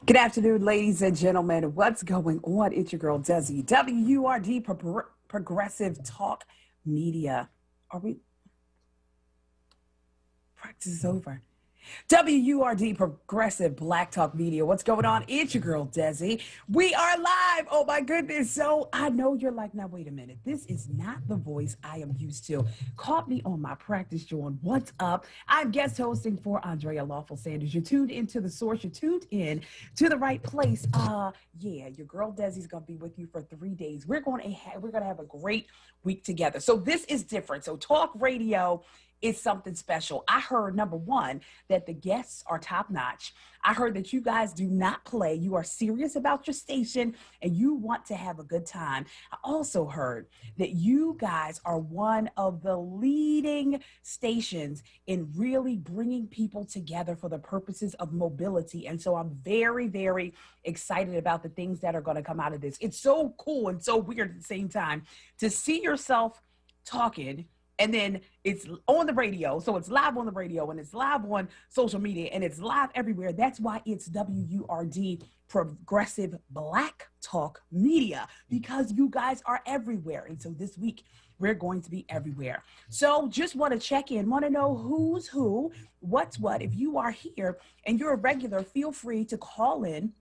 Good afternoon, ladies and gentlemen. What's going on? It's your girl, Desi. WURD Progressive Talk Media. Are we? Practice is over. WURD Progressive Black Talk Media. What's going on? It's your girl, Desi. We are live. Oh my goodness. So I know you're like, now wait a minute. This is not the voice I am used to. Caught me on my practice joint. What's up? I'm guest hosting for Andrea Lawful Sanders. You're tuned into the source. You're tuned in to the right place. Yeah, your girl Desi's gonna be with you for 3 days. We're gonna have a great week together. So this is different. So talk radio is something special. I heard, number one, that the guests are top notch. I heard that you guys do not play. You are serious about your station and you want to have a good time. I also heard that you guys are one of the leading stations in really bringing people together for the purposes of mobility. And so I'm very, very excited about the things that are going to come out of this. It's so cool and so weird at the same time to see yourself talking, and then it's on the radio. So it's live on the radio and it's live on social media and it's live everywhere. That's why it's WURD Progressive Black Talk Media, because you guys are everywhere. And so this week we're going to be everywhere. So just want to check in, want to know who's who, what's what. If you are here and you're a regular, feel free to call in.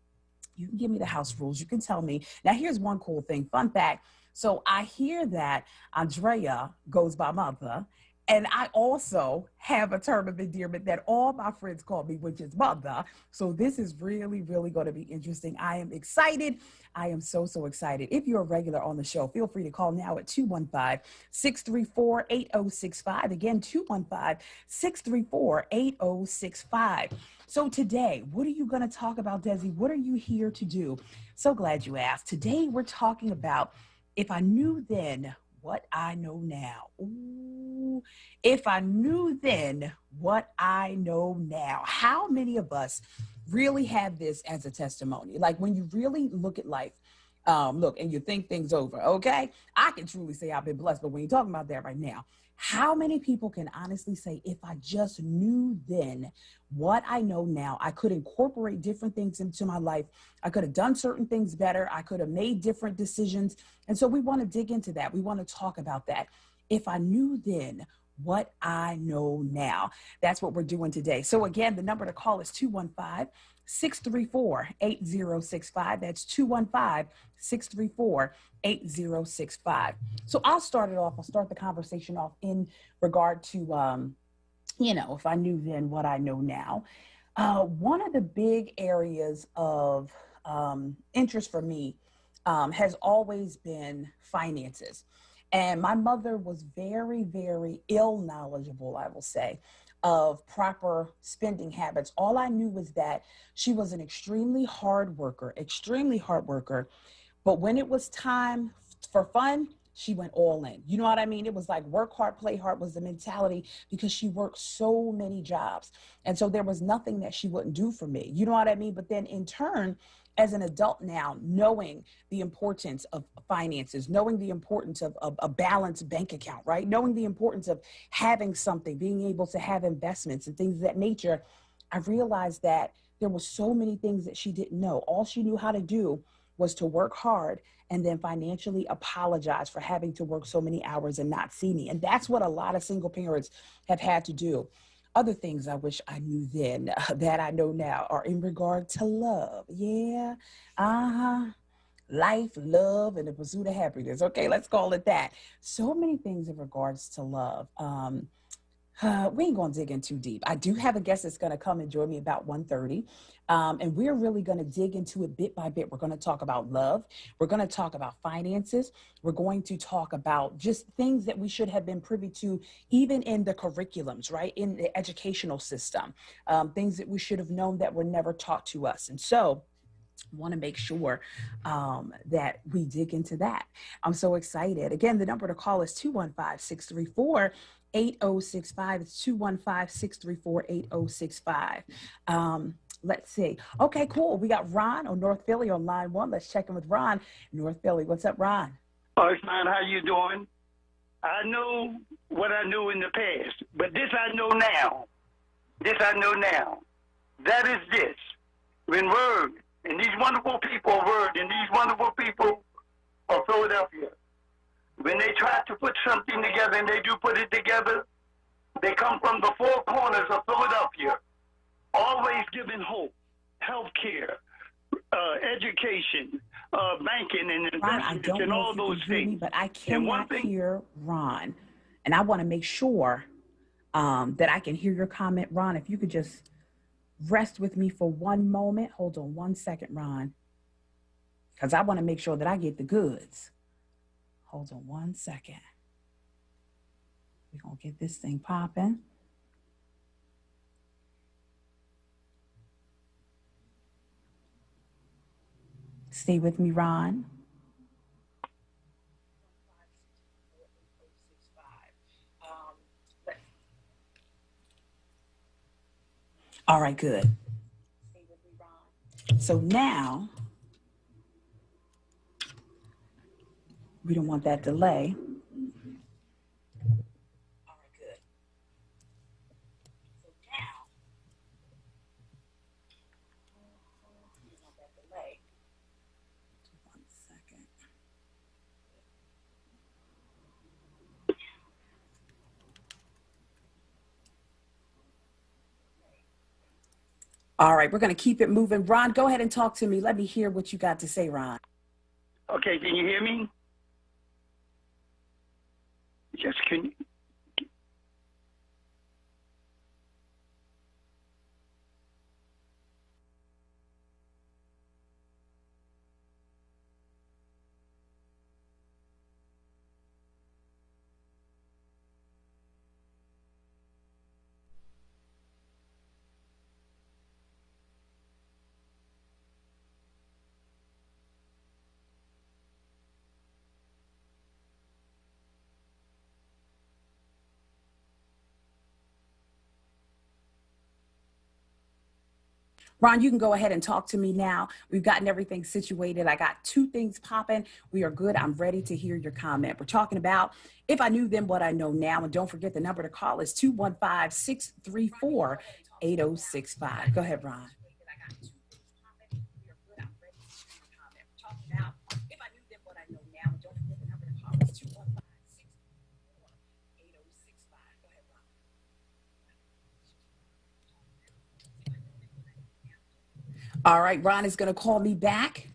You can give me the house rules. You can tell me. Now, here's one cool thing. Fun fact. So I hear that Andrea goes by mother, and I also have a term of endearment that all my friends call me, which is mother. So this is really, really going to be interesting. I am excited. I am so, so excited. If you're a regular on the show, feel free to call now at 215-634-8065. Again, 215-634-8065. So today, what are you going to talk about, Desi? What are you here to do? So glad you asked. Today, we're talking about if I knew then what I know now. Ooh, if I knew then what I know now. How many of us really have this as a testimony? Like when you really look at life, look, and you think things over, okay? I can truly say I've been blessed, but when you're talking about that right now, how many people can honestly say, if I just knew then what I know now, I could incorporate different things into my life. I could have done certain things better. I could have made different decisions. And so we want to dig into that. We want to talk about that. If I knew then what I know now. That's what we're doing today. So again, the number to call is 215-634-8065. That's 215-634-8065. So I'll start it off. I'll start the conversation off in regard to, if I knew then what I know now. One of the big areas of interest for me has always been finances. And my mother was very, very knowledgeable, I will say, of proper spending habits. All I knew was that she was an extremely hard worker. But when it was time for fun, she went all in. You know what I mean? It was like work hard, play hard was the mentality, because she worked so many jobs. And so there was nothing that she wouldn't do for me. You know what I mean? But then in turn, as an adult now, knowing the importance of finances, knowing the importance of a balanced bank account, right? Knowing the importance of having something, being able to have investments and things of that nature, I realized that there were so many things that she didn't know. All she knew how to do was to work hard and then financially apologize for having to work so many hours and not see me. And that's what a lot of single parents have had to do. Other things I wish I knew then that I know now are in regard to love. Yeah. Life, love, and the pursuit of happiness. Okay, let's call it that. So many things in regards to love. We ain't gonna dig in too deep. I do have a guest that's gonna come and join me about 1:30. And we're really gonna dig into it bit by bit. We're gonna talk about love. We're gonna talk about finances. We're going to talk about just things that we should have been privy to, even in the curriculums, right? In the educational system, things that we should have known that were never taught to us. And so want to make sure that we dig into that. I'm so excited. Again, the number to call is 215-634-8065. It's 215-634-8065. Let's see. Okay, cool. We got Ron on North Philly on line one. Let's check in with Ron. North Philly. What's up, Ron? Oh, it's fine. How you doing? I know what I knew in the past, but this I know now. That is this. When WURD And these wonderful people of WURD and these wonderful people of Philadelphia, when they try to put something together, and they do put it together, they come from the four corners of Philadelphia, always giving hope, health care, education, banking, and Ron, I investments, don't and know all if you those can hear me, things. but I And one cannot thing, hear Ron. And I want to make sure that I can hear your comment. Ron, if you could just rest with me for one moment. Hold on one second, Ron, because I want to make sure that I get the goods. Hold on one second. We're going to get this thing popping. Stay with me, Ron. All right, good. So now, we don't want that delay. All right, good. So now, we don't want that delay. One second. All right, we're going to keep it moving. Ron, go ahead and talk to me. Let me hear what you got to say, Ron. okay, can you hear me? Just can you? Ron, you can go ahead and talk to me now. We've gotten everything situated. I got two things popping. We are good. I'm ready to hear your comment. We're talking about if I knew then what I know now. And don't forget the number to call is 215-634-8065. Go ahead, Ron. All right, Ron is going to call me back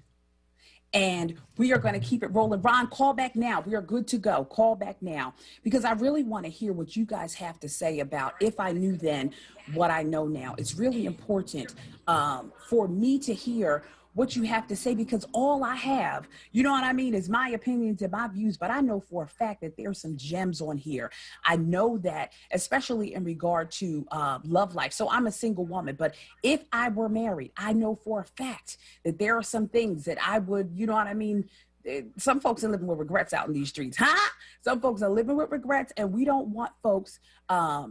and we are going to keep it rolling. Ron, call back now. We are good to go. Call back now because I really want to hear what you guys have to say about if I knew then what I know now. It's really important for me to hear what you have to say because all I have, you know what I mean, is my opinions and my views, but I know for a fact that there's some gems on here. I know that, especially in regard to love life. So I'm a single woman, but if I were married, I know for a fact that there are some things that I would, you know what I mean, some folks are living with regrets out in these streets, huh? Some folks are living with regrets, and we don't want folks,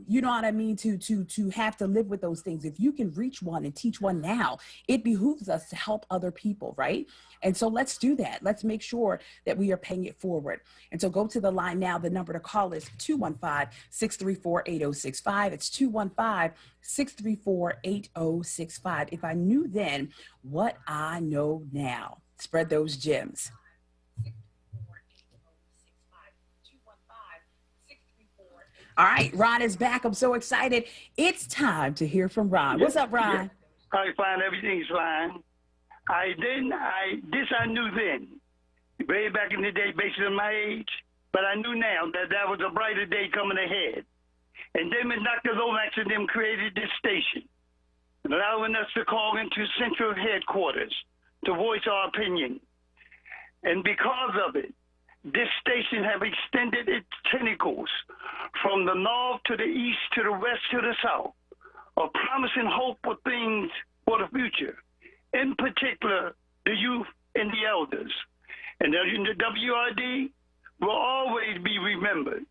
you know what I mean, to have to live with those things. If you can reach one and teach one now, it behooves us to help other people, right? And so let's do that. Let's make sure that we are paying it forward. And so go to the line now. The number to call is 215-634-8065. It's 215-634-8065. If I knew then what I know now. Spread those gems. All right, Ron is back. I'm so excited. It's time to hear from Ron. What's up, Ron? Yeah. All right, fine. Everything's fine. I knew then, way back in the day, based on my age, but I knew now that that was a brighter day coming ahead. And then when Dr. Lomax and them created this station, allowing us to call into central headquarters to voice our opinion. And because of it, this station have extended its tentacles from the north to the east to the west to the south, of promising hope for things for the future, in particular, the youth and the elders. And the WRD will always be remembered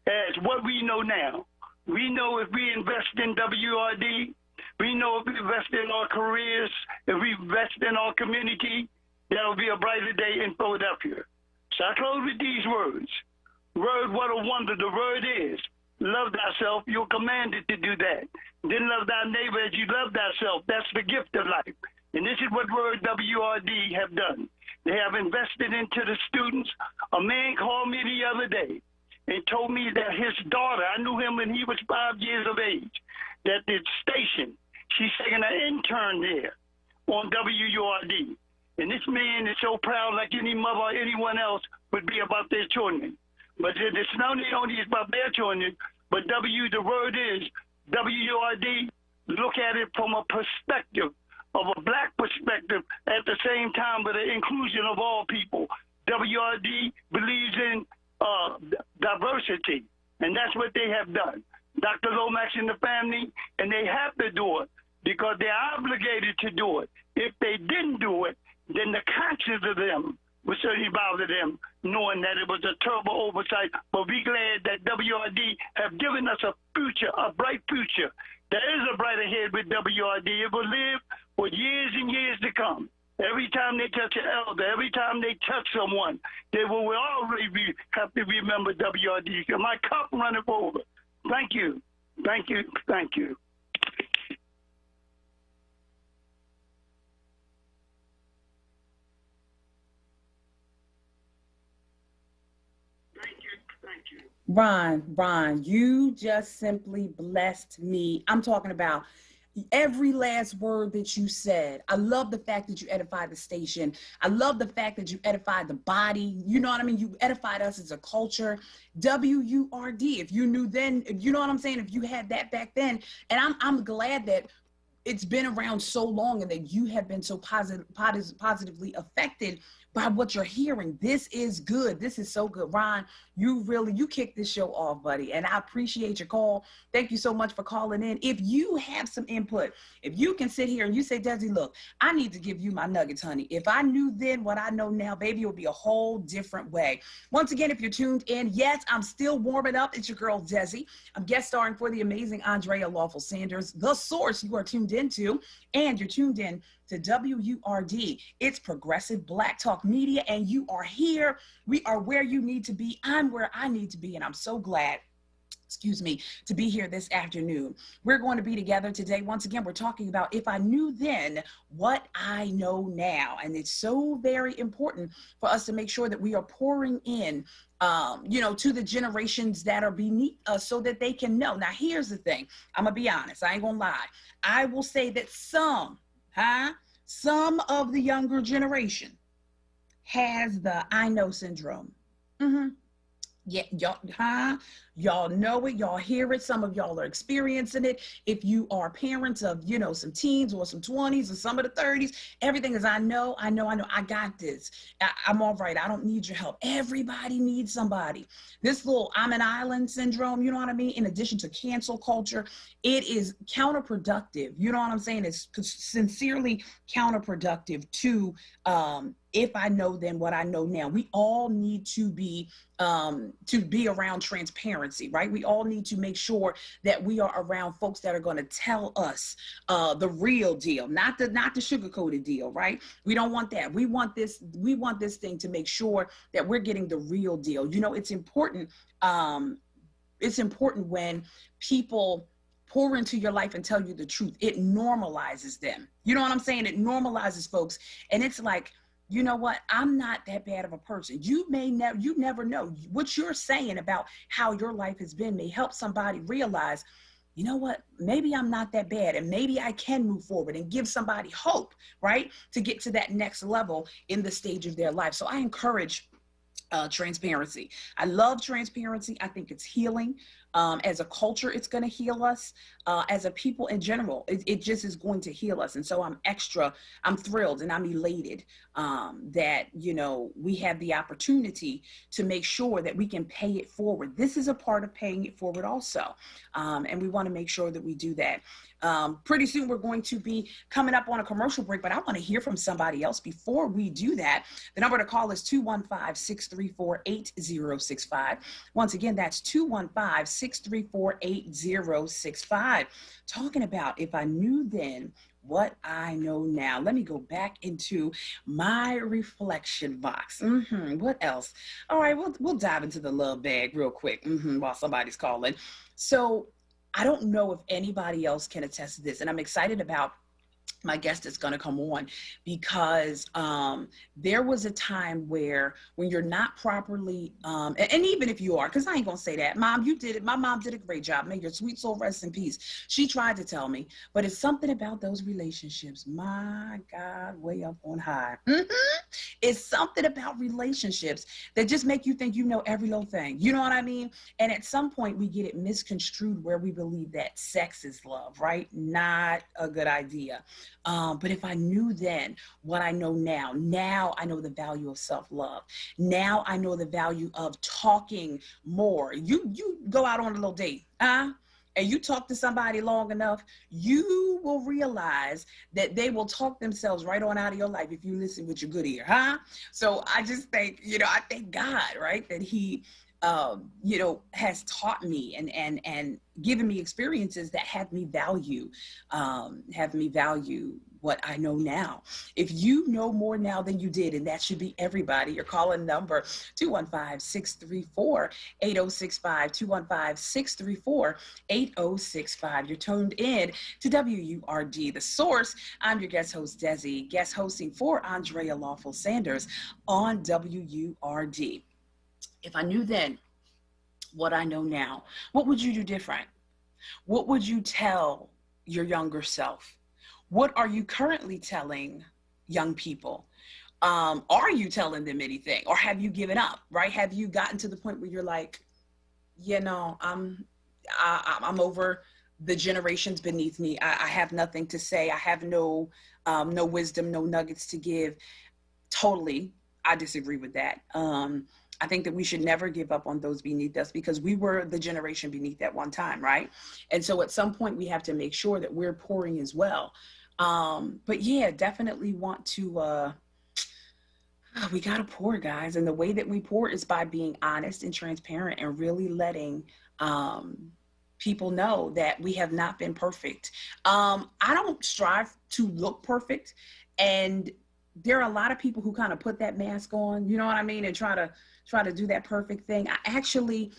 as what we know now. We know if we invest in WRD, we know if we invest in our careers, if we invest in our community, there will be a brighter day in Philadelphia. So I close with these words. Word, what a wonder the word is. Love thyself, you're commanded to do that. Then love thy neighbor as you love thyself. That's the gift of life. And this is what WURD WRD have done. They have invested into the students. A man called me the other day and told me that his daughter, I knew him when he was 5 years of age, that the station, she's taking an intern there on WURD. And this man is so proud, like any mother or anyone else would be about their children. But it's not only about their children, but the word is WURD, look at it from a perspective, of a black perspective, at the same time with the inclusion of all people. WRD believes in diversity, and that's what they have done. Dr. Lomax and the family, and they have to do it because they're obligated to do it. If they didn't do it, then the conscience of them would certainly bother them, knowing that it was a terrible oversight. But we're glad that WRD have given us a future, a bright future. There is a bright ahead with WRD. It will live for years and years to come. Every time they touch an elder, every time they touch someone, they will always have to remember WRD. My cup runneth over. Thank you. Thank you. Thank you. Ron, you just simply blessed me. I'm talking about every last word that you said. I love the fact that you edified the station. I love the fact that you edified the body. You know what I mean? You edified us as a culture. WURD, if you knew then, you know what I'm saying? If you had that back then. And I'm glad that it's been around so long and that you have been so positively affected by what you're hearing. This is good. This is so good. Ron, you kicked this show off, buddy. And I appreciate your call. Thank you so much for calling in. If you have some input, if you can sit here and you say, Desi, look, I need to give you my nuggets, honey. If I knew then what I know now, baby, it would be a whole different way. Once again, if you're tuned in, yes, I'm still warming up. It's your girl, Desi. I'm guest starring for the amazing Andrea Lawful Sanders, the source you are tuned into, and you're tuned in to WURD. It's Progressive Black Talk Media, and you are here. We are where you need to be. I'm where I need to be, and I'm so glad, to be here this afternoon. We're going to be together today. Once again, we're talking about if I knew then what I know now. And it's so very important for us to make sure that we are pouring in, to the generations that are beneath us so that they can know. Now, here's the thing. I'm going to be honest. I ain't going to lie. I will say that some of the younger generation has the I know syndrome. Yeah, y'all know it, y'all hear it. Some of y'all are experiencing it. If you are parents of, some teens or some 20s or some of the 30s, everything is I know, I got this. I'm all right. I don't need your help. Everybody needs somebody. This little I'm an island syndrome, you know what I mean? In addition to cancel culture, it is counterproductive. You know what I'm saying? It's sincerely counterproductive to if I know then what I know now. We all need to be around transparency, right? We all need to make sure that we are around folks that are going to tell us the real deal, not the sugar-coated deal, right? We don't want that. We want this thing to make sure that we're getting the real deal. It's important. It's important when people pour into your life and tell you the truth. It normalizes them. You know what I'm saying? It normalizes folks. And it's like, you know what? I'm not that bad of a person. You never know. What you're saying about how your life has been may help somebody realize, you know what? Maybe I'm not that bad, and maybe I can move forward and give somebody hope, right? To get to that next level in the stage of their life. So I encourage transparency. I love transparency. I think it's healing. As a culture, it's going to heal us. As a people in general, it just is going to heal us. And so I'm thrilled and I'm elated that, we have the opportunity to make sure that we can pay it forward. This is a part of paying it forward also. And we want to make sure that we do that. Pretty soon we're going to be coming up on a commercial break, but I want to hear from somebody else before we do that. The number to call is 215-634-8065. Once again, that's 215-634-8065. Talking about if I knew then what I know now. Let me go back into my reflection box. What else? All right, we'll dive into the love bag real quick while somebody's calling. So I don't know if anybody else can attest to this, and I'm excited about my guest is going to come on, because there was a time where when you're not properly, and even if you are, because I ain't going to say that, Mom, you did it. My mom did a great job. May your sweet soul rest in peace. She tried to tell me, but it's something about those relationships. My God, way up on high. It's something about relationships that just make you think you know every little thing. You know what I mean? And at some point we get it misconstrued where we believe that sex is love, right? Not a good idea. But if I knew then what I know now I know the value of self-love. Now I know the value of talking more. You go out on a little date, and you talk to somebody long enough, you will realize that they will talk themselves right on out of your life if you listen with your good ear, So I just think, I thank God, right, that he, has taught me and given me experiences that have me value what I know now. If you know more now than you did, and that should be everybody, your call-in number 215-634-8065, 215-634-8065. You're tuned in to WURD, The Source. I'm your guest host, Desi, guest hosting for Andrea Lawful Sanders on WURD. If I knew then what I know now, what would you do different? What would you tell your younger self? What are you currently telling young people? Are you telling them anything, or have you given up, right? Have you gotten to the point where you're like, I'm over the generations beneath me. I have nothing to say. I have no wisdom, no nuggets to give. Totally, I disagree with that. I think that we should never give up on those beneath us, because we were the generation beneath at one time, right? And so at some point we have to make sure that we're pouring as well. But yeah, definitely want to, we got to pour, guys. And the way that we pour is by being honest and transparent and really letting people know that we have not been perfect. I don't strive to look perfect. And there are a lot of people who kind of put that mask on, you know what I mean? And try to do that perfect thing. I actually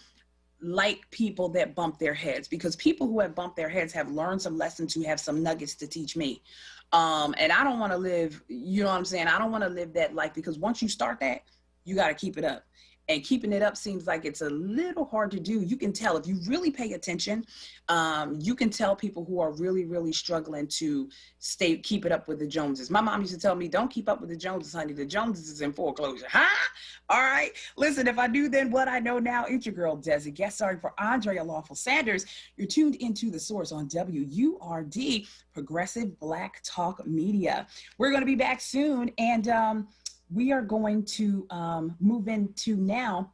like people that bump their heads, because people who have bumped their heads have learned some lessons, who have some nuggets to teach me. And I don't want to live, you know what I'm saying? I don't want to live that life, because once you start that, you got to keep it up. And keeping it up seems like it's a little hard to do. You can tell if you really pay attention. You can tell people who are really, really struggling to keep it up with the Joneses. My mom used to tell me, "Don't keep up with the Joneses, honey. The Joneses is in foreclosure." All right. Listen, if I knew then what I know now, it's your girl Desi, guest starring for Andrea Lawful Sanders. You're tuned into The Source on WURD, Progressive Black Talk Media. We're going to be back soon, and we are going to move into now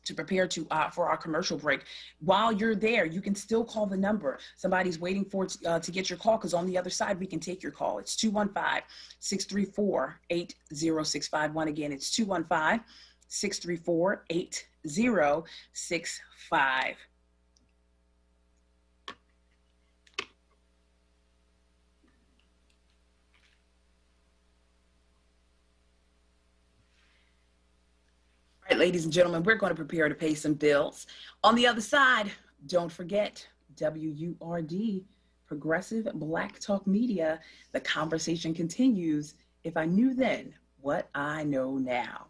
to prepare for our commercial break. While you're there, you can still call the number. Somebody's waiting to get your call, because on the other side, we can take your call. It's 215-634-8065. One again, it's 215-634-8065. All right, ladies and gentlemen, we're going to prepare to pay some bills. On the other side, don't forget WURD, Progressive Black Talk Media. The conversation continues. If I knew then what I know now.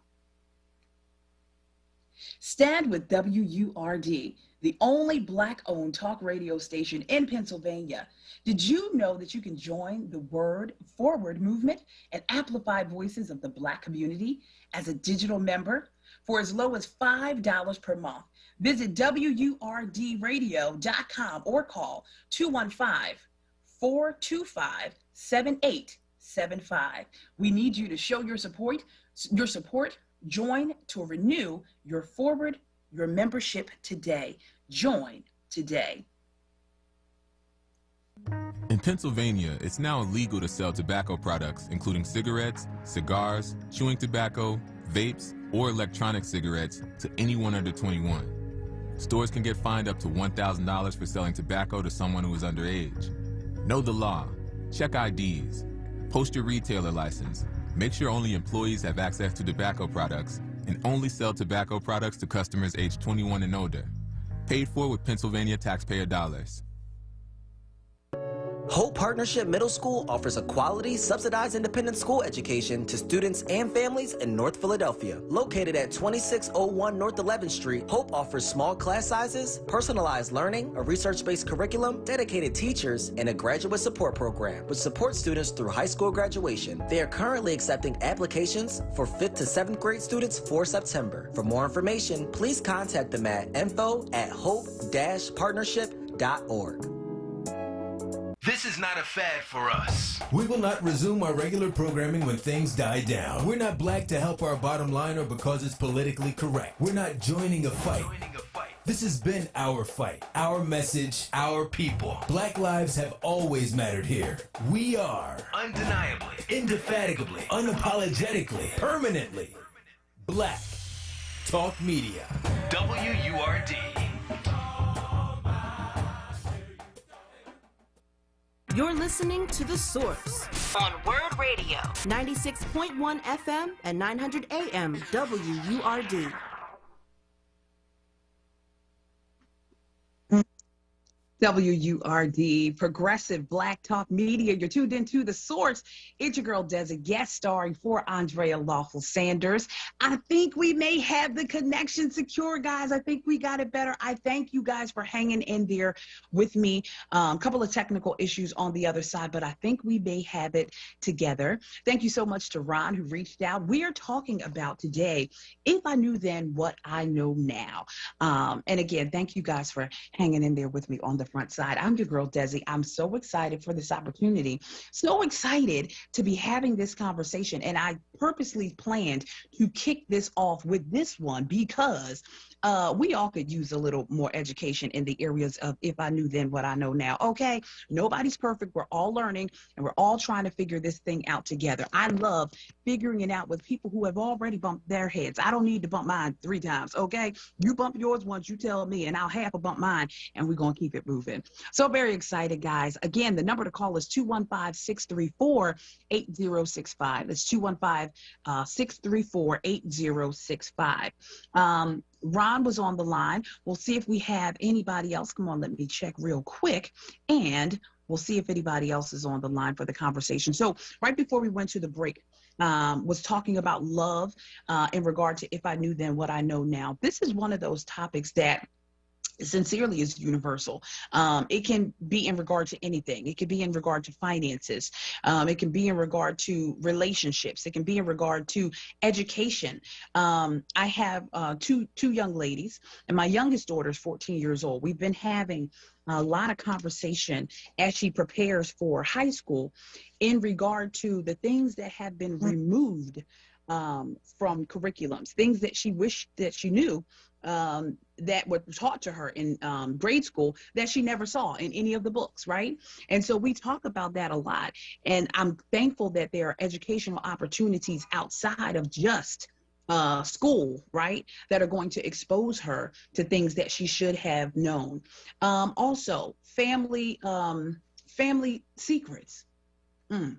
Stand with WURD, the only Black-owned talk radio station in Pennsylvania. Did you know that you can join the WURD Forward movement and amplify voices of the Black community as a digital member for as low as $5 per month? Visit WURDradio.com or call 215-425-7875. We need you to show your support. Join to renew your Forward, your membership today. Join today. In Pennsylvania, it's now illegal to sell tobacco products, including cigarettes, cigars, chewing tobacco, vapes, or electronic cigarettes to anyone under 21. Stores can get fined up to $1,000 for selling tobacco to someone who is underage. Know the law. Check IDs. Post your retailer license. Make sure only employees have access to tobacco products, and only sell tobacco products to customers aged 21 and older. Paid for with Pennsylvania taxpayer dollars. Hope Partnership Middle School offers a quality, subsidized independent school education to students and families in North Philadelphia. Located at 2601 North 11th Street, Hope offers small class sizes, personalized learning, a research-based curriculum, dedicated teachers, and a graduate support program, which supports students through high school graduation. They are currently accepting applications for 5th to 7th grade students for September. For more information, please contact them at info@hope-partnership.org. This is not a fad for us. We will not resume our regular programming when things die down. We're not black to help our bottom line or because it's politically correct. We're not joining a fight. This has been our fight, our message, our people. Black lives have always mattered here. We are Undeniably, indefatigably, unapologetically, permanently Black Talk Media. WURD. You're listening to The Source on WURD Radio, 96.1 FM and 900 AM WURD. WURD, Progressive Black Talk Media. You're tuned into The Source. It's your girl, Desi, guest starring for Andrea Lawful Sanders. I think we may have the connection secure, guys. I think we got it better. I thank you guys for hanging in there with me. A couple of technical issues on the other side, but I think we may have it together. Thank you so much to Ron who reached out. We are talking about today, if I knew then what I know now. And again, thank you guys for hanging in there with me on the front side. I'm your girl, Desi. I'm so excited for this opportunity. So excited to be having this conversation. And I purposely planned to kick this off with this one because we all could use a little more education in the areas of if I knew then what I know now. Okay, nobody's perfect. We're all learning and we're all trying to figure this thing out together. I love figuring it out with people who have already bumped their heads. I don't need to bump mine 3 times. Okay, you bump yours once, you tell me, and I'll half a bump mine, and we're going to keep it moving. So very excited, guys. Again, the number to call is 215-634-8065. That's 215-634-8065. Ron was on the line. We'll see if we have anybody else. Come on, let me check real quick. And we'll see if anybody else is on the line for the conversation. So right before we went to the break, was talking about love in regard to if I knew then what I know now. This is one of those topics that sincerely is universal. It can be in regard to anything. It can be in regard to finances. It can be in regard to relationships. It can be in regard to education. I have two young ladies, and my youngest daughter is 14 years old. We've been having a lot of conversation as she prepares for high school in regard to the things that have been removed from curriculums, things that she wished that she knew that were taught to her in grade school that she never saw in any of the books, right? And so we talk about that a lot. And I'm thankful that there are educational opportunities outside of just school, right, that are going to expose her to things that she should have known. Also, family secrets.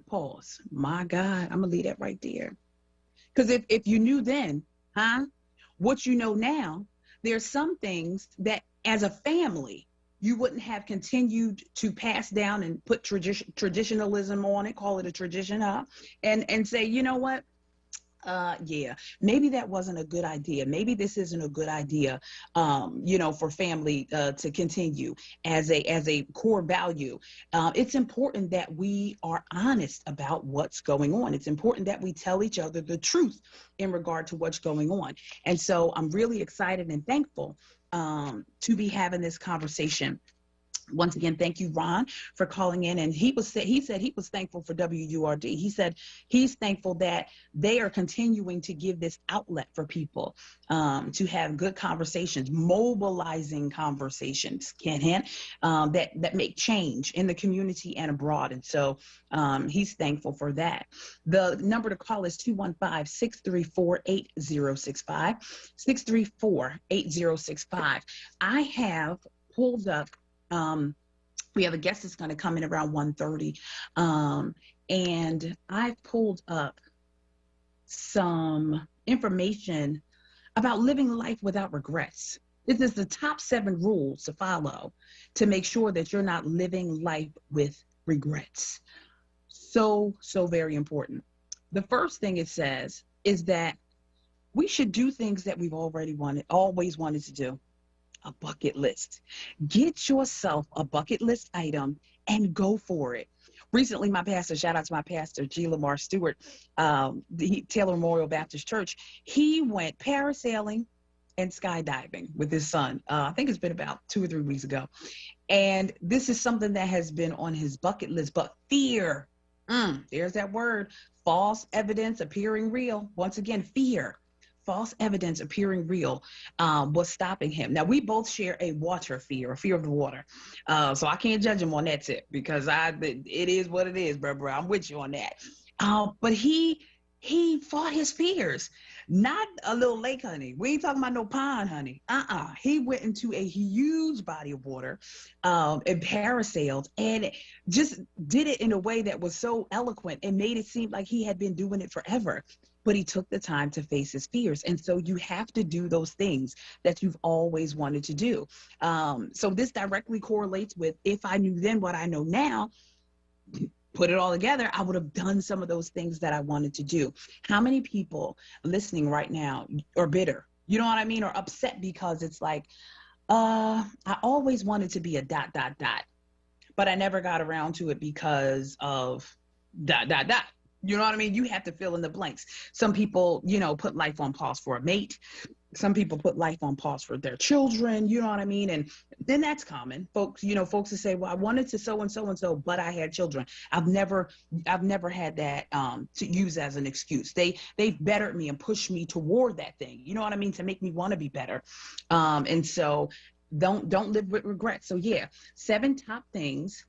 Pause. My God, I'm gonna leave that right there. Because if you knew then, what you know now, there's some things that as a family, you wouldn't have continued to pass down and put traditionalism on it, call it a tradition, and say, you know what? Yeah, maybe that wasn't a good idea. Maybe this isn't a good idea, for family to continue as a core value. It's important that we are honest about what's going on. It's important that we tell each other the truth in regard to what's going on. And so I'm really excited and thankful to be having this conversation. Once again, thank you, Ron, for calling in. And he said he was thankful for WURD. He said he's thankful that they are continuing to give this outlet for people to have good conversations, mobilizing conversations, that make change in the community and abroad. And so he's thankful for that. The number to call is 215-634-8065, 634-8065. I have pulled up, we have a guest that's going to come in around 1:30, and I've pulled up some information about living life without regrets. This is the top 7 rules to follow to make sure that you're not living life with regrets. So, so very important. The first thing it says is that we should do things that we've always wanted to do. A bucket list. Get yourself a bucket list item and go for it. Recently, my pastor, shout out to my pastor, G. Lamar Stewart, Taylor Memorial Baptist Church, he went parasailing and skydiving with his son. I think it's been about 2 or 3 weeks ago. And this is something that has been on his bucket list, but fear, there's that word, false evidence appearing real. Once again, fear. False evidence appearing real was stopping him. Now, we both share a water fear, a fear of the water. So I can't judge him on that tip because it is what it is, bro. I'm with you on that. But he fought his fears. Not a little lake, honey. We ain't talking about no pond, honey. He went into a huge body of water and parasailed and just did it in a way that was so eloquent and made it seem like he had been doing it forever. But he took the time to face his fears. And so you have to do those things that you've always wanted to do. So this directly correlates with if I knew then what I know now, put it all together, I would have done some of those things that I wanted to do. How many people listening right now are bitter? You know what I mean? Or upset because it's like, I always wanted to be a ... but I never got around to it because of ... You know what I mean? You have to fill in the blanks. Some people, put life on pause for a mate. Some people put life on pause for their children. You know what I mean? And then that's common. Folks will say, well, I wanted to so and so, but I had children. I've never had that to use as an excuse. They've bettered me and pushed me toward that thing. You know what I mean? To make me want to be better. And so don't live with regret. So yeah, 7 top things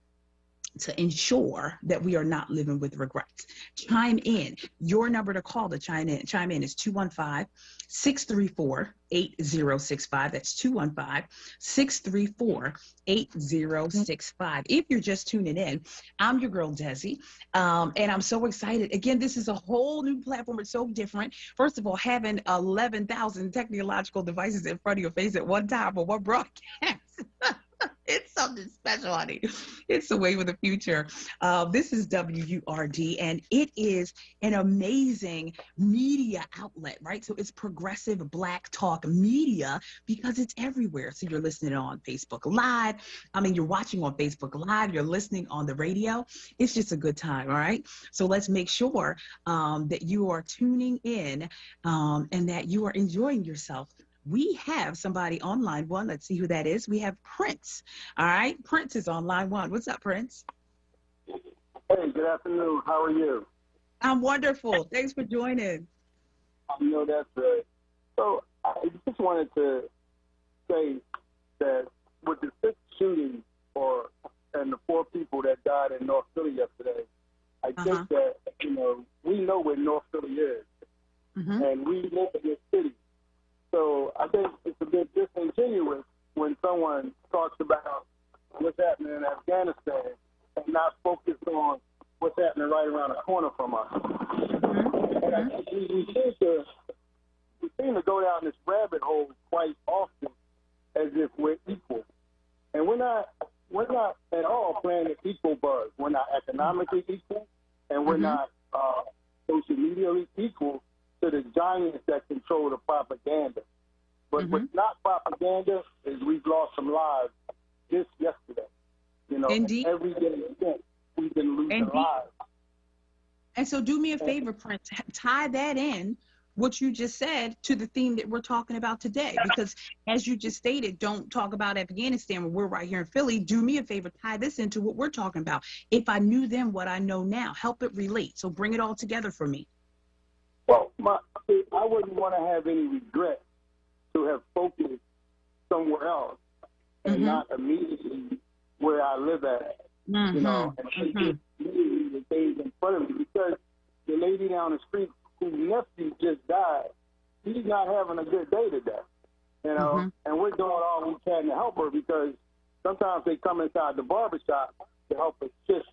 to ensure that we are not living with regrets. Chime in. Your number to call to chime in is 215-634-8065. That's 215-634-8065. If you're just tuning in, I'm your girl, Desi, and I'm so excited. Again, this is a whole new platform. It's so different. First of all, having 11,000 technological devices in front of your face at one time for one broadcast. It's something special, honey. It's the wave of the future. This is WURD, and it is an amazing media outlet, right? So it's progressive Black talk media because it's everywhere. So you're listening on Facebook Live. You're watching on Facebook Live. You're listening on the radio. It's just a good time, all right? So let's make sure that you are tuning in and that you are enjoying yourself. We have somebody on line 1. Let's see who that is. We have Prince. All right. Prince is on line 1. What's up, Prince? Hey, good afternoon. How are you? I'm wonderful. Thanks for joining. That's right. So I just wanted to say that with the 6 shootings and the 4 people that died in North Philly yesterday, I think that, we know where North Philly is. And we live in this city. So I think it's a bit disingenuous when someone talks about what's happening in Afghanistan and not focus on what's happening right around the corner from us. And I think we seem to go down this rabbit hole quite often as if we're equal. And we're not at all playing the equal buzz. We're not economically equal, and we're not social media equal to the giants that control the propaganda. But what's not propaganda is we've lost some lives just yesterday. Indeed. Every day we've been losing lives. And so do me a favor, Prince, tie that in, what you just said, to the theme that we're talking about today. Because as you just stated, don't talk about Afghanistan when we're right here in Philly. Do me a favor, tie this into what we're talking about. If I knew then what I know now, help it relate. So bring it all together for me. Well, I wouldn't want to have any regret to have focused somewhere else and not immediately where I live at, and the things in front of me. Because the lady down the street whose nephew just died, she's not having a good day today, and we're doing all we can to help her because sometimes they come inside the barbershop to help assist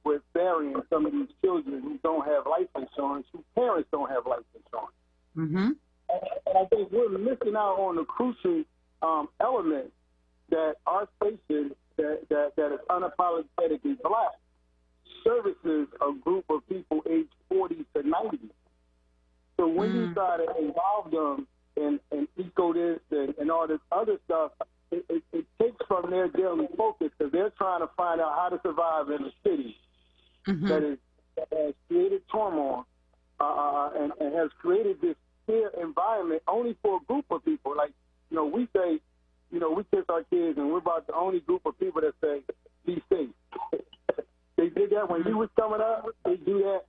with burying some of these children who don't have life insurance, whose parents don't have life insurance. And I think we're missing out on the crucial element that our station that is unapologetically Black. services a group of people aged 40 to 90. So when you try to involve them in eco-this and all this other stuff, it takes from their daily focus because they're trying to find out how to survive in a city that has created turmoil and has created this fear environment only for a group of people. Like, we say, we kiss our kids and we're about the only group of people that say, be safe. They did that when you was coming up. They do that.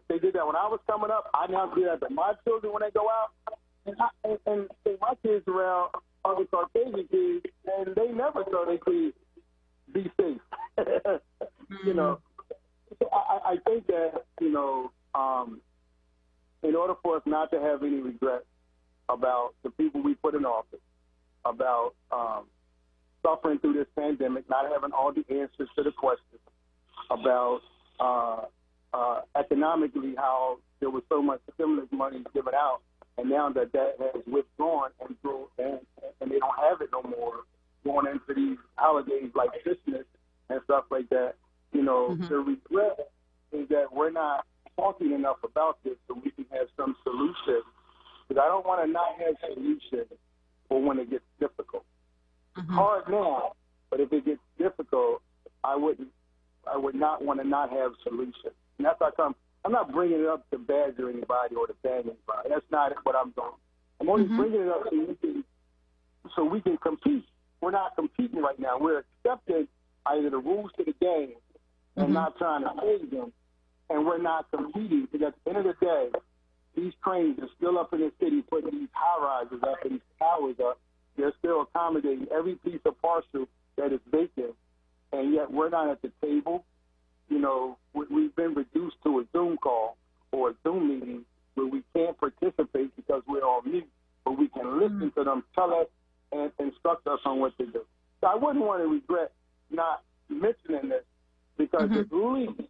They did that when I was coming up. I now do that to my children when they go out. And take my kids around other Caucasian kids, and they never tell their kids, be safe. So I think that, in order for us not to have any regret about the people we put in office, about suffering through this pandemic, not having all the answers to the questions, about economically how there was so much stimulus money given out, and now that has withdrawn and they don't have it no more going into these holidays like Christmas and stuff like that, the regret is that we're not talking enough about this so we can have some solution. Because I don't want to not have solution for when it gets difficult. Hard now, but if it gets difficult, I would not want to not have solution. And that's how come I'm not bringing it up to badger anybody or to bang anybody. That's not what I'm doing. I'm only bringing it up so we can compete. We're not competing right now. We're accepting either the rules to the game and not trying to change them, and we're not competing. Because at the end of the day, these trains are still up in the city putting these high-rises up and these towers up. They're still accommodating every piece of parcel that is vacant, and yet we're not at the table. We've been reduced to a Zoom call or a Zoom meeting where we can't participate because we're on mute, but we can listen to them tell us and instruct us on what to do. So I wouldn't want to regret not mentioning this because at least,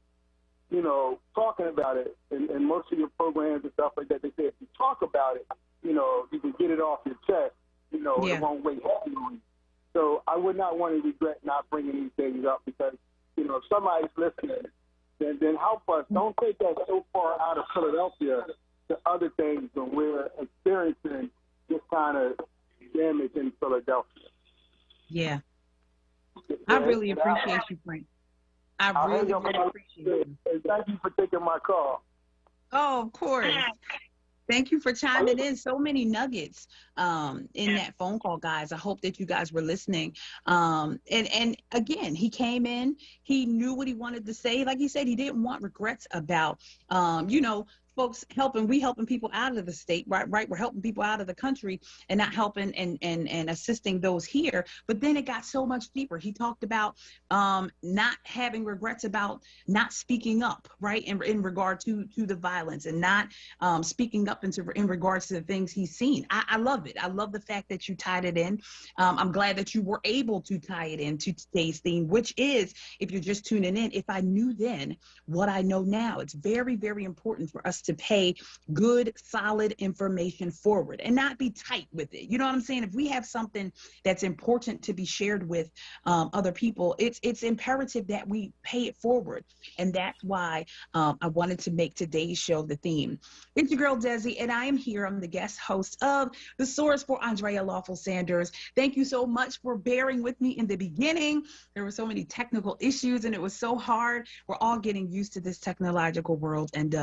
talking about it in most of your programs and stuff like that, they say if you talk about it, you can get it off your chest, it won't weigh heavy on you. So I would not want to regret not bringing these things up because, if somebody's listening, then help us. Don't take that so far out of Philadelphia to other things when we're experiencing this kind of damage in Philadelphia. Yeah. I really appreciate you, Frank. I really appreciate you. Thank you for taking my call. Oh, of course. Thank you for chiming in. So many nuggets in that phone call, guys. I hope that you guys were listening. And again, he came in. He knew what he wanted to say. Like he said, he didn't want regrets about, folks helping people out of the state, right? We're helping people out of the country and not helping and assisting those here. But then it got so much deeper. He talked about not having regrets about not speaking up, right? In regard to the violence and not speaking up in regards to the things he's seen. I love it. I love the fact that you tied it in. I'm glad that you were able to tie it into today's theme, which is, if you're just tuning in, if I knew then what I know now. It's very, very important for us to pay good, solid information forward and not be tight with it. You know what I'm saying? If we have something that's important to be shared with other people, it's imperative that we pay it forward. And that's why I wanted to make today's show the theme. It's your girl, Desi, and I am here. I'm the guest host of The Source for Andrea Lawful Sanders. Thank you so much for bearing with me in the beginning. There were so many technical issues and it was so hard. We're all getting used to this technological world, and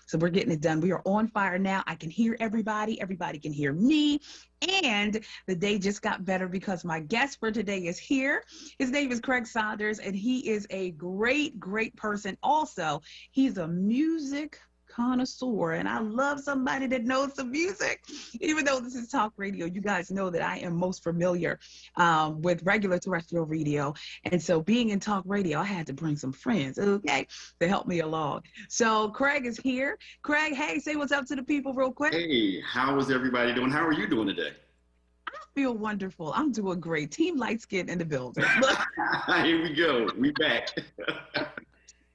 so we're getting it done. We are on fire now. I can hear everybody. Everybody can hear me. And the day just got better because my guest for today is here. His name is Craig Saunders, and he is a great, great person. Also, he's a music connoisseur, and I love somebody that knows some music. Even though this is talk radio, you guys know that I am most familiar with regular terrestrial radio, and so being in talk radio, I had to bring some friends, okay, to help me along. So Craig is here. Craig, hey, say what's up to the people real quick. Hey, how is everybody doing? How are you doing today? I feel wonderful. I'm doing great. Team Light Skin in the building. Here we go. We back.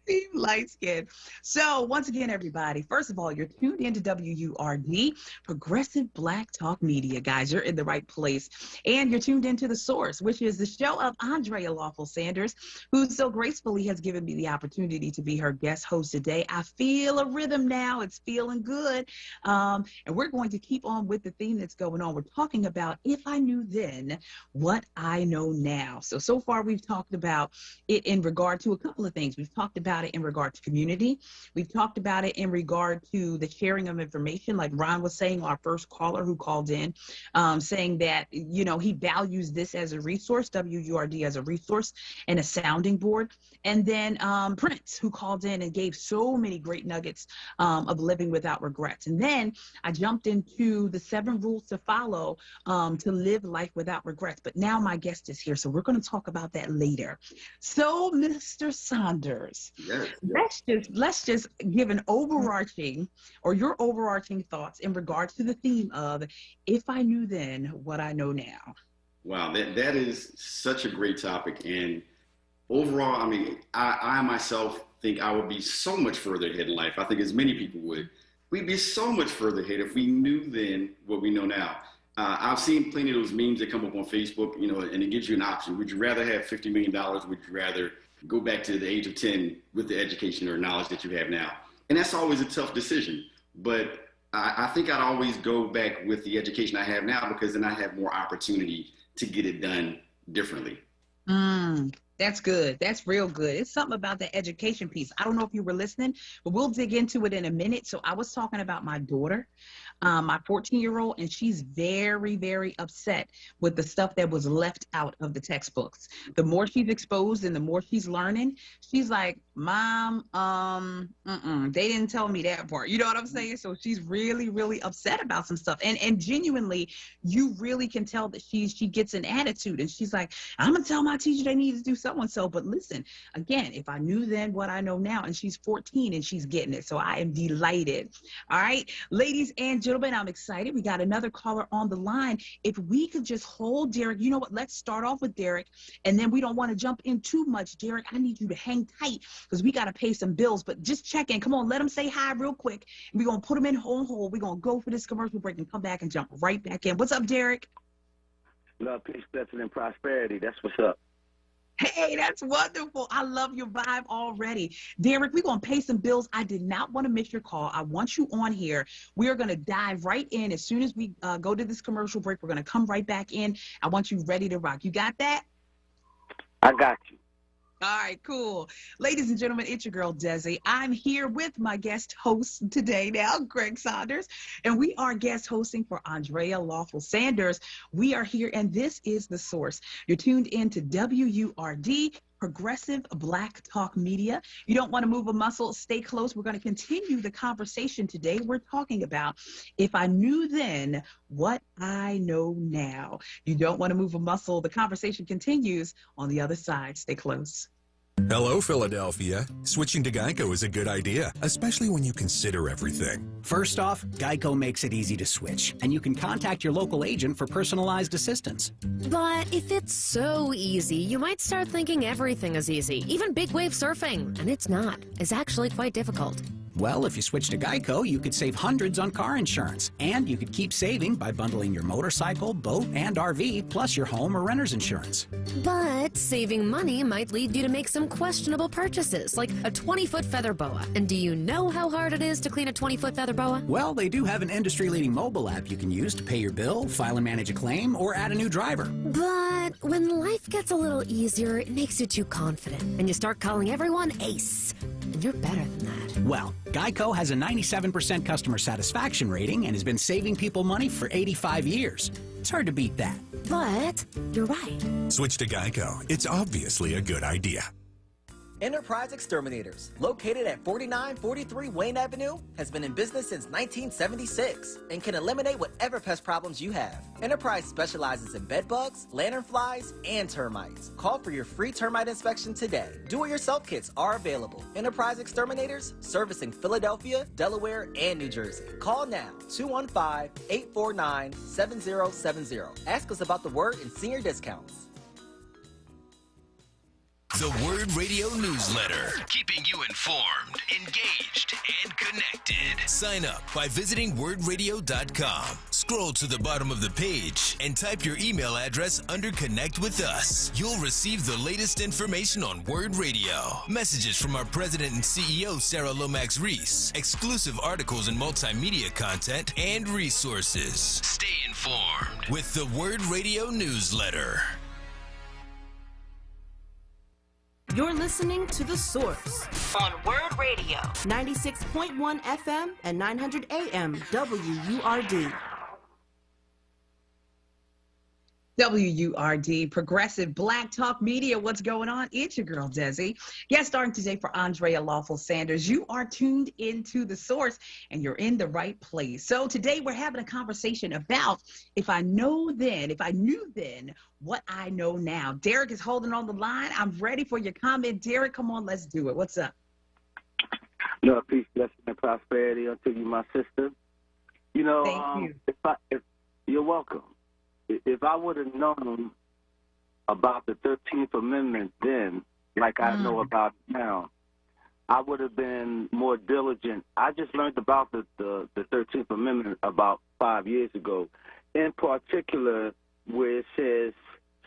Team light skin. So once again, everybody, first of all, you're tuned into WURD, Progressive Black Talk Media, guys. You're in the right place. And you're tuned into The Source, which is the show of Andrea Lawful Sanders, who so gracefully has given me the opportunity to be her guest host today. I feel a rhythm now. It's feeling good. And we're going to keep on with the theme that's going on. We're talking about if I knew then what I know now. So far we've talked about it in regard to a couple of things. We've talked about it in regard to community. We've talked about it in regard to the sharing of information, like Ron was saying, our first caller who called in, saying that, you know, he values this as a resource, WURD as a resource and a sounding board. And then Prince, who called in and gave so many great nuggets of living without regrets. And then I jumped into the 7 rules to follow to live life without regrets. But now my guest is here, so we're going to talk about that later. So, Mr. Saunders, let's just give an overarching or your overarching thoughts in regards to the theme of if I knew then what I know now. Wow, that is such a great topic. And overall, I mean, I myself think I would be so much further ahead in life. I think as many people would. We'd be so much further ahead if we knew then what we know now. I've seen plenty of those memes that come up on Facebook, you know, and it gives you an option. Would you rather have $50 million? Would you rather go back to the age of 10 with the education or knowledge that you have now? And that's always a tough decision. But I think I'd always go back with the education I have now, because then I have more opportunity to get it done differently. That's good. That's real good. It's something about the education piece. I don't know if you were listening, but we'll dig into it in a minute. So I was talking about my daughter, my 14-year-old, and she's very, very upset with the stuff that was left out of the textbooks. The more she's exposed and the more she's learning, she's like, Mom, they didn't tell me that part. You know what I'm saying? So she's really, really upset about some stuff. And genuinely, you really can tell that she gets an attitude, and she's like, I'm going to tell my teacher they need to do so-and-so. But listen, again, if I knew then what I know now, and she's 14 and she's getting it. So I am delighted. All right, ladies and gentlemen, I'm excited. We got another caller on the line. If we could just hold Derek, you know what? Let's start off with Derek, and then we don't want to jump in too much. Derek, I need you to hang tight because we got to pay some bills, but just check in. Come on, let them say hi real quick. We're going to put them in hold. We're going to go for this commercial break and come back and jump right back in. What's up, Derek? Love, peace, blessing, and prosperity. That's what's up. Hey, that's wonderful. I love your vibe already. Derek, we're going to pay some bills. I did not want to miss your call. I want you on here. We are going to dive right in. As soon as we go to this commercial break, we're going to come right back in. I want you ready to rock. You got that? I got you. All right, cool. Ladies and gentlemen, it's your girl, Desi. I'm here with my guest host today now, Greg Saunders, and we are guest hosting for Andrea Lawful Sanders. We are here, and this is The Source. You're tuned in to WURD, Progressive Black Talk Media. You don't want to move a muscle. Stay close. We're going to continue the conversation today. We're talking about if I knew then what I know now. You don't want to move a muscle. The conversation continues on the other side. Stay close. Hello, Philadelphia. Switching to Geico is a good idea, especially when you consider everything. First off, Geico makes it easy to switch, and you can contact your local agent for personalized assistance. But if it's so easy, you might start thinking everything is easy, even big wave surfing, and it's not. It's actually quite difficult. Well, if you switch to Geico, you could save hundreds on car insurance, and you could keep saving by bundling your motorcycle, boat, and RV, plus your home or renter's insurance. But saving money might lead you to make some questionable purchases, like a 20-foot feather boa. And do you know how hard it is to clean a 20-foot feather boa? Well, they do have an industry-leading mobile app you can use to pay your bill, file and manage a claim, or add a new driver. But when life gets a little easier, it makes you too confident, and you start calling everyone Ace. And you're better than that. Well, Geico has a 97% customer satisfaction rating and has been saving people money for 85 years. It's hard to beat that. But you're right. Switch to Geico. It's obviously a good idea. Enterprise Exterminators, located at 4943 Wayne Avenue, has been in business since 1976 and can eliminate whatever pest problems you have. Enterprise specializes in bed bugs, lanternflies, and termites. Call for your free termite inspection today. Do-it-yourself kits are available. Enterprise Exterminators, servicing Philadelphia, Delaware, and New Jersey. Call now, 215-849-7070. Ask us about the WURD and senior discounts. The WURD Radio newsletter, keeping you informed, engaged, and connected. Sign up by visiting WURDradio.com. Scroll to the bottom of the page and type your email address under Connect with Us. You'll receive the latest information on WURD Radio. Messages from our president and CEO, Sarah Lomax Reese. Exclusive articles and multimedia content and resources. Stay informed with the WURD Radio newsletter. You're listening to The Source on WURD Radio, 96.1 FM and 900 AM WURD. WURD, Progressive Black Talk Media. What's going on? It's your girl, Desi. Guest starring today for Andrea Lawful Sanders. You are tuned into The Source, and you're in the right place. So today we're having a conversation about if I knew then, what I know now. Derek is holding on the line. I'm ready for your comment. Derek, come on, let's do it. What's up? No, peace, blessing, and prosperity unto you, my sister. You know, Thank you. You're welcome. If I would have known about the 13th Amendment then, like I know about it now, I would have been more diligent. I just learned about the 13th Amendment about 5 years ago, in particular where it says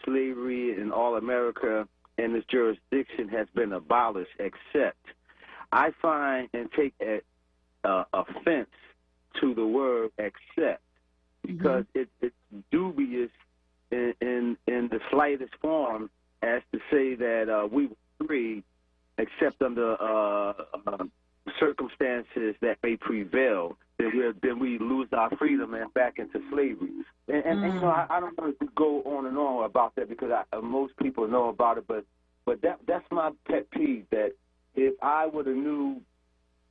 slavery in all America and this jurisdiction has been abolished, except I find and take offense to the word except, because it's dubious in the slightest form as to say that we were free except under circumstances that may prevail, then we lose our freedom and back into slavery. And you know, I don't want to go on and on about that because most people know about it, but that's my pet peeve, that if I would have knew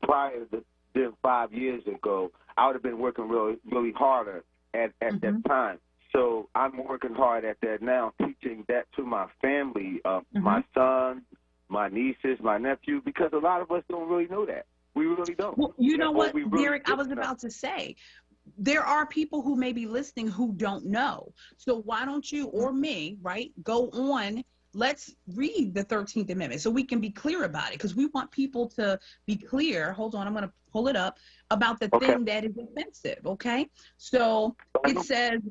prior to 5 years ago, I would have been working really harder at that time. So I'm working hard at that now, teaching that to my family, my son, my nieces, my nephew, because a lot of us don't really know that. We really don't. Well, you know what, Derek, I was about to say, there are people who may be listening who don't know. So why don't you or me, right, go on, let's read the 13th Amendment so we can be clear about it, because we want people to be clear. Hold on, I'm going to pull it up, about the thing that is offensive, okay? So it says,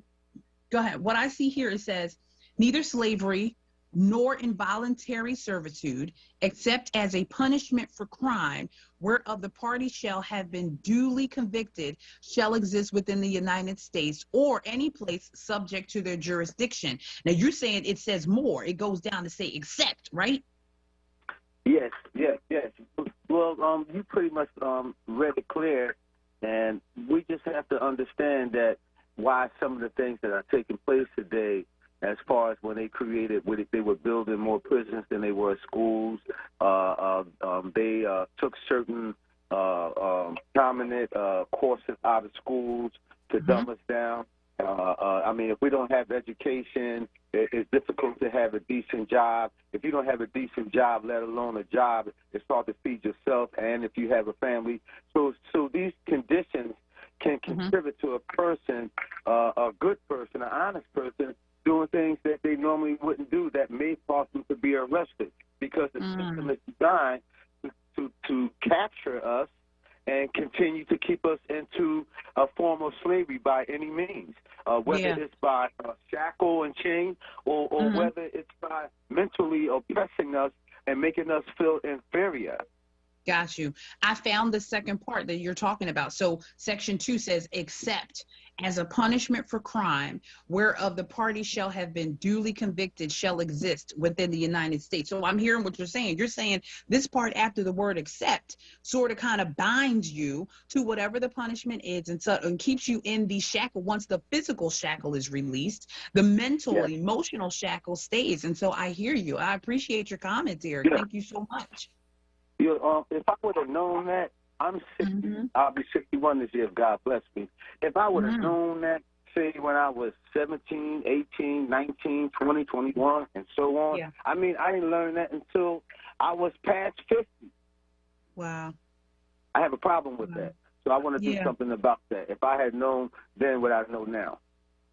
go ahead. What I see here, it says, neither slavery nor involuntary servitude, except as a punishment for crime, whereof the party shall have been duly convicted, shall exist within the United States or any place subject to their jurisdiction. Now, you're saying it says more. It goes down to say except, right? Yes. Well, you pretty much read it clear, and we just have to understand that why some of the things that are taking place today, as far as when they they were building more prisons than they were schools. They took certain prominent courses out of schools to dumb us down. I mean, if we don't have education, it's difficult to have a decent job. If you don't have a decent job, let alone a job, it's hard to feed yourself, and if you have a family. So these conditions can contribute to a person, a good person, an honest person, doing things that they normally wouldn't do that may cause them to be arrested, because the system is designed to capture us and continue to keep us into a form of slavery by any means, whether it's by shackle and chain or whether it's by mentally oppressing us and making us feel inferior. Got you. I found the second part that you're talking about. So Section 2 says, except as a punishment for crime, whereof the party shall have been duly convicted, shall exist within the United States. So I'm hearing what you're saying. You're saying this part after the word except sort of kind of binds you to whatever the punishment is, and keeps you in the shackle. Once the physical shackle is released, the mental, emotional shackle stays. And so I hear you. I appreciate your comment, Derek. Thank you so much. If I would have known that, I'm 60. I'll be 61 this year if God bless me. If I would have known that, say, when I was 17, 18, 19, 20, 21, and so on. Yeah. I mean, I didn't learn that until I was past 50. Wow. I have a problem with that. So I want to do something about that. If I had known then what I know now.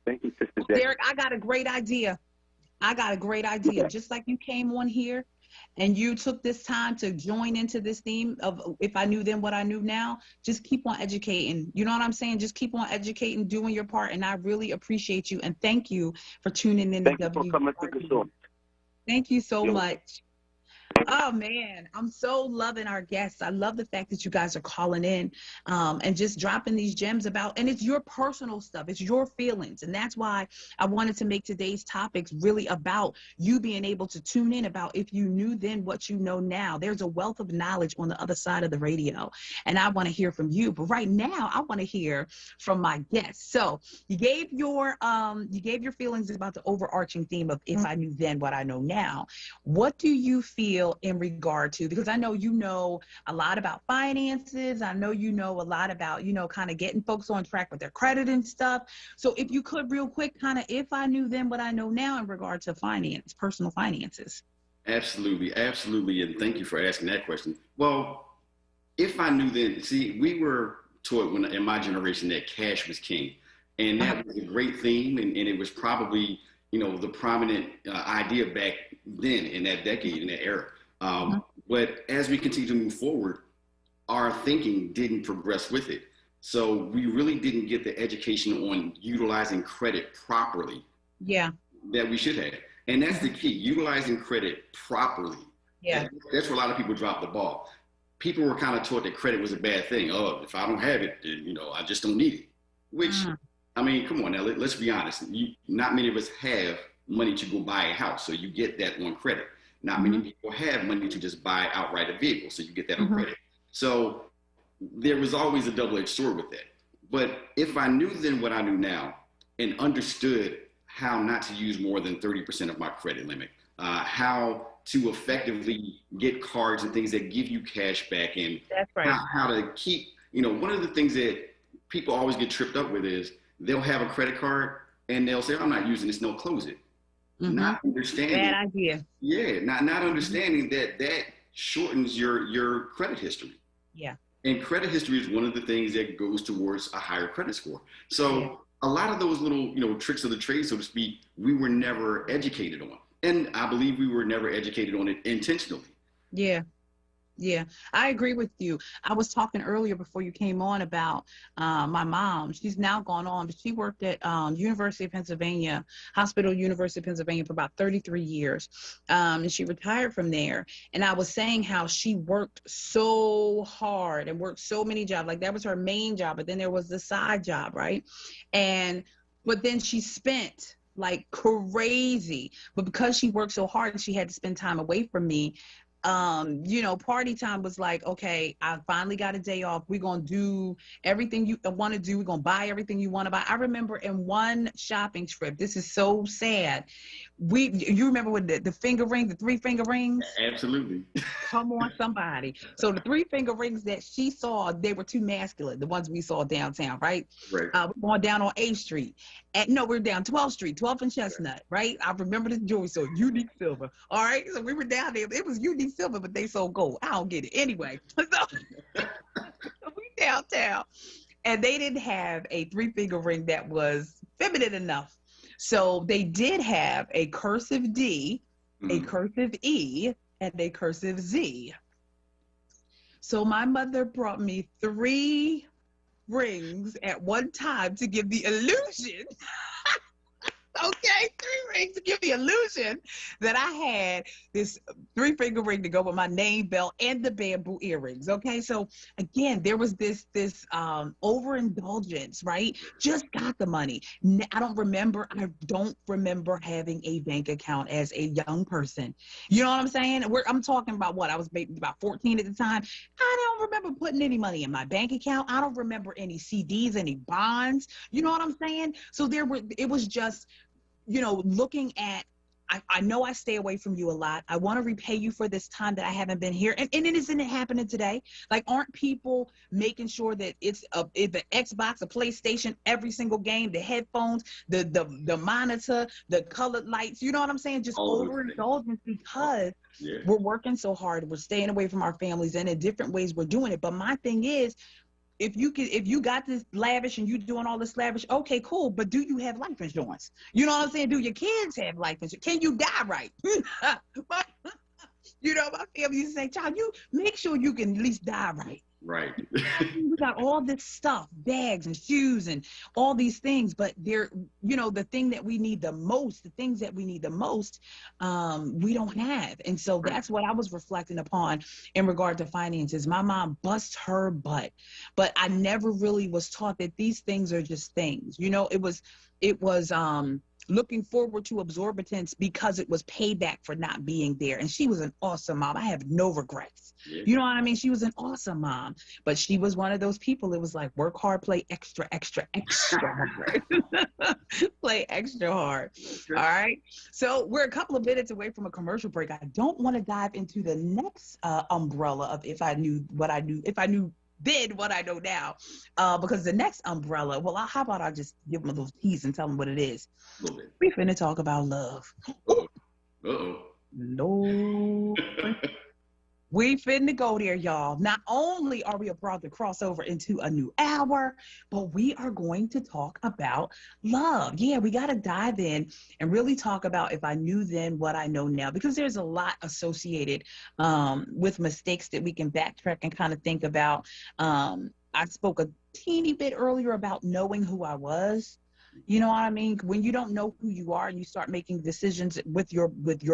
Thank you, Sister Derek. Derek, I got a great idea. Just like you came on here and you took this time to join into this theme of if I knew then what I knew now, just keep on educating. You know what I'm saying? Just keep on educating, doing your part. And I really appreciate you. And thank you for tuning in. Thank you for coming to the show. Thank you so much. Oh man, I'm so loving our guests. I love the fact that you guys are calling in and just dropping these gems about, and it's your personal stuff. It's your feelings. And that's why I wanted to make today's topics really about you being able to tune in about if you knew then what you know now. There's a wealth of knowledge on the other side of the radio. And I want to hear from you. But right now, I want to hear from my guests. So you gave your feelings about the overarching theme of if I knew then what I know now. What do you feel in regard to, because I know you know a lot about finances, I know you know a lot about, you know, kind of getting folks on track with their credit and stuff. So if you could real quick, kind of if I knew then what I know now in regard to finance, personal finances. Absolutely, absolutely, and thank you for asking that question. Well, if I knew then, see, we were taught in my generation that cash was king, and that was a great theme, and it was probably, you know, the prominent idea back then in that decade, in that era. But as we continue to move forward, our thinking didn't progress with it. So we really didn't get the education on utilizing credit properly. Yeah. That we should have. And that's the key, utilizing credit properly. Yeah. That's where a lot of people drop the ball. People were kind of taught that credit was a bad thing. Oh, if I don't have it, then, you know, I just don't need it. Which, I mean, come on now, let's be honest. Not many of us have money to go buy a house, so you get that on credit. Not many people have money to just buy outright a vehicle, so you get that on credit. So there was always a double-edged sword with that. But if I knew then what I knew now and understood how not to use more than 30% of my credit limit, how to effectively get cards and things that give you cash back, and how to keep, you know, one of the things that people always get tripped up with is they'll have a credit card and they'll say, I'm not using this, and they'll close it. Not understanding. Bad idea. Yeah, not understanding that shortens your credit history. Yeah. And credit history is one of the things that goes towards a higher credit score. So a lot of those little, you know, tricks of the trade, so to speak, we were never educated on. And I believe we were never educated on it intentionally. Yeah. Yeah, I agree with you. I was talking earlier before you came on about my mom. She's now gone on, but she worked at University of Pennsylvania, University of Pennsylvania for about 33 years. And she retired from there. And I was saying how she worked so hard and worked so many jobs. Like that was her main job, but then there was the side job, right? But then she spent like crazy. But because she worked so hard, she had to spend time away from me. You know, party time was like, okay, I finally got a day off. We're going to do everything you want to do. We're going to buy everything you want to buy. I remember in one shopping trip, this is so sad. You remember with the finger ring, the 3 finger rings? Absolutely. Come on, somebody. So the 3 finger rings that she saw, they were too masculine. The ones we saw downtown, right? Right. We're going down on 8th Street. We're down 12th Street, 12th and Chestnut, right? I remember the jewelry store, Unique Silver. All right. So we were down there. It was Unique Silver, but they sold gold. I don't get it. Anyway, so we downtown, and they didn't have a 3 finger ring that was feminine enough. So they did have a cursive D, a cursive E, and a cursive Z. So my mother brought me 3 rings at one time to give the illusion okay, 3 rings to give the illusion that I had this 3 finger ring to go with my name belt and the bamboo earrings. Okay, so again, there was this overindulgence, right? Just got the money. I don't remember having a bank account as a young person. You know what I'm saying? I'm talking about what I was maybe about 14 at the time. I don't remember putting any money in my bank account. I don't remember any CDs, any bonds. You know what I'm saying? So it was just, you know, looking at, I know I stay away from you a lot. I want to repay you for this time that I haven't been here. And isn't it happening today? Like, aren't people making sure that it's the Xbox, a PlayStation, every single game, the headphones, the monitor, the colored lights, you know what I'm saying? Just overindulgence because we're working so hard. We're staying away from our families, and in different ways we're doing it. But my thing is, if you got this lavish and you doing all this lavish, okay, cool. But do you have life insurance? You know what I'm saying? Do your kids have life insurance? Can you die right? You know, my family used to say, child, you make sure you can at least die right. Right. We got all this stuff, bags and shoes and all these things, but they're, you know, the thing that we need the most, the things that we need the most, we don't have. And so that's what I was reflecting upon in regard to finances. My mom bust her butt, but I never really was taught that these things are just things. You know, it was looking forward to absorbance because it was payback for not being there. And she was an awesome mom. I have no regrets. Yeah. You know what I mean? She was an awesome mom, but she was one of those people. It was like, work hard, play extra, extra, extra hard. Play extra hard. All right. So we're a couple of minutes away from a commercial break. I don't want to dive into the next umbrella of if I knew then what I know now, because the next umbrella, well, how about I just give them a little tease and tell them what it is. We finna talk about love. Uh-oh. No. We finna go there, y'all. Not only are we about to cross over into a new hour, but we are going to talk about love. Yeah, we got to dive in and really talk about if I knew then what I know now, because there's a lot associated with mistakes that we can backtrack and kind of think about. I spoke a teeny bit earlier about knowing who I was. You know what I mean? When you don't know who you are and you start making decisions with your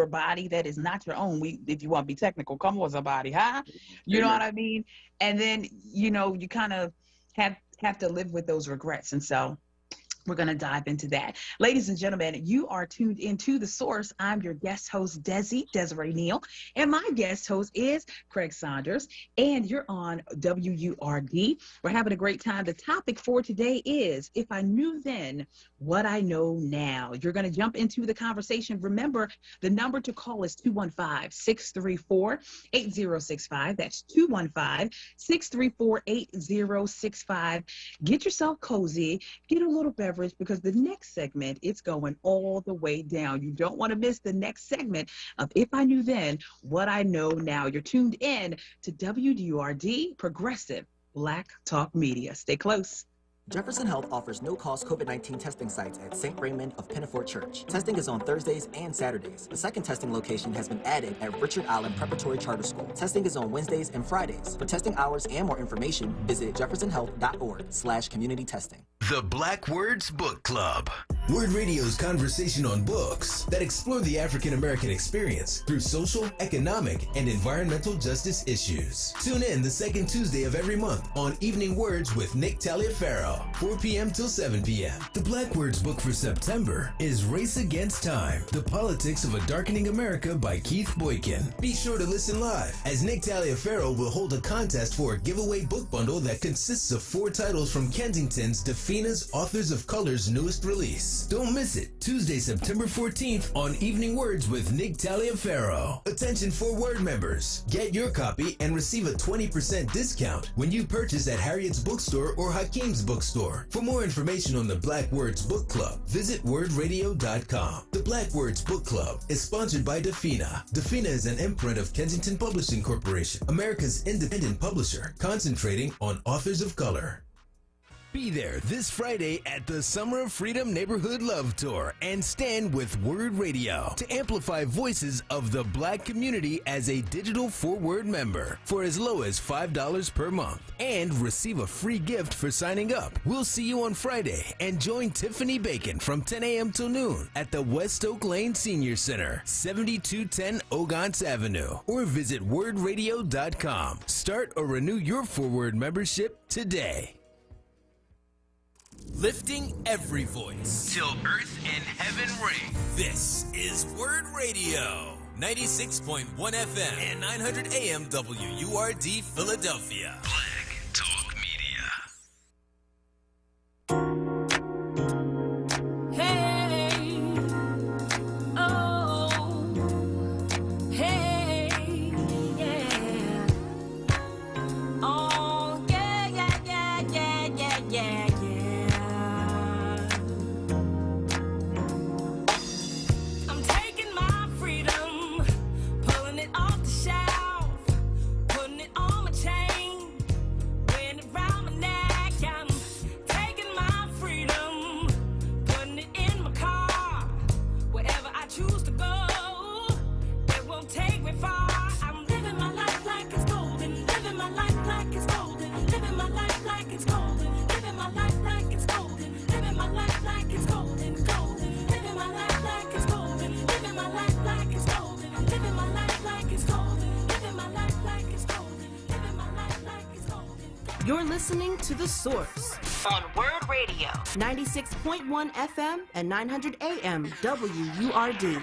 body that is not your own, if you want to be technical, come on somebody, huh? You know what I mean? And then, you know, you kind of have to live with those regrets. And so we're going to dive into that. Ladies and gentlemen, you are tuned into The Source. I'm your guest host, Desiree Neal, and my guest host is Craig Saunders, and you're on WURD. We're having a great time. The topic for today is, if I knew then what I know now. You're going to jump into the conversation. Remember, the number to call is 215-634-8065. That's 215-634-8065. Get yourself cozy, get a little beverage, because the next segment, it's going all the way down. You don't want to miss the next segment of If I Knew Then What I Know Now. You're tuned in to WURD, Progressive Black Talk Media. Stay close. Jefferson Health offers no-cost COVID-19 testing sites at St. Raymond of Pinafort Church. Testing is on Thursdays and Saturdays. The second testing location has been added at Richard Allen Preparatory Charter School. Testing is on Wednesdays and Fridays. For testing hours and more information, visit jeffersonhealth.org/community testing. The Black Words Book Club. WURD Radio's conversation on books that explore the African American experience through social, economic, and environmental justice issues. Tune in the second Tuesday of every month on Evening Words with Nick Taliaferro, 4 p.m. till 7 p.m. The Black Words book for September is Race Against Time, The Politics of a Darkening America by Keith Boykin. Be sure to listen live, as Nick Taliaferro will hold a contest for a giveaway book bundle that consists of 4 titles from Kensington's Defina's Authors of Color's newest release. Don't miss it, Tuesday, September 14th on Evening Words with Nick Taliaferro. Attention for WURD members. Get your copy and receive a 20% discount when you purchase at Harriet's Bookstore or Hakeem's Bookstore. For more information on the Black Words Book Club, visit wordradio.com. The Black Words Book Club is sponsored by Defina. Defina is an imprint of Kensington Publishing Corporation, America's independent publisher, concentrating on authors of color. Be there this Friday at the Summer of Freedom Neighborhood Love Tour and stand with WURD Radio to amplify voices of the Black community as a digital 4WURD member for as low as $5 per month and receive a free gift for signing up. We'll see you on Friday and join Tiffany Bacon from 10 a.m. till noon at the West Oak Lane Senior Center, 7210 Ogontz Avenue, or visit wordradio.com. Start or renew your 4WURD membership today. Lifting every voice till earth and heaven ring. This is WURD Radio, 96.1 FM and 900 AM WURD Philadelphia. Black Talk Media. Hey, oh, hey, yeah. Oh, yeah, yeah, yeah, yeah, yeah, yeah. You're listening to The Source on WURD Radio, 96.1 FM and 900 AM WURD.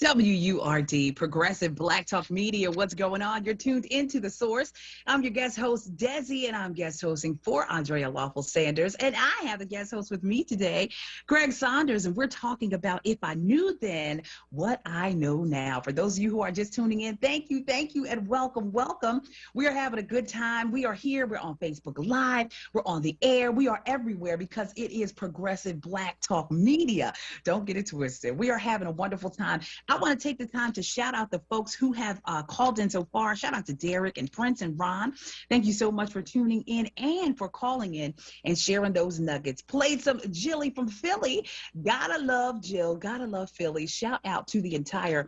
WURD, Progressive Black Talk Media. What's going on? You're tuned into The Source. I'm your guest host, Desi, and I'm guest hosting for Andrea Lawful Sanders. And I have a guest host with me today, Greg Saunders, and we're talking about If I Knew Then, What I Know Now. For those of you who are just tuning in, thank you, and welcome. We are having a good time. We are here. We're on Facebook Live. We're on the air. We are everywhere because it is Progressive Black Talk Media. Don't get it twisted. We are having a wonderful time. I want to take the time to shout out the folks who have called in so far. Shout out to Derek and Prince and Ron. Thank you so much for tuning in and for calling in and sharing those nuggets. Played some Jilly from Philly. Gotta love Jill. Gotta love Philly. Shout out to the entire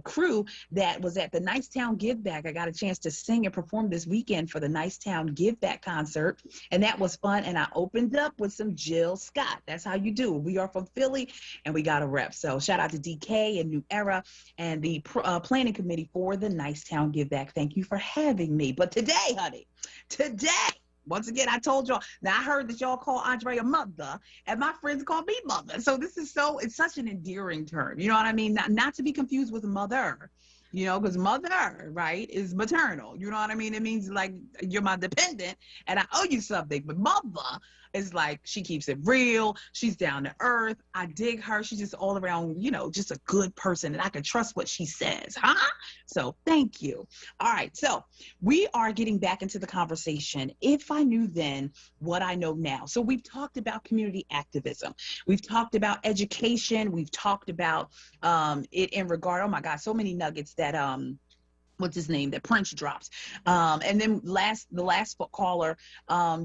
crew that was at the Nicetown Give Back. I got a chance to sing and perform this weekend for the Nicetown Give Back concert, and that was fun. And I opened up with some Jill Scott. That's how you do. We are from Philly, and we got a rep. So shout out to DK and New Era and the planning committee for the Nicetown Give Back. Thank you for having me. But today, honey, once again, I told y'all, now I heard that y'all call Andrea mother, and my friends call me mother. So this is it's such an endearing term. You know what I mean? Not to be confused with mother, you know, because mother, right, is maternal. You know what I mean? It means like you're my dependent and I owe you something. But mother is like, she keeps it real. She's down to earth. I dig her. She's just all around, you know, just a good person, and I can trust what she says, huh? So thank you. All right. So we are getting back into the conversation. If I knew then what I know now. So we've talked about community activism. We've talked about education. We've talked about it in regard, oh my God, so many nuggets that what's his name, that Prince dropped. And then the last caller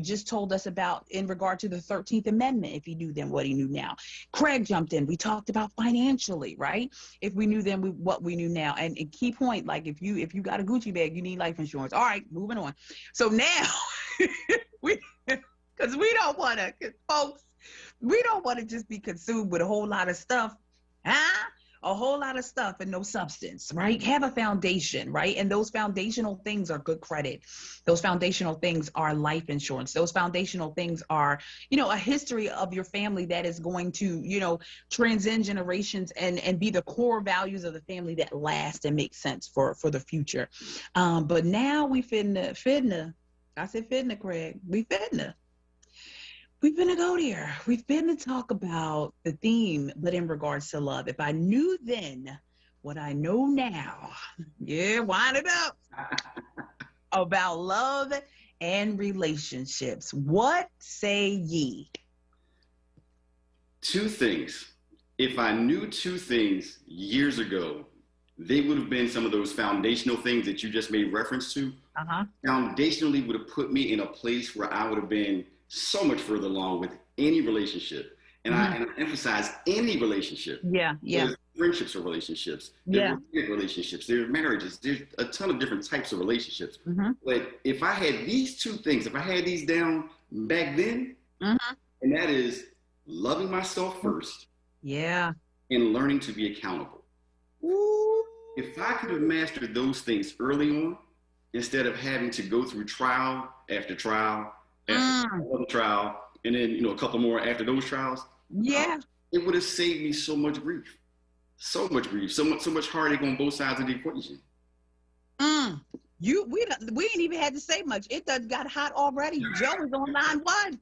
just told us about in regard to the 13th Amendment, if he knew then what he knew now. Craig jumped in. We talked about financially, right? If we knew then what we knew now. And a key point, like if you got a Gucci bag, you need life insurance. All right, moving on. So now, because we don't want to, folks, we don't want to just be consumed with a whole lot of stuff, huh? A whole lot of stuff and no substance, right? Have a foundation, right? And those foundational things are good credit. Those foundational things are life insurance. Those foundational things are, you know, a history of your family that is going to, you know, transcend generations and be the core values of the family that last and make sense for the future. But now we finna, Craig. We've been to go there. We've been to talk about the theme, but in regards to love. If I knew then what I know now, yeah, wind it up, about love and relationships. What say ye? Two things. If I knew two things years ago, they would have been some of those foundational things that you just made reference to. Foundationally would have put me in a place where I would have been so much further along with any relationship. And I emphasize any relationship. Yeah. There's friendships or relationships. There are relationships. There are marriages. There's a ton of different types of relationships. But if I had these two things, if I had these down back then, and that is loving myself first. Yeah. And learning to be accountable. Ooh. If I could have mastered those things early on, instead of having to go through trial after trial, after another trial, and then, you know, a couple more after those trials. It would have saved me so much grief, so much heartache on both sides of the equation. We ain't even had to say much. It done got hot already. Joe is on line 1.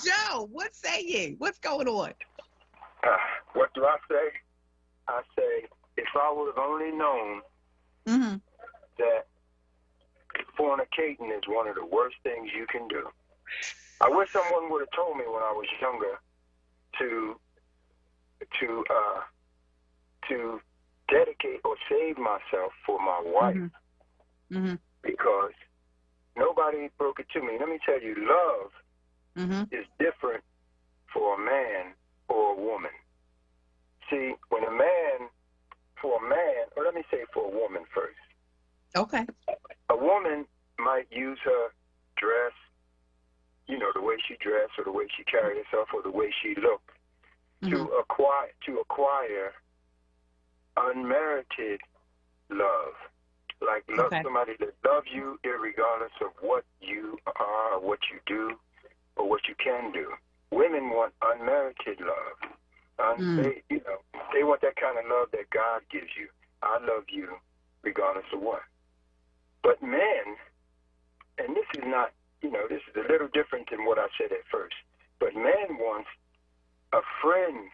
Joe, what say you? What's going on? What do I say? I say, if I would have only known that fornicating is one of the worst things you can do. I wish someone would have told me when I was younger to dedicate or save myself for my wife, because nobody broke it to me. Let me tell you, love is different for a man or a woman. See, when for a man, or let me say for a woman first. Okay. A woman might use her dress, you know, the way she dressed or the way she carried herself or the way she looked to acquire unmerited love. Like love somebody that loves you regardless of what you are, what you do, or what you can do. Women want unmerited love. You know, they want that kind of love that God gives you. I love you regardless of what. But men, and this is not, you know, this is a little different than what I said at first, but man wants a friend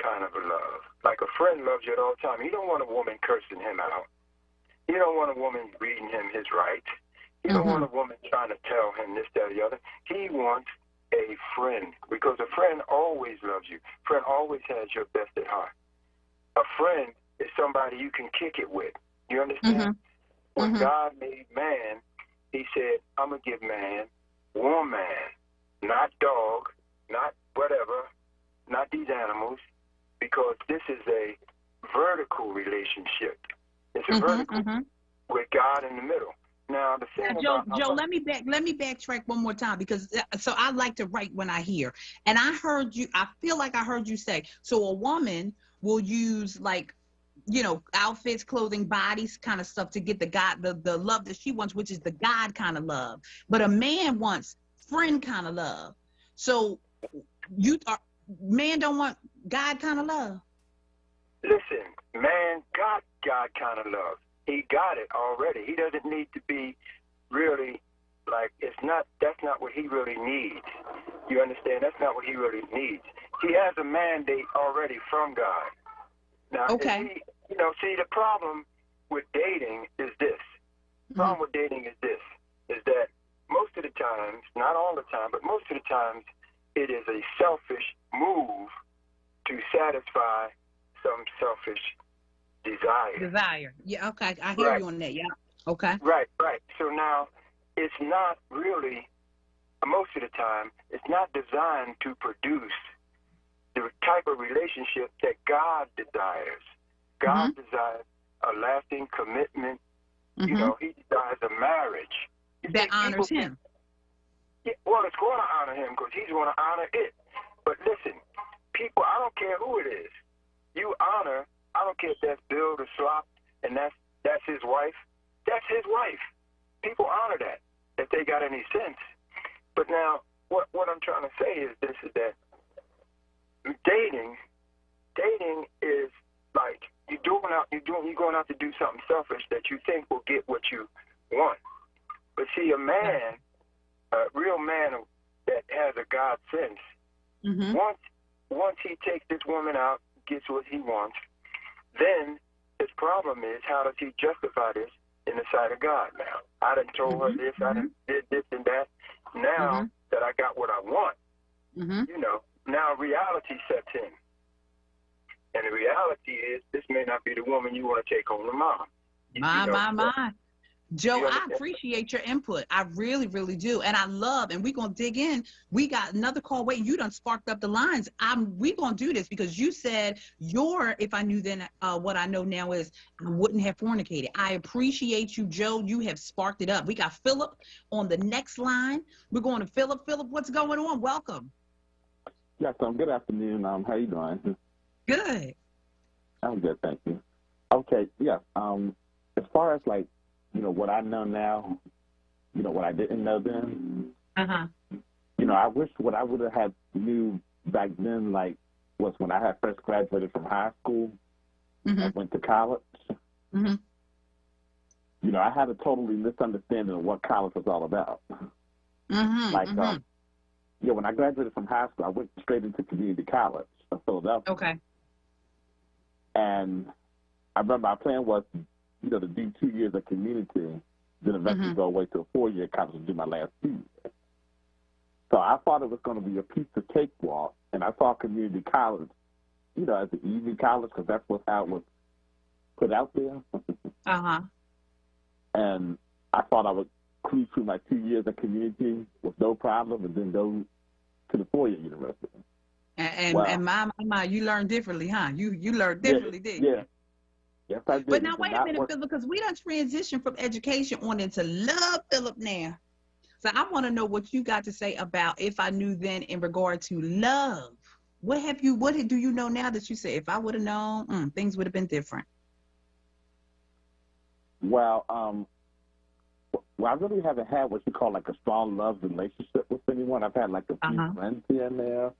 kind of a love. Like a friend loves you at all times. You don't want a woman cursing him out. You don't want a woman reading him his rights. You don't want a woman trying to tell him this, that, or the other. He wants a friend, because a friend always loves you. A friend always has your best at heart. A friend is somebody you can kick it with. You understand? When God made man, he said, I'm going to give man one man, not dog, not whatever, not these animals, because this is a vertical relationship. It's a vertical with God in the middle. Now, the thing Joe, let me backtrack one more time, because so I like to write when I hear, and I feel like I heard you say, so a woman will use, like, you know, outfits, clothing, bodies, kind of stuff to get the love that she wants, which is the God kind of love. But a man wants friend kind of love. So man don't want God kind of love. Listen, man got God kind of love. He got it already. He doesn't need to be really, like, that's not what he really needs. You understand? That's not what he really needs. He has a mandate already from God. Now, you know, see, the problem with dating is this. The problem with dating is this, is that most of the times, not all the time, but most of the times, it is a selfish move to satisfy some selfish desire. Yeah, okay. I hear you on that, yeah. Okay. Right. So now, it's not really, most of the time, it's not designed to produce the type of relationship that God desires. God desires a lasting commitment. You know, he desires a marriage. That honors him. Yeah, well, it's going to honor him because he's going to honor it. But listen, people, I don't care who it is. You honor, I don't care if that's Bill the Slop and that's his wife. That's his wife. People honor that, if they got any sense. But now, what I'm trying to say is this, is that dating is like you're going out to do something selfish that you think will get what you want. But see, a man, a real man that has a God sense, once he takes this woman out, gets what he wants, then his problem is, how does he justify this in the sight of God? Now, I done told her this, I done did this and that. Now that I got what I want, you know, now reality sets in. And the reality is, this may not be the woman you want to take home to mom. My. Joe, I appreciate your input. I really, really do. And I love, and we're going to dig in. We got another call waiting. You done sparked up the lines. We're going to do this because you said if I knew then what I know now is I wouldn't have fornicated. I appreciate you, Joe. You have sparked it up. We got Philip on the next line. We're going to Philip. Philip, what's going on? Welcome. Yes, good afternoon. How you doing? Good. I'm good, thank you. Okay, yeah. As far as, like, you know, what I know now, you know, what I didn't know then. You know, I wish what I would have had knew back then, like, was when I had first graduated from high school and went to college. You know, I had a totally misunderstanding of what college was all about. Yeah, when I graduated from high school, I went straight into community college of Philadelphia. Okay. And I remember our plan was, you know, to do 2 years of community, then eventually go away to a 4-year college and do my last 2 years. So I thought it was going to be a piece of cakewalk, and I saw community college, you know, as an easy college because that's how it was put out there. And I thought I would cruise through my 2 years of community with no problem and then go to the 4-year university. And my, you learned differently, huh? You learned differently, didn't you? Yes, I did. But now, wait a minute, Philip, because we done transitioned from education on into love, Philip, now. So I want to know what you got to say about if I knew then in regard to love. What do you know now that you say, if I would have known, things would have been different? Well, I really haven't had what you call like a strong love relationship with anyone. I've had like a few friends here and there.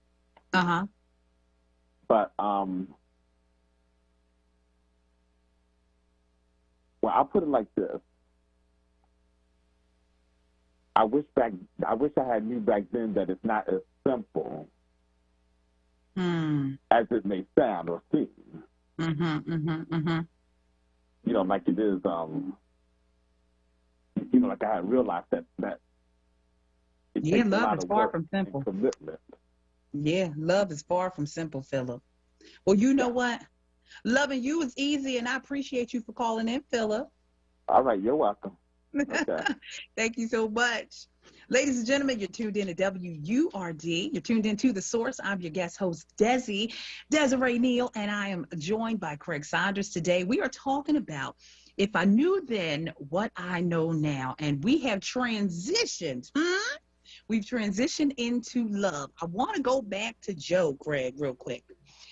But well, I'll put it like this. I wish I had knew back then that it's not as simple as it may sound or seem. You know, like it is. You know, like I had realized that it takes love a lot is of far work from simple. and commitment. Yeah, love is far from simple, Philip. Well, you know what? Loving you is easy, and I appreciate you for calling in, Philip. All right, you're welcome. Okay. Thank you so much. Ladies and gentlemen, you're tuned in to WURD. You're tuned in to The Source. I'm your guest host, Desiree Neal, and I am joined by Craig Saunders today. We are talking about if I knew then what I know now, and we have transitioned. We've transitioned into love. I want to go back to Joe, Craig, real quick,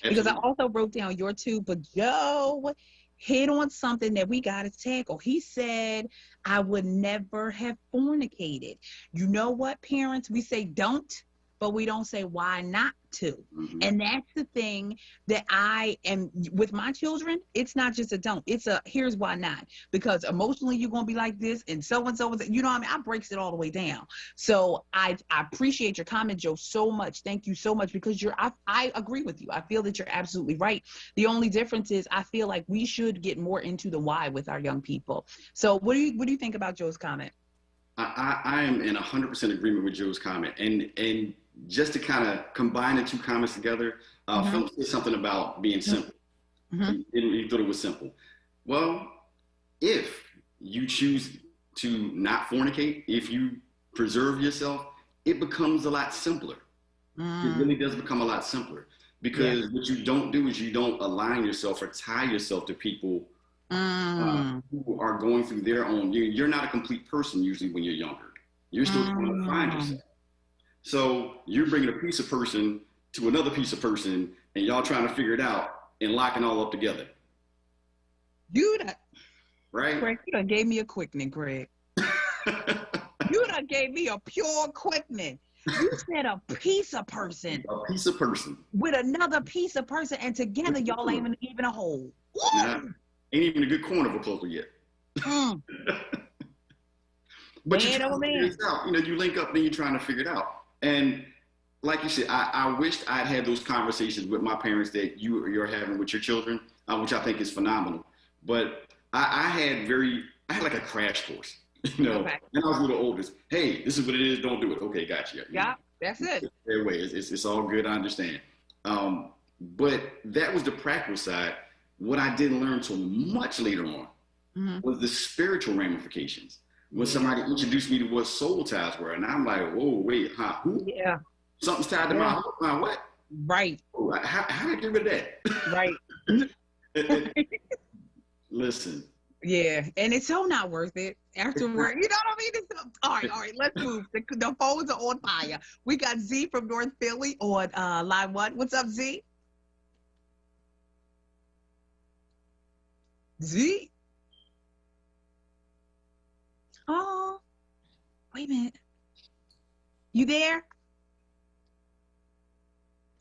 because I also wrote down your two, but Joe hit on something that we got to tackle. He said, I would never have fornicated. You know what, parents? We say don't, but we don't say why not to. And that's the thing that I am with my children. It's not just a don't. It's a here's why not. Because emotionally you're going to be like this, and so, you know what I mean? I breaks it all the way down. So I appreciate your comment, Joe, so much. Thank you so much, because I agree with you. I feel that you're absolutely right. The only difference is I feel like we should get more into the why with our young people. So what do you think about Joe's comment? I am in 100% agreement with Joe's comment. And just to kind of combine the two comments together, Philip said something about being simple. He thought it was simple. Well, if you choose to not fornicate, if you preserve yourself, it becomes a lot simpler. It really does become a lot simpler, because what you don't do is you don't align yourself or tie yourself to people who are going through their own. You're not a complete person usually when you're younger. You're still trying to find yourself. So you're bringing a piece of person to another piece of person, and y'all trying to figure it out and lock it all up together. Right? Craig, you done gave me a quickening, Craig. You done gave me a pure quickening. You said a piece of person. A piece of person. With another piece of person, and together y'all ain't even a whole. Nah, ain't even a good corner of a puzzle yet. But you know, you link up, then you're trying to figure it out. And like you said, I wished I'd had those conversations with my parents that you're having with your children, which I think is phenomenal. But I had like a crash course, you know. When I was a little older, hey, this is what it is, don't do it. Okay, gotcha. Yeah, that's it. Anyway, it's all good, I understand. But that was the practical side. What I didn't learn until much later on was the spiritual ramifications. When somebody introduced me to what soul ties were, and I'm like, whoa, wait, who? Yeah. Something's tied to my what? Right. How did I get rid of that? Right. Listen. Yeah, and it's so not worth it afterward. You know what I mean? All right, let's move. The phones are on fire. We got Z from North Philly on line 1. What's up, Z? Z? Oh, wait a minute. You there?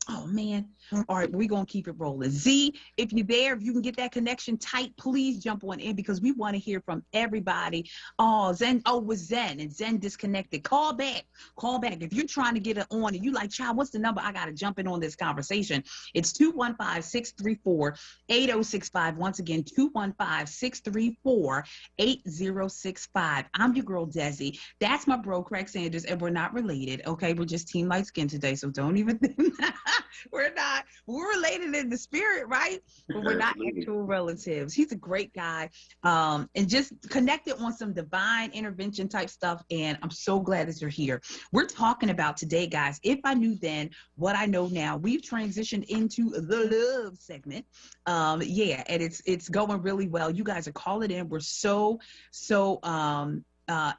Oh, man. All right, we're going to keep it rolling. Z, if you're there, if you can get that connection tight, please jump on in, because we want to hear from everybody. Oh, Zen. Oh, with Zen, and Zen disconnected. Call back. Call back. If you're trying to get it on and you like, child, what's the number? I got to jump in on this conversation. It's 215-634-8065. Once again, 215-634-8065. I'm your girl, Desi. That's my bro, Craig Sanders, and we're not related, okay? We're just team light skin today, so don't even think we're not. We're related in the spirit, right? But we're not actual relatives. He's a great guy, and just connected on some divine intervention type stuff, and I'm so glad that you're here. We're talking about today, guys, if I knew then what I know now. We've transitioned into the love segment. Yeah, and it's going really well. You guys are calling in. We're so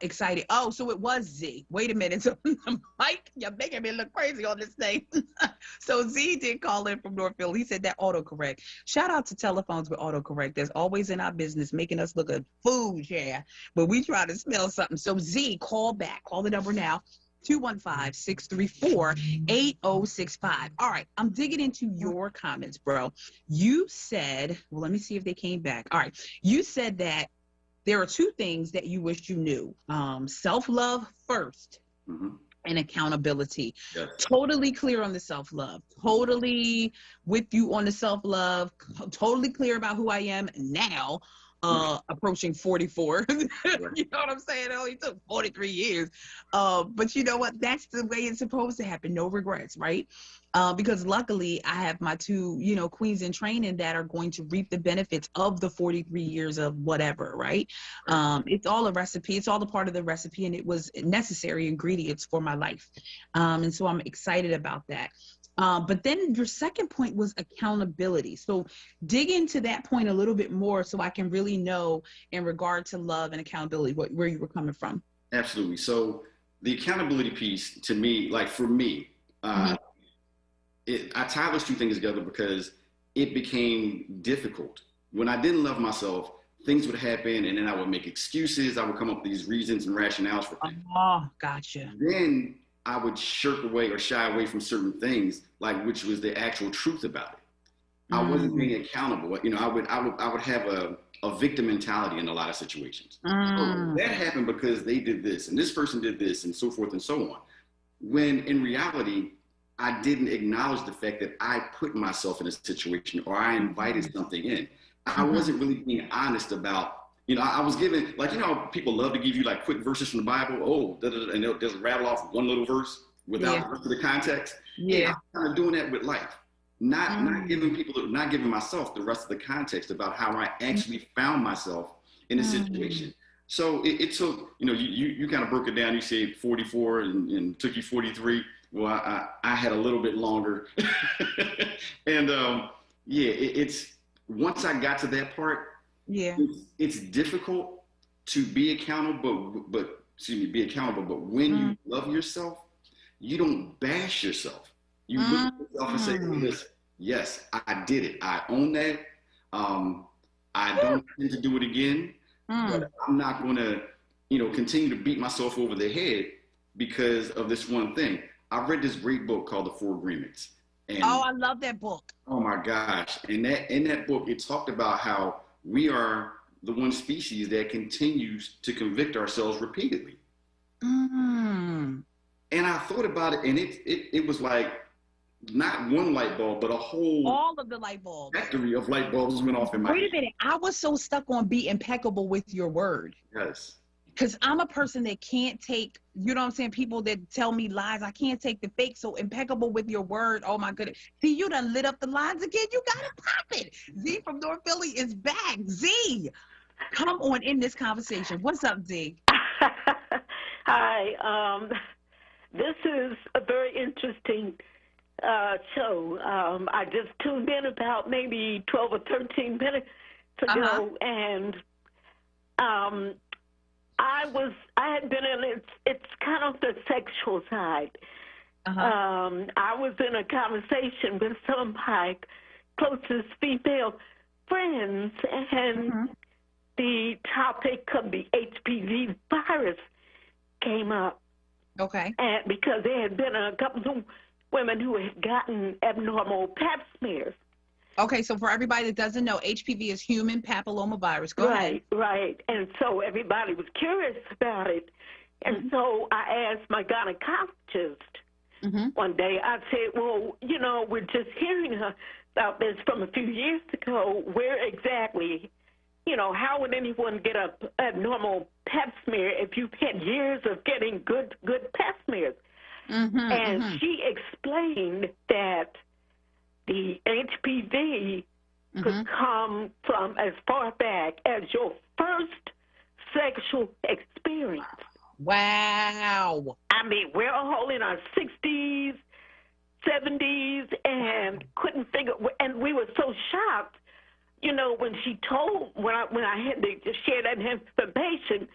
excited. Oh, so it was Z. Wait a minute. So Mike, you're making me look crazy on this thing. So Z did call in from Northfield. He said that autocorrect. Shout out to telephones with autocorrect. There's always in our business making us look a fool, yeah. But we try to smell something. So Z, call back. Call the number now. 215-634-8065. All right, I'm digging into your comments, bro. You said, well, let me see if they came back. All right, you said that there are two things that you wish you knew. Self-love first and accountability. Yes. Totally clear on the self-love. Totally with you on the self-love. Totally clear about who I am now. Approaching 44. You know what I'm saying? It only took 43 years. But you know what? That's the way it's supposed to happen. No regrets, right? Because luckily I have my two, queens in training that are going to reap the benefits of the 43 years of whatever, right? It's all a recipe. It's all a part of the recipe, and it was necessary ingredients for my life. And so I'm excited about that. But then your second point was accountability. So dig into that point a little bit more so I can really know in regard to love and accountability, where you were coming from. Absolutely. So the accountability piece to me, like for me, I tie those two things together because it became difficult. When I didn't love myself, things would happen and then I would make excuses. I would come up with these reasons and rationales for things. Oh, gotcha. Then I would shirk away or shy away from certain things, like which was the actual truth about it. I wasn't being accountable. I would have a victim mentality in a lot of situations. So that happened because they did this and this person did this and so forth and so on. When in reality, I didn't acknowledge the fact that I put myself in a situation or I invited something in. I wasn't really being honest about. I was given, people love to give you like quick verses from the Bible. And they'll just rattle off one little verse without the rest of the context. Yeah, I'm kind of doing that with life. Not giving myself the rest of the context about how I actually found myself in a situation. So it took, you kind of broke it down. You said 44 and took you 43. Well, I had a little bit longer. And it's once I got to that part, it's difficult to be accountable, but when you love yourself, you don't bash yourself. You look at yourself and say, listen, yes, I did it. I own that. I don't intend to do it again, but I'm not going to, continue to beat myself over the head because of this one thing. I read this great book called The Four Agreements. And, I love that book. Oh my gosh. And in that book, it talked about how we are the one species that continues to convict ourselves repeatedly. And I thought about it, and it was like not one light bulb, but all of the light bulbs. Factory of light bulbs went off in my head. Wait a minute. I was so stuck on be impeccable with your word. Yes. Because I'm a person that can't take, people that tell me lies. I can't take the fake. So impeccable with your word. Oh, my goodness. See, you done lit up the lines again. You got to pop it. Z from North Philly is back. Z, come on in this conversation. What's up, Z? Hi. This is a very interesting show. I just tuned in about maybe 12 or 13 minutes ago, and I had been in it's kind of the sexual side. I was in a conversation with some of my closest female friends, and the topic of the HPV virus came up. Okay. And because there had been a couple of women who had gotten abnormal pap smears. Okay, so for everybody that doesn't know, HPV is human papillomavirus. Go ahead. Right. And so everybody was curious about it. And so I asked my gynecologist one day, I said, well, we're just hearing about this from a few years ago. Where exactly, how would anyone get a abnormal pap smear if you've had years of getting good pap smears? And she explained that the HPV could come from as far back as your first sexual experience. Wow. I mean, we're all in our 60s, 70s, and couldn't figure, and we were so shocked, when she told, when I had to share that information,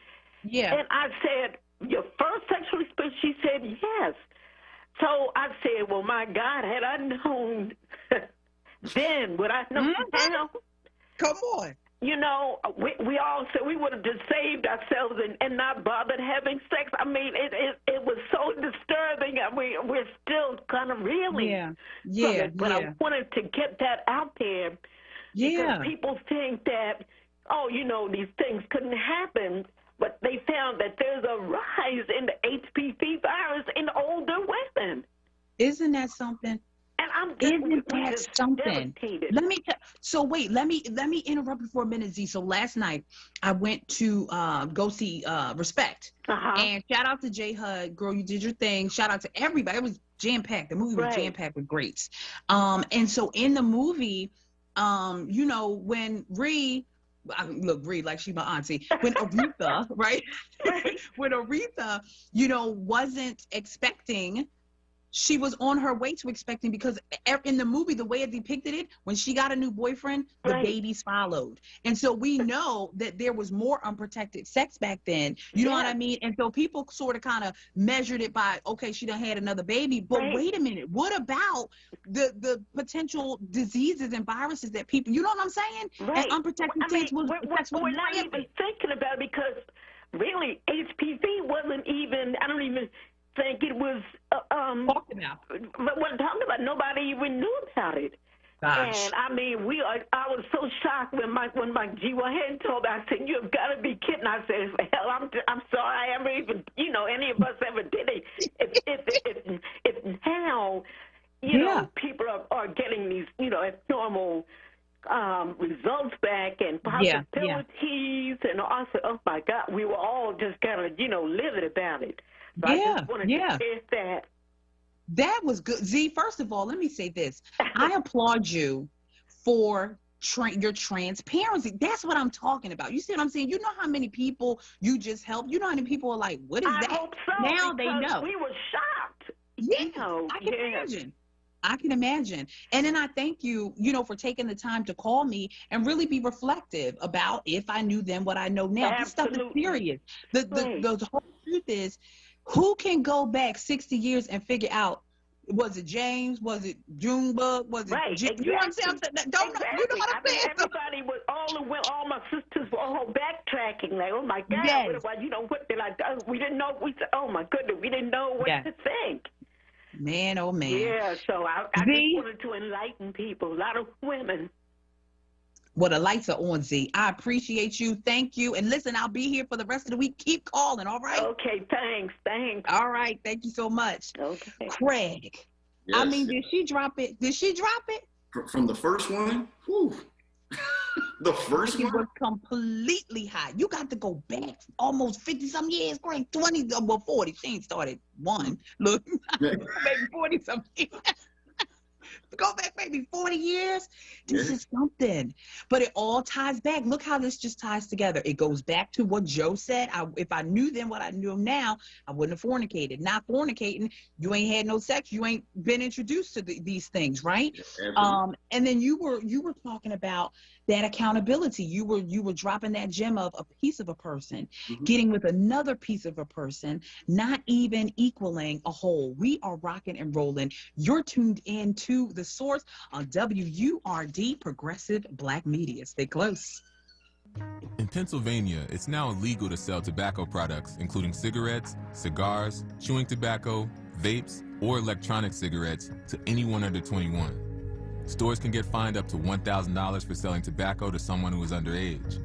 Yeah. And I said, your first sexual experience? She said, yes. So I said, well, my God, had I known then, would I know now? Come on. You know, we all said we would have just saved ourselves and not bothered having sex. I mean, it was so disturbing. I mean, we're still kind of reeling from it. But I wanted to get that out there because people think that, oh, you know, these things couldn't happen. But they found that there's a rise in the HPV virus in older women. Isn't that something? And I'm something. Devastated. Let me interrupt you for a minute, Z. So last night I went to go see Respect, and shout out to J Hud, girl, you did your thing. Shout out to everybody. It was jam packed. The movie was jam packed with greats. And so in the movie, you know, when Ree like she my auntie. When Aretha, right? When Aretha, you know, wasn't expecting. She was on her way to expecting because in the movie, the way it depicted it, when she got a new boyfriend, the babies followed. And so we know that there was more unprotected sex back then. You know what I mean? And so people sort of kind of measured it by, okay, she done had another baby. But wait a minute, what about the potential diseases and viruses that people, you know what I'm saying? And unprotected sex was we're not even thinking about it because really HPV wasn't even, I don't even think it was talked about. But when talking about, nobody even knew about it. Gosh. And I mean, I was so shocked when my G1 told me. I said, "You have got to be kidding!" I said, "Hell, I'm sorry, I ever even, you know, any of us ever did it. If now, you know, people are getting these, you know, abnormal results back and possibilities, and I said, oh my God, we were all just kind of, you know, livid about it. So I just wanted to share that. That was good. Z, first of all, let me say this. I applaud you for your transparency. That's what I'm talking about. You see what I'm saying? You know how many people you just helped? You know how many people are like, what is that? I hope so, now they know. We were shocked. Yeah, I can imagine. I can imagine. And then I thank you, you know, for taking the time to call me and really be reflective about if I knew then what I know now. Absolutely. This stuff is serious. The whole truth is, who can go back 60 years and figure out, was it James? Was it Junebug? Was it exactly. You know what I'm saying? Don't know. You know what I'm saying? Everybody was all my sisters were all backtracking. Like, oh my God, you know, what did I do? We didn't know. We said, oh my goodness, we didn't know what to think. Man, oh man. Yeah, so I just wanted to enlighten people. A lot of women. Well, the lights are on, Z. I appreciate you. Thank you. And listen, I'll be here for the rest of the week. Keep calling, all right? Okay, thanks. All right, thank you so much. Okay. Craig. Yes. I mean, did she drop it? From the first one? Whew. The first one? It was completely hot. You got to go back almost 50-some years, Craig. 40. She ain't started one. Look, maybe 40-some years. Go back maybe 40 years. This is something. But it all ties back. Look how this just ties together. It goes back to what Joe said. If I knew then what I knew now, I wouldn't have fornicated. Not fornicating, you ain't had no sex. You ain't been introduced to these things, right? And then you were talking about that accountability. You were dropping that gem of a piece of a person, getting with another piece of a person, not even equaling a whole. We are rocking and rolling. You're tuned in to The Source on WURD, Progressive Black Media. Stay close. In Pennsylvania, it's now illegal to sell tobacco products, including cigarettes, cigars, chewing tobacco, vapes, or electronic cigarettes to anyone under 21. Stores can get fined up to $1,000 for selling tobacco to someone who is underage.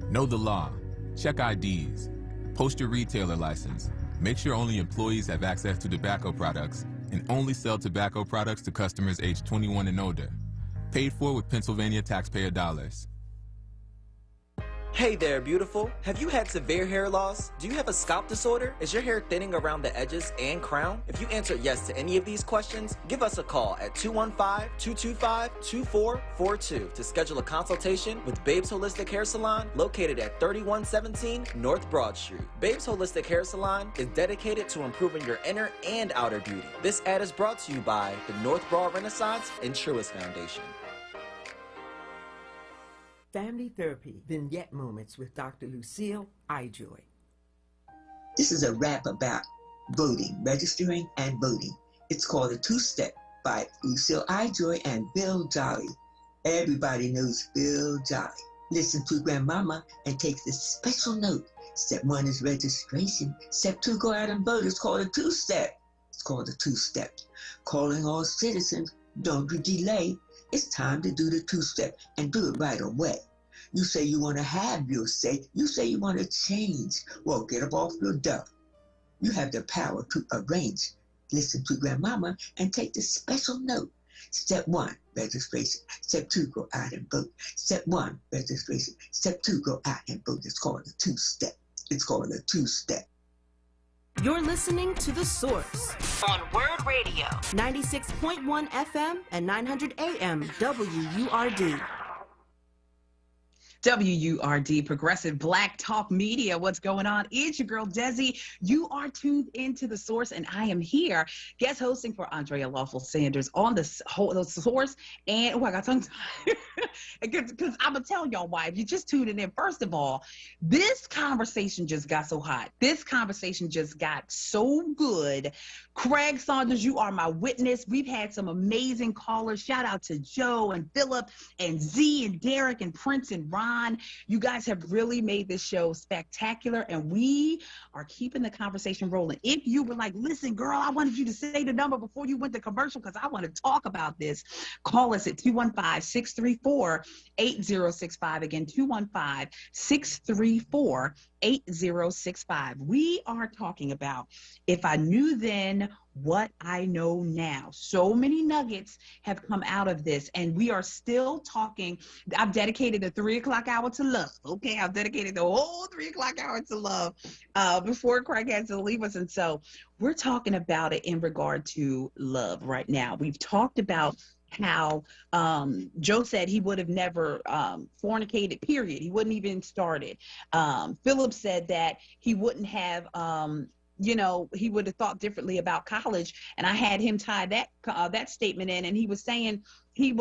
Know the law. Check IDs. Post your retailer license. Make sure only employees have access to tobacco products and only sell tobacco products to customers aged 21 and older. Paid for with Pennsylvania taxpayer dollars. Hey there, beautiful. Have you had severe hair loss? Do you have a scalp disorder? Is your hair thinning around the edges and crown? If you answer yes to any of these questions, give us a call at 215-225-2442 to schedule a consultation with Babes Holistic Hair Salon located at 3117 North Broad Street. Babes Holistic Hair Salon is dedicated to improving your inner and outer beauty. This ad is brought to you by the North Broad Renaissance and Truist Foundation. Family Therapy Vignette Moments with Dr. Lucille Ijoy. This is a rap about voting, registering and voting. It's called A Two-Step by Lucille iJoy and Bill Jolly. Everybody knows Bill Jolly. Listen to Grandmama and take this special note. Step 1 is registration. Step 2, go out and vote. It's called a two-step. It's called a two-step. Calling all citizens, don't you delay. It's time to do the two-step and do it right away. You say you want to have your say. You say you want to change. Well, get up off your duff. You have the power to arrange. Listen to Grandmama and take this special note. Step 1, registration. Step 2, go out and vote. Step 1, registration. Step 2, go out and vote. It's called a two-step. It's called a two-step. You're listening to The Source on WURD Radio, 96.1 FM and 900 AM WURD. WURD, Progressive Black Talk Media. What's going on? It's your girl, Desi. You are tuned into The Source, and I am here guest hosting for Andrea Lawful Sanders on the Source. And, I got tongue tied. Because I'm going to tell y'all why. If you're just tuning in, first of all, this conversation just got so hot. This conversation just got so good. Craig Saunders, you are my witness. We've had some amazing callers. Shout out to Joe and Philip and Z and Derek and Prince and Ron. You guys have really made this show spectacular, and we are keeping the conversation rolling. If you were like, listen, girl, I wanted you to say the number before you went to commercial because I want to talk about this, call us at 215-634-8065. Again, 215-634-8065. We are talking about if I knew then what I know now. So many nuggets have come out of this, and we are still talking. I've dedicated the 3 o'clock hour to love. Okay, I've dedicated the whole 3 o'clock hour to love before Craig had to leave us. And so we're talking about it in regard to love right now. We've talked about how Joe said he would have never fornicated, period. He wouldn't even started. Philip said that he wouldn't have he would have thought differently about college, and I had him tie that statement in, and he was saying he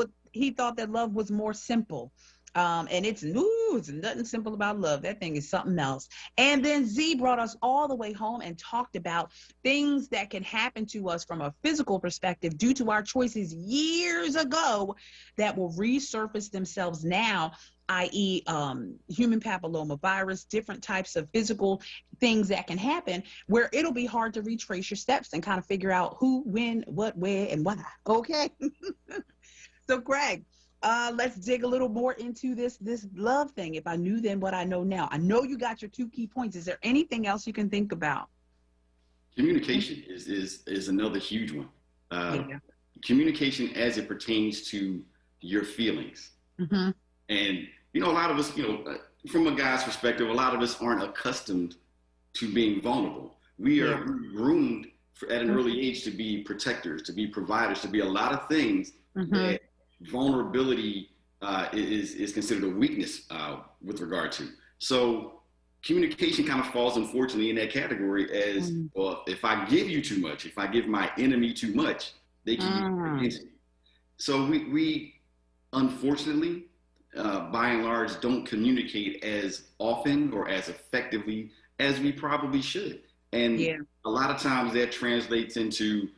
thought that love was more simple, and it's nothing simple about love. That thing is something else. And then Z brought us all the way home and talked about things that can happen to us from a physical perspective due to our choices years ago that will resurface themselves now, i.e. Human papilloma virus, different types of physical things that can happen where it'll be hard to retrace your steps and kind of figure out who, when, what, where, and why. Okay. So Greg, let's dig a little more into this love thing. If I knew then what I know now. I know you got your 2 key points. Is there anything else you can think about? Communication is another huge one. Communication as it pertains to your feelings. Mm-hmm. And, a lot of us, from a guy's perspective, a lot of us aren't accustomed to being vulnerable. We are groomed at an early age to be protectors, to be providers, to be a lot of things that vulnerability is considered a weakness with regard to. So communication kind of falls, unfortunately, in that category as, well, if I give you too much, if I give my enemy too much, they can be against me. So we unfortunately, by and large, don't communicate as often or as effectively as we probably should. And a lot of times that translates into,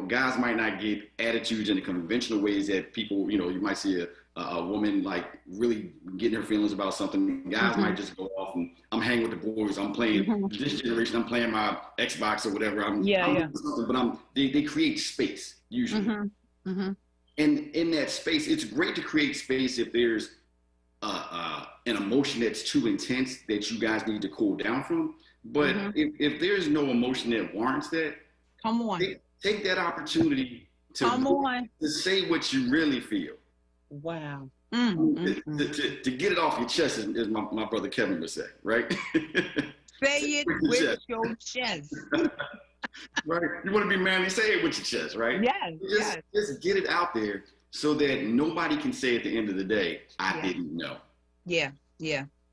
guys might not get attitudes in the conventional ways that people, you might see a woman like really getting her feelings about something. Guys might just go off and I'm hanging with the boys. I'm playing this generation. I'm playing my Xbox or whatever. I'm doing something, but they create space usually. And in that space, it's great to create space if there's an emotion that's too intense that you guys need to cool down from. But if there's no emotion that warrants that, come on, take that opportunity to say what you really feel. Wow. To get it off your chest, as my brother Kevin would say, right? Say it with your chest. Right. You want to be manly, say it with your chest, right? Yes. Just get it out there so that nobody can say at the end of the day, I didn't know. Yeah.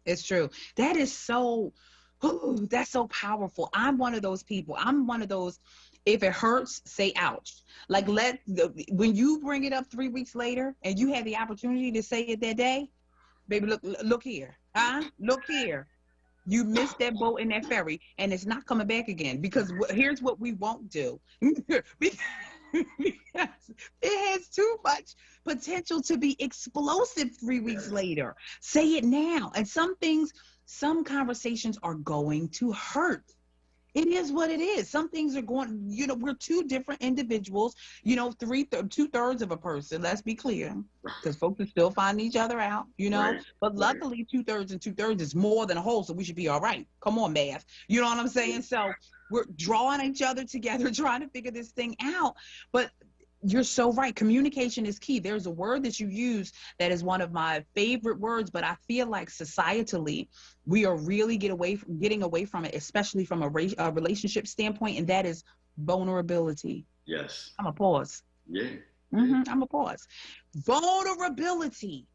It's true. That is so, that's so powerful. I'm one of those people. I'm one of those, if it hurts, say ouch. Like when you bring it up 3 weeks later and you had the opportunity to say it that day, baby, look here. Look here. You missed that boat in that ferry, and it's not coming back again. Because here's what we won't do. Because it has too much potential to be explosive 3 weeks later. Say it now. And some things, some conversations are going to hurt. It is what it is. Some things are going, we're two different individuals, 2/3 of a person, let's be clear, because folks are still finding each other out, Right. But luckily 2/3 and 2/3 is more than a whole, so we should be all right. Come on, math. You know what I'm saying? So we're drawing each other together, trying to figure this thing out. But you're so right. Communication is key. There's a word that you use that is one of my favorite words, but I feel like societally, we are really getting away from it, especially from a relationship standpoint, and that is vulnerability. Yes. I'm a pause. Yeah. I'm a pause. Vulnerability.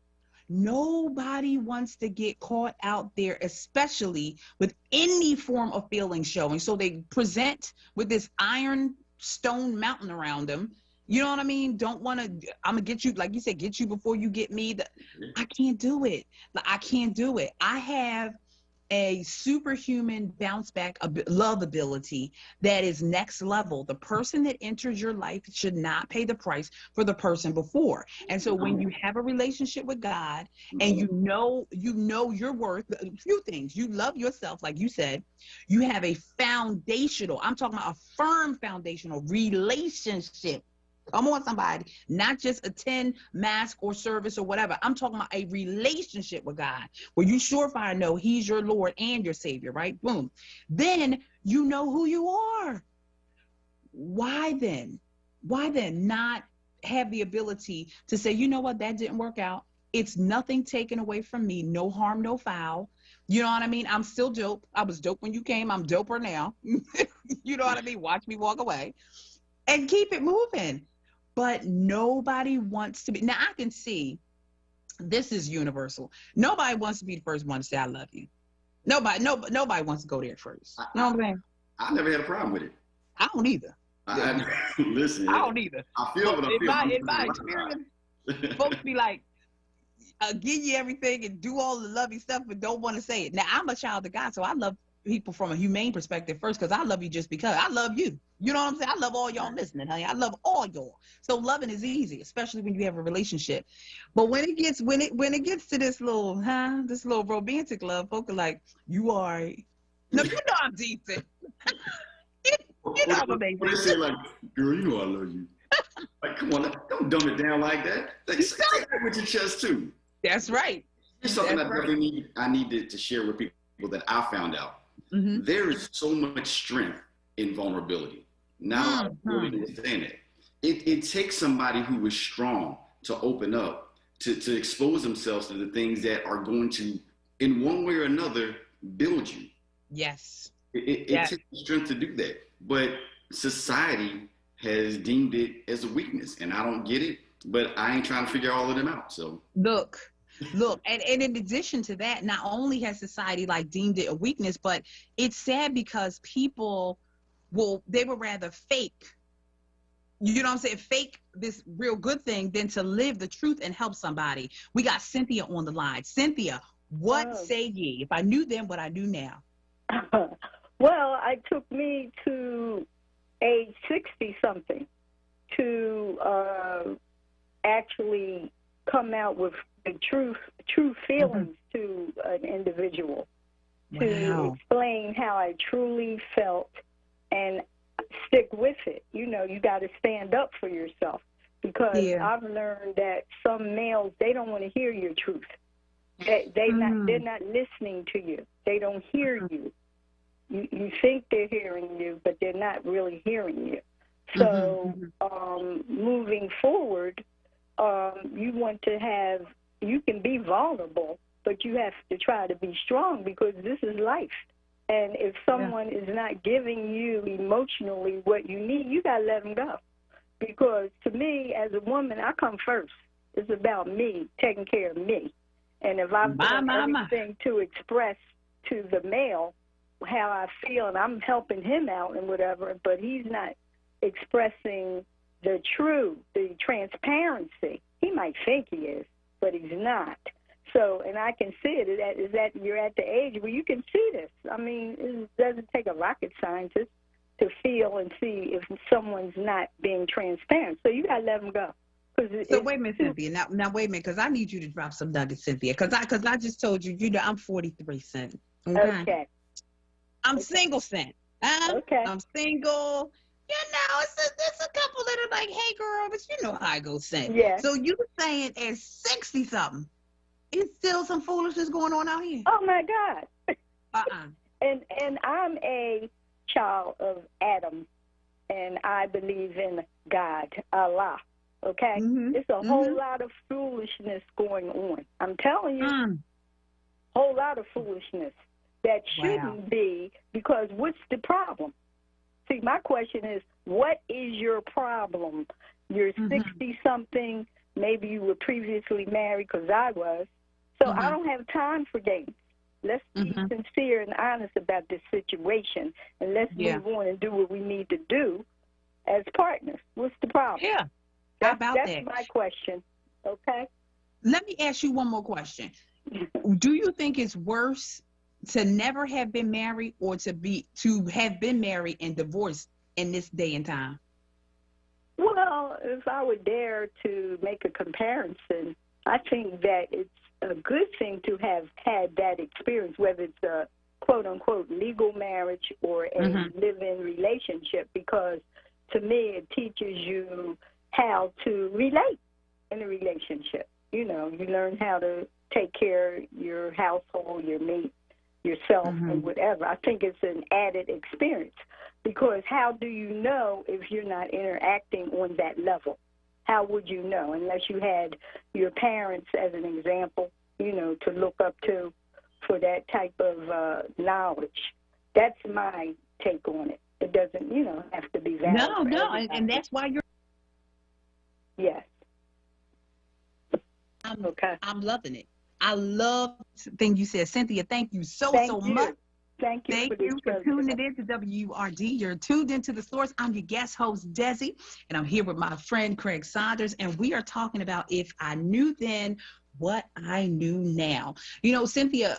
Nobody wants to get caught out there, especially with any form of feeling showing. So they present with this ironstone mountain around them. You know what I mean? Don't want to, I'm going to get you, like you said, get you before you get me. I can't do it. I can't do it. I have a superhuman bounce back love ability that is next level. The person that enters your life should not pay the price for the person before. And so when you have a relationship with God and you know your worth, a few things, you love yourself, like you said, you have a foundational, I'm talking about a firm foundational relationship. Come on, somebody. Not just attend mass or service or whatever. I'm talking about a relationship with God where you surefire know he's your Lord and your Savior, right? Boom. Then you know who you are. Why then not have the ability to say, you know what, that didn't work out. It's nothing taken away from me. No harm, no foul. You know what I mean? I'm still dope. I was dope when you came. I'm doper now. You know what I mean? Watch me walk away and keep it moving. But nobody wants to be. Now, I can see this is universal. Nobody wants to be the first one to say, I love you. Nobody wants to go there first. You know what I'm saying? I never had a problem with it. I don't either. Listen. I don't either. I feel what I feel. In my experience, folks be like, give you everything and do all the loving stuff, but don't want to say it. Now, I'm a child of God, so I love people from a humane perspective first, because I love you just because I love you. You know what I'm saying? I love all y'all listening, honey. I love all y'all. So loving is easy, especially when you have a relationship. But when it gets to this little romantic love, folks are like, you are. No, you know I'm decent. you know I'm amazing. They say like, girl, you know I love you. Like, come on, don't dumb it down like that. Like, say that with your chest too. That's right. Here's something I need to share with people that I found out. Mm-hmm. There is so much strength in vulnerability. Now I really understand it. It takes somebody who is strong to open up, to expose themselves to the things that are going to, in one way or another, build you. Yes. It takes strength to do that. But society has deemed it as a weakness, and I don't get it, but I ain't trying to figure all of them out. So Look, and in addition to that, not only has society deemed it a weakness, but it's sad because people they would rather fake, you know what I'm saying, fake this real good thing than to live the truth and help somebody. We got Cynthia on the line. Cynthia, what say ye? If I knew then what I do now. Well, it took me to age 60-something to actually come out with the true feelings to an individual, to explain how I truly felt and stick with it. You know, you got to stand up for yourself, because I've learned that some males, they don't want to hear your truth. They're not listening to you. They don't hear you. You think they're hearing you, but they're not really hearing you. So moving forward, you can be vulnerable, but you have to try to be strong, because this is life. And if someone is not giving you emotionally what you need, you got to let them go. Because to me, as a woman, I come first. It's about me, taking care of me. And if I'm doing everything to express to the male how I feel, and I'm helping him out and whatever, but he's not expressing the transparency. He might think he is, but he's not. So, and I can see it. Is that you're at the age where you can see this. I mean, it doesn't take a rocket scientist to feel and see if someone's not being transparent. So you got to let them go. So wait a minute, Cynthia. Now wait a minute, because I need you to drop some nuggets, Cynthia. Because I just told you, I'm 43 cent. Okay. I'm single cent. Okay. I'm single. It's a couple that are like, hey girl, but you know how I go cent. Yeah. So you saying at 60 something, it's still some foolishness going on out here? Oh my God. And I'm a child of Adam, and I believe in God, Allah. Okay? It's a whole lot of foolishness going on. I'm telling you, whole lot of foolishness that shouldn't be, because what's the problem? See, my question is, what is your problem? You're 60-something, maybe you were previously married, because I was, so I don't have time for games. Let's be sincere and honest about this situation, and let's move on and do what we need to do as partners. What's the problem? Yeah. That's my question. Okay? Let me ask you one more question. Do you think it's worse to never have been married or to have been married and divorced in this day and time? Well, if I would dare to make a comparison, I think that it's a good thing to have had that experience, whether it's a quote-unquote legal marriage or a live-in relationship, because to me it teaches you how to relate in a relationship. You know, you learn how to take care of your household, your mate, yourself, and whatever. I think it's an added experience, because how do you know if you're not interacting on that level? How would you know unless you had your parents as an example, you know, to look up to for that type of knowledge? That's my take on it. It doesn't, you know, have to be valid. No, and that's why you're. Yes. I'm loving it. I love the thing you said, Cynthia. Thank you so much. Thank you for tuning in to WURD. You're tuned into The Source. I'm your guest host, Desi, and I'm here with my friend Craig Saunders, and we are talking about if I knew then what I knew now. You know, Cynthia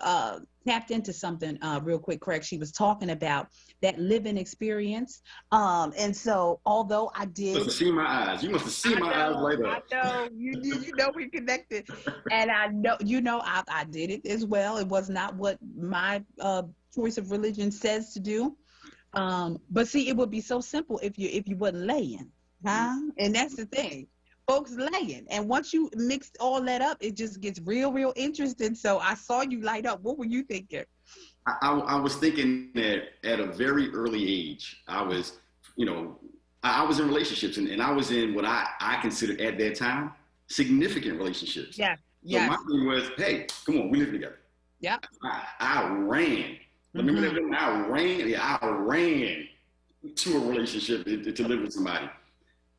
tapped into something real quick, Craig. She was talking about that living experience. And so, although I did... You must have seen my eyes. You must have seen my eyes later. I know. You know we connected. And I know, I did it as well. It was not what my choice of religion says to do. But see, it would be so simple if you wasn't laying. And that's the thing. Folks laying, and once you mix all that up, it just gets real interesting. So I saw you light up. What were you thinking? I was thinking that at a very early age, I was, I was in relationships, and I was in what I considered at that time significant relationships. Yeah. So my thing was, hey, come on, we live together. Yeah. I ran. Remember that? I ran to a relationship to live with somebody,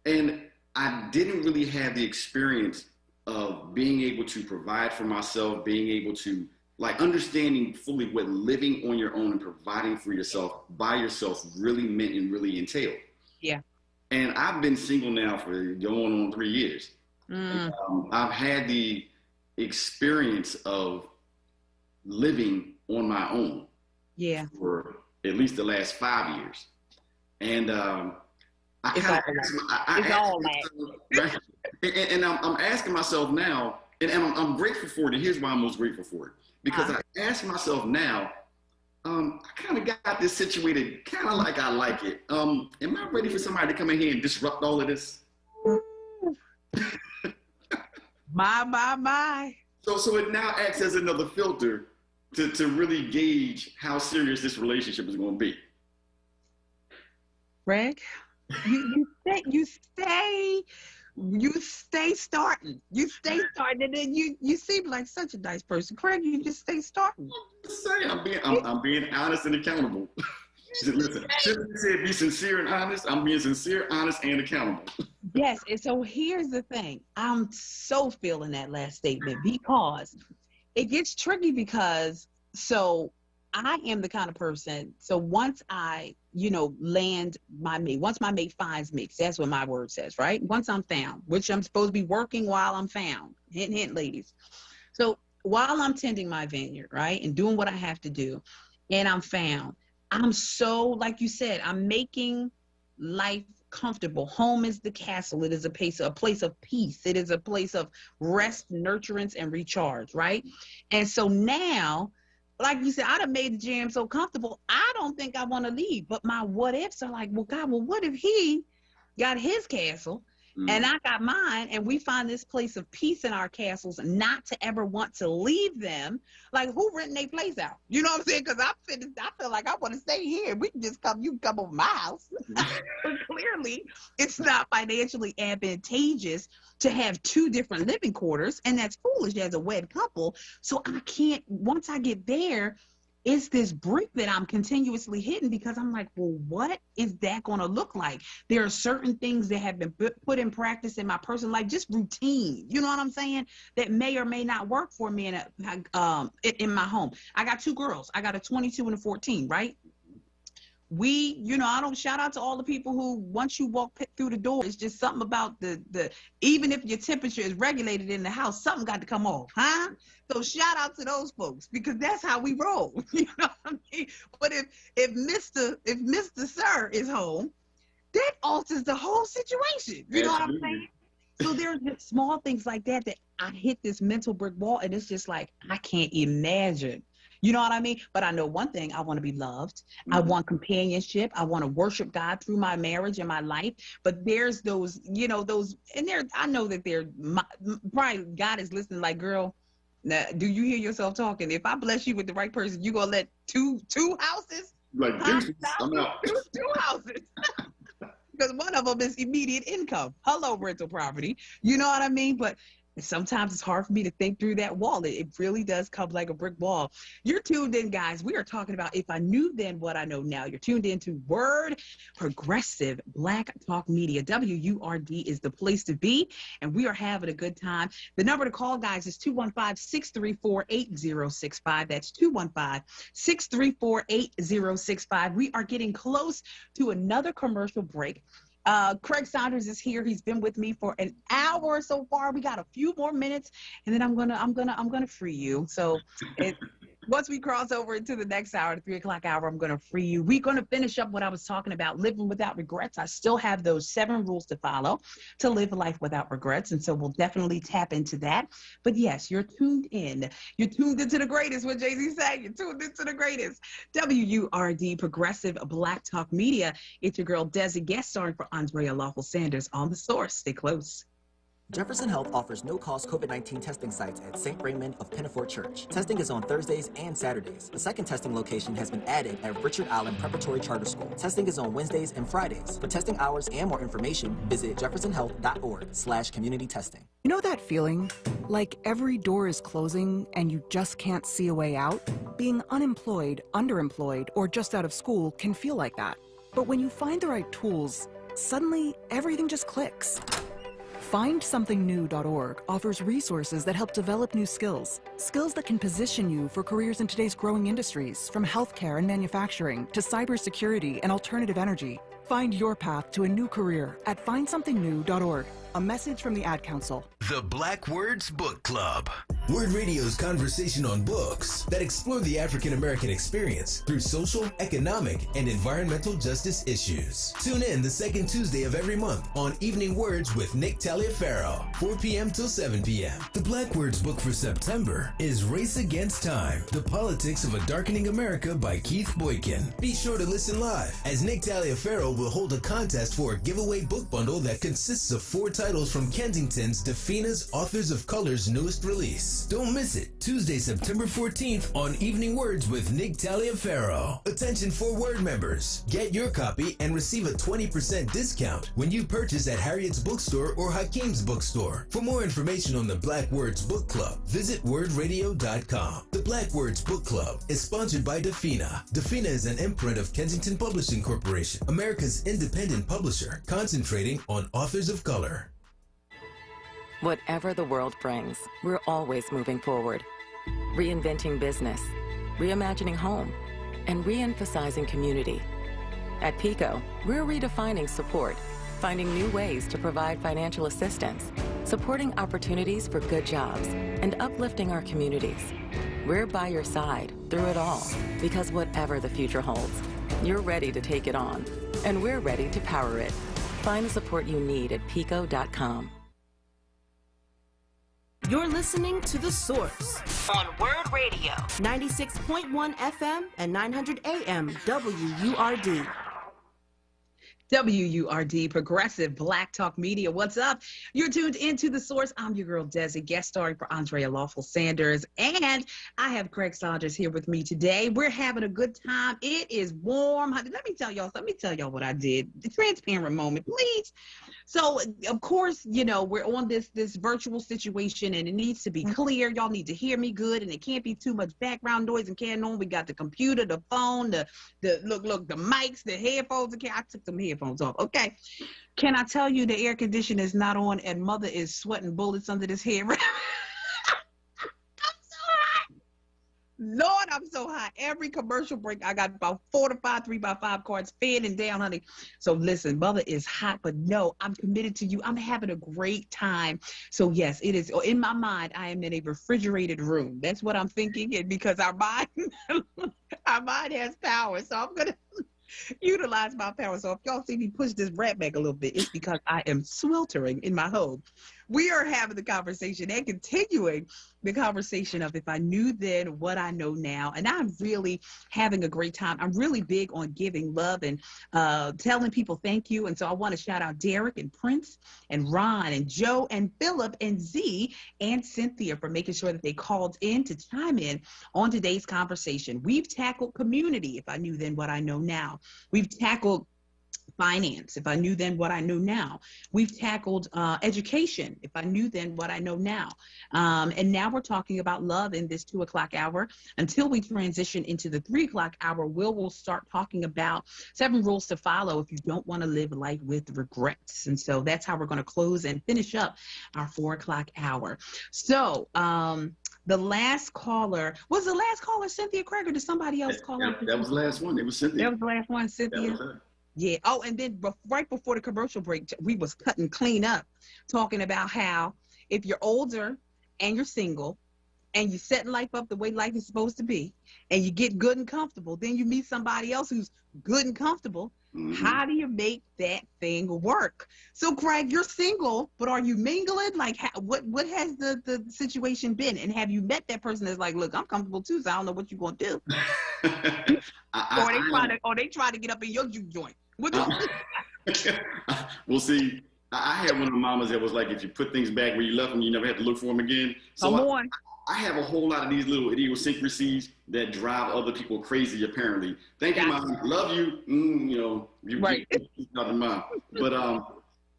and I didn't really have the experience of being able to provide for myself, being able to understanding fully what living on your own and providing for yourself by yourself really meant and really entailed. Yeah. And I've been single now for going on 3 years. And, I've had the experience of living on my own. Yeah. For at least the last 5 years. And and I'm asking myself now, and I'm grateful for it. And here's why I'm most grateful for it. Because I ask myself now, I kind of got this situated kind of like I like it. Am I ready for somebody to come in here and disrupt all of this? My. So it now acts as another filter to really gauge how serious this relationship is going to be. Greg? You stay starting. You stay starting, and then you seem like such a nice person, Craig. You just stay starting. I'm being honest and accountable. Listen, Tiffany said be sincere and honest. I'm being sincere, honest, and accountable. Yes, and so here's the thing. I'm so feeling that last statement because it gets tricky because I am the kind of person, so once I, land my mate, once my mate finds me, that's what my word says, right? Once I'm found, which I'm supposed to be working while I'm found. Hint, hint, ladies. So while I'm tending my vineyard, right, and doing what I have to do, and I'm so, like you said, I'm making life comfortable. Home is the castle. It is a place of peace. It is a place of rest, nurturance, and recharge, right? And so now, like you said, I'd have made the jam so comfortable, I don't think I want to leave. But my what ifs are like, well, God, well, what if he got his castle and I got mine, and we find this place of peace in our castles, not to ever want to leave them? Like, who renting their place out? You know what I'm saying? Because I feel like I want to stay here. We can just come, you can come over my house. But clearly, it's not financially advantageous to have two different living quarters, and that's foolish as a wed couple. So I can't, once I get there, it's this brick that I'm continuously hitting, because I'm like, well, what is that going to look like? There are certain things that have been put in practice in my personal life, just routine, you know what I'm saying, that may or may not work for me in my home. I got two girls. I got a 22 and a 14, right? I don't shout out to all the people who, once you walk through the door, it's just something about the even if your temperature is regulated in the house, something got to come off, huh? So shout out to those folks, because that's how we roll. You know what I mean? But if Mr. Sir is home, that alters the whole situation. You know what I'm saying? So there's just small things like that I hit this mental brick wall, and it's just like, I can't imagine. You know what I mean? But I know one thing: I want to be loved. I want companionship. I want to worship God through my marriage and my life. But there's those, and I know that probably God is listening like, girl, now, do you hear yourself talking? If I bless you with the right person, you gonna let two houses? Like, I'm out. Two houses. Because one of them is immediate income. Hello, rental property. You know what I mean? But sometimes it's hard for me to think through that wall. It really does come like a brick wall. You're tuned in, guys. We are talking about If I Knew Then What I Know Now. You're tuned in to WURD, Progressive Black Talk Media. WURD is the place to be, and we are having a good time. The number to call, guys, is 215-634-8065. That's 215-634-8065. We are getting close to another commercial break. Craig Saunders is here. He's been with me for an hour so far. We got a few more minutes, and then I'm gonna free you. So once we cross over into the next hour, the 3 o'clock hour, I'm gonna free you. We're gonna finish up what I was talking about, living without regrets. I still have those 7 rules to follow to live a life without regrets, and so we'll definitely tap into that. But yes, you're tuned in. You're tuned into the greatest. What Jay-Z said, you're tuned into the greatest. WURD, Progressive Black Talk Media. It's your girl Desi, guest starring for Andrea Lawful Sanders on The Source. Stay close. Jefferson Health offers no-cost COVID-19 testing sites at St. Raymond of Pinafore Church. Testing is on Thursdays and Saturdays. A second testing location has been added at Richard Allen Preparatory Charter School. Testing is on Wednesdays and Fridays. For testing hours and more information, visit jeffersonhealth.org/community testing. You know that feeling? Like every door is closing and you just can't see a way out? Being unemployed, underemployed, or just out of school can feel like that. But when you find the right tools, suddenly everything just clicks. FindSomethingNew.org offers resources that help develop new skills that can position you for careers in today's growing industries, from healthcare and manufacturing to cybersecurity and alternative energy. Find your path to a new career at FindSomethingNew.org. A message from the Ad Council. The Black Words Book Club. WURD Radio's conversation on books that explore the African American experience through social, economic, and environmental justice issues. Tune in the second Tuesday of every month on Evening Words with Nick Taliaferro, 4 p.m. till 7 p.m. The Black Words book for September is Race Against Time, The Politics of a Darkening America by Keith Boykin. Be sure to listen live, as Nick Taliaferro will hold a contest for a giveaway book bundle that consists of 4 titles from Kensington's Defina's Authors of Color's newest release. Don't miss it, Tuesday, September 14th on Evening Words with Nick Taliaferro. Attention for WURD members. Get your copy and receive a 20% discount when you purchase at Harriet's Bookstore or Hakeem's Bookstore. For more information on the Black Words Book Club, visit wordradio.com. The Black Words Book Club is sponsored by Defina. Defina is an imprint of Kensington Publishing Corporation, America's independent publisher, concentrating on authors of color. Whatever the world brings, we're always moving forward. Reinventing business, reimagining home, and re-emphasizing community. At PICO, we're redefining support, finding new ways to provide financial assistance, supporting opportunities for good jobs, and uplifting our communities. We're by your side through it all, because whatever the future holds, you're ready to take it on, and we're ready to power it. Find the support you need at pico.com. You're listening to The Source on WURD Radio, 96.1 FM and 900 AM WURD. WURD, Progressive Black Talk Media. What's up? You're tuned into The Source. I'm your girl, Desi, guest starring for Andrea Lawful Sanders. And I have Craig Saunders here with me today. We're having a good time. It is warm. Let me tell y'all what I did. The transparent moment, please. So, of course, you know, we're on this virtual situation, and it needs to be clear. Y'all need to hear me good, and it can't be too much background noise and carrying on. We got the computer, the phone, the mics, the headphones. Okay, I took some headphones off. Okay. Can I tell you the air conditioner is not on and mother is sweating bullets under this hair? Lord, I'm so hot. Every commercial break, I got about 4 to 5 3x5 cards fading down, honey. So listen, mother is hot, but no, I'm committed to you. I'm having a great time. So yes, it is. In my mind, I am in a refrigerated room. That's what I'm thinking, and because our mind has power. So I'm gonna utilize my power. So if y'all see me push this rat back a little bit, it's because I am sweltering in my home. We are having the conversation and continuing the conversation of if I knew then what I know now. And I'm really having a great time. I'm really big on giving love and telling people thank you. And so I want to shout out Derek and Prince and Ron and Joe and Philip and Z and Cynthia for making sure that they called in to chime in on today's conversation. We've tackled community, if I knew then what I know now. We've tackled finance, if I knew then what I know now. We've tackled education, if I knew then what I know now. And now we're talking about love in this 2 o'clock hour. Until we transition into the 3 o'clock hour, we'll start talking about 7 rules to follow if you don't want to live life with regrets. And so that's how we're going to close and finish up our 4 o'clock hour. So, the last caller, was the last caller Cynthia Craig, or did somebody else call? That was the last one. It was Cynthia. That was the last one, Cynthia. That was her. Yeah. Oh, and then right before the commercial break, we was cutting clean up, talking about how if you're older and you're single and you're setting life up the way life is supposed to be, and you get good and comfortable, then you meet somebody else who's good and comfortable. Mm-hmm. How do you make that thing work? So, Craig, you're single, but are you mingling? Like, what has the situation been? And have you met that person that's like, look, I'm comfortable too, so I don't know what you're gonna do. Or they try to get up in your juke joint. What Well, see, I had one of the mamas that was like, if you put things back where you left them, you never have to look for them again. So I have a whole lot of these little idiosyncrasies that drive other people crazy, apparently. Thank you, Mom. Love you. You know, right. Nothing, Mom. But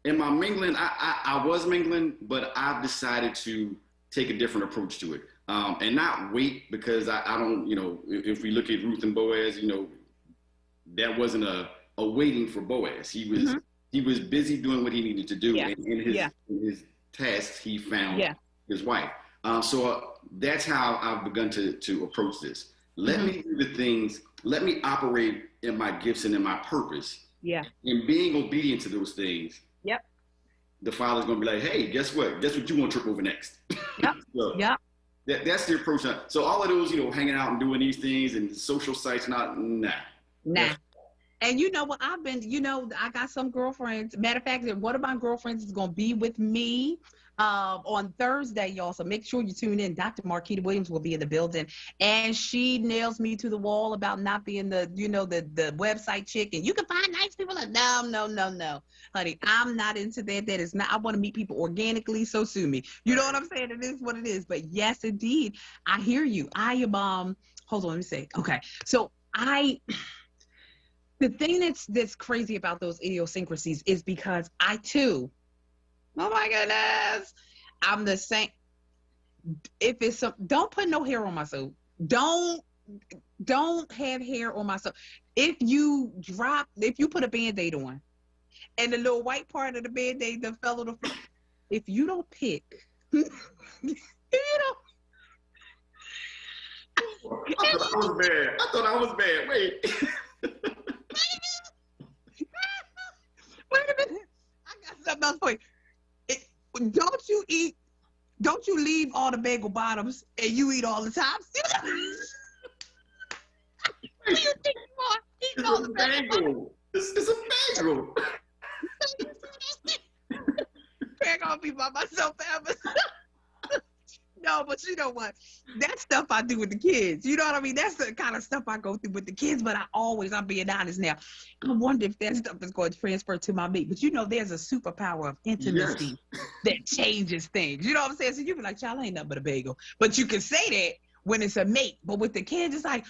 in my mingling, I was mingling, but I've decided to take a different approach to it. And not wait, because I don't, you know, if we look at Ruth and Boaz, you know, that wasn't a waiting for Boaz. He was busy doing what he needed to do. Yeah. And in his tasks, he found his wife. So that's how I've begun to approach this. Let me do the things, let me operate in my gifts and in my purpose. Yeah. And being obedient to those things. Yep. The Father's going to be like, hey, guess what? Guess what you want to trip over next? Yep. So yep. That's the approach. So all of those, you know, hanging out and doing these things and social sites, nah. And you know what, I've been, you know, I got some girlfriends. Matter of fact, one of my girlfriends is going to be with me on Thursday, y'all. So make sure you tune in. Dr. Marquita Williams will be in the building. And she nails me to the wall about not being the, you know, the website chick. And you can find nice people. Like, no. Honey, I'm not into that. That is not, I want to meet people organically. So sue me. You know what I'm saying? It is what it is. But yes, indeed, I hear you. I am, hold on, let me say. Okay. So the thing that's crazy about those idiosyncrasies is because I too, oh my goodness, I'm the same. If it's don't put no hair on myself. Don't have hair on myself. If you put a Band-Aid on and the little white part of the Band-Aid that fell on the floor, if you don't pick, you know. I thought I was bad. Wait. Wait a minute. I got something else for you. Don't you you leave all the bagel bottoms and you eat all the tops? Who you think you are? Eating all the bagel. It's a bagel. Craig, I'll be by myself forever. No, but you know what? That stuff I do with the kids. You know what I mean? That's the kind of stuff I go through with the kids. But I'm being honest now. I wonder if that stuff is going to transfer to my mate. But you know, there's a superpower of intimacy that changes things. You know what I'm saying? So you be like, child, I ain't nothing but a bagel. But you can say that when it's a mate. But with the kids, it's like,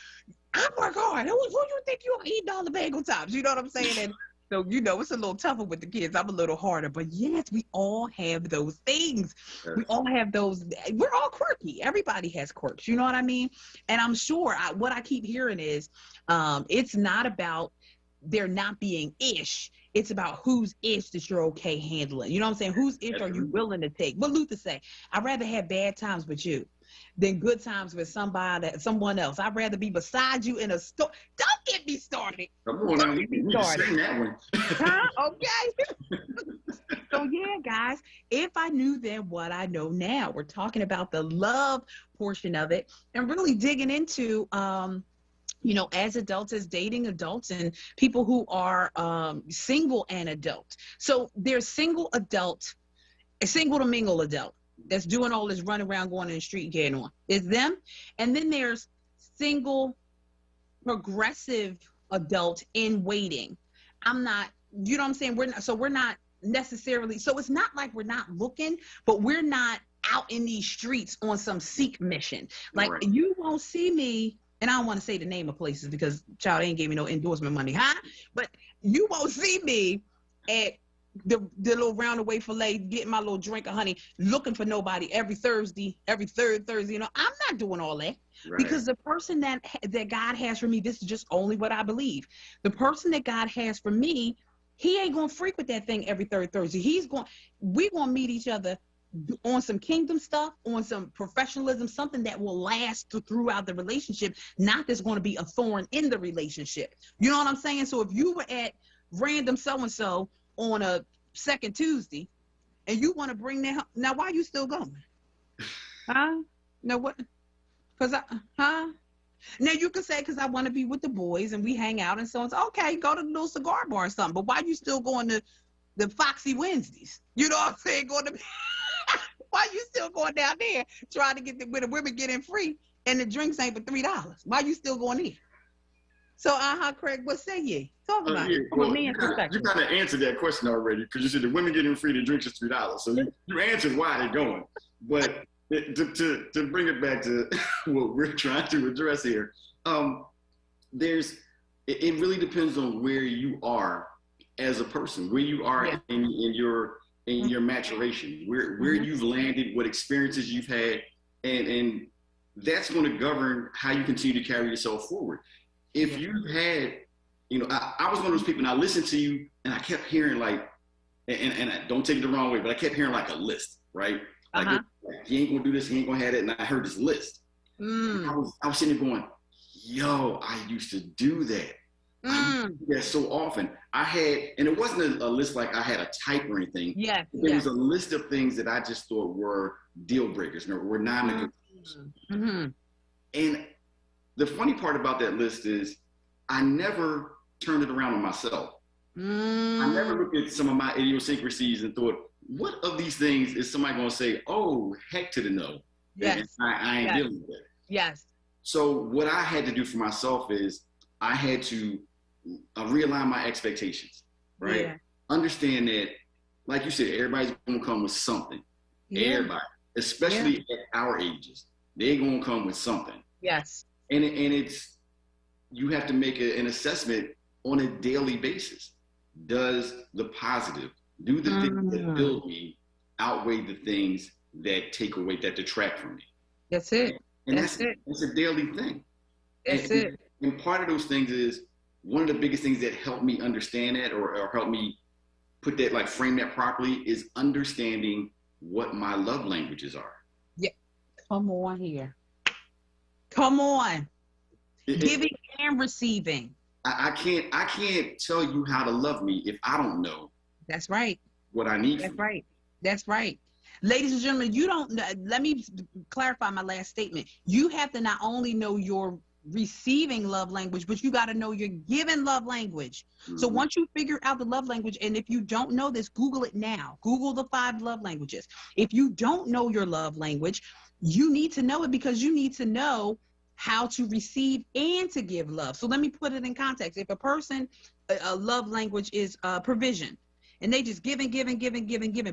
I work hard. Who you think you are eating all the bagel tops? You know what I'm saying? And so, you know, it's a little tougher with the kids. I'm a little harder. But yes, we all have those things. Yes. We all have those. We're all quirky. Everybody has quirks. You know what I mean? And I'm sure what I keep hearing is it's not about there not being ish. It's about whose ish that you're okay handling. You know what I'm saying? Whose ish are you willing to take? What Luther say? I'd rather have bad times with you than good times with someone else. I'd rather be beside you in a store. Don't get me started. Come on, now. You need to sing that one. Huh? Okay. So yeah, guys, if I knew then what I know now, we're talking about the love portion of it and really digging into, you know, as adults, as dating adults and people who are single and adult. So there's single adult, a single to mingle adult that's doing all this running around, going in the street, getting on. It's them. And then there's single progressive adult in waiting. I'm not, you know what I'm saying? We're not necessarily, so it's not like we're not looking, but we're not out in these streets on some seek mission. Like you won't see me, and I don't want to say the name of places because child ain't gave me no endorsement money, huh? But you won't see me at the little roundaway filet, getting my little drink of honey, looking for nobody every Thursday, every third Thursday. You know, I'm not doing all that because the person that God has for me, this is just only what I believe. The person that God has for me, he ain't gonna frequent that thing every third Thursday. We're gonna meet each other on some kingdom stuff, on some professionalism, something that will last throughout the relationship, not that's going to be a thorn in the relationship. You know what I'm saying? So if you were at random so-and-so on a second Tuesday and you want to bring that, now why you still going? Huh? No, what? Now you could say, because I want to be with the boys and we hang out and so on. Okay, go to the little cigar bar or something. But why you still going to the Foxy Wednesdays? You know what I'm saying? Why you still going down there trying to get where the women get in free and the drinks ain't for $3? Why you still going there? So, Craig, what say you? Talk about it. Well, you kind of answered that question already because you said the women getting free, the drinks is $3. So you answered why they're going. But to bring it back to what we're trying to address here, it really depends on where you are as a person, where you are in your maturation, where you've landed, what experiences you've had, and that's going to govern how you continue to carry yourself forward. If you had, you know, I was one of those people, and I listened to you, and I kept hearing like, and I don't take it the wrong way, but I kept hearing like a list, right? Like, he ain't gonna do this, he ain't gonna have it, and I heard this list. I was sitting there going, yo, I used to do that. I used to do that so often. I had, and it wasn't a list like I had a type or anything. It was a list of things that I just thought were deal breakers, were non-negotiables. And the funny part about that list is I never turned it around on myself. I never looked at some of my idiosyncrasies and thought, what of these things is somebody going to say, oh, heck to the no. And I ain't dealing with that. So what I had to do for myself is I had to realign my expectations, right? Understand that, like you said, everybody's going to come with something. Everybody, especially at our ages, they're going to come with something. And it's, you have to make an assessment on a daily basis. Does the positive, do the things that build me outweigh the things that take away, that detract from me? That's it. And that's a daily thing. And part of those things is, one of the biggest things that helped me understand that or help me put that, like frame that properly, is understanding what my love languages are. Come on here. Come on. Giving and receiving. I can't tell you how to love me if I don't know. That's right. What I need. That's right. That's right. Ladies and gentlemen, you don't, let me clarify my last statement. You have to not only know your receiving love language, but you got to know your giving love language. So once you figure out the love language, and if you don't know this, Google it now. Google the 5 love languages. If you don't know your love language, you need to know it, because you need to know how to receive and to give love. So let me put it in context. If a person, a love language is provision, and they just giving,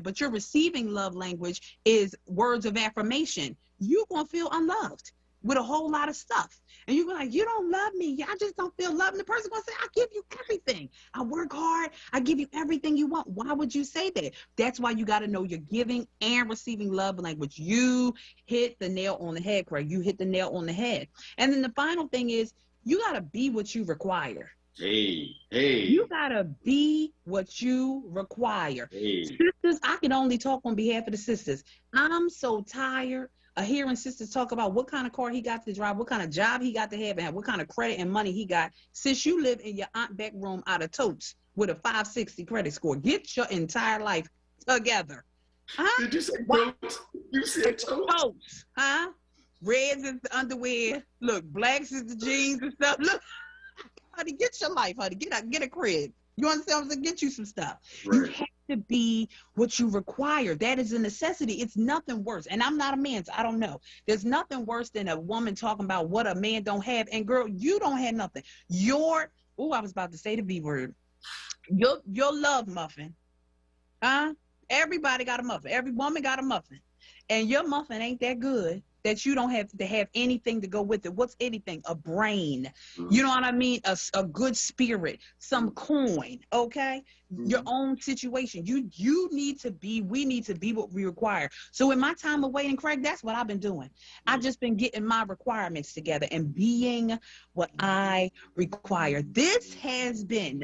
but your receiving love language is words of affirmation, you're going to feel unloved with a whole lot of stuff. And you're like, you don't love me. I just don't feel loved. And the person's going to say, I give you everything. I work hard. I give you everything you want. Why would you say that? That's why you got to know your giving and receiving love language. You hit the nail on the head, Craig. You hit the nail on the head. And then the final thing is, you got to be what you require. Hey. You gotta be what you require. Sisters, I can only talk on behalf of the sisters. I'm so tired of hearing sisters talk about what kind of car he got to drive, what kind of job he got to have, and what kind of credit and money he got. Since you live in your aunt back room out of totes with a 560 credit score, get your entire life together. Huh? Did you say totes? You said totes. Huh? Reds is the underwear. Look, blacks is the jeans and stuff. Look. Honey, get your life, honey. Get a crib. You understand what I'm saying? Get you some stuff. Right. You have to be what you require. That is a necessity. It's nothing worse. And I'm not a man, so I don't know. There's nothing worse than a woman talking about what a man don't have. And girl, you don't have nothing. I was about to say the B word. Your love muffin. Huh? Everybody got a muffin. Every woman got a muffin. And your muffin ain't that good that you don't have to have anything to go with it. What's anything? A brain. You know what I mean? A good spirit, some coin, okay? Your own situation. You need to be, we need to be what we require. So in my time of waiting, Craig, that's what I've been doing. I've just been getting my requirements together and being what I require. This has been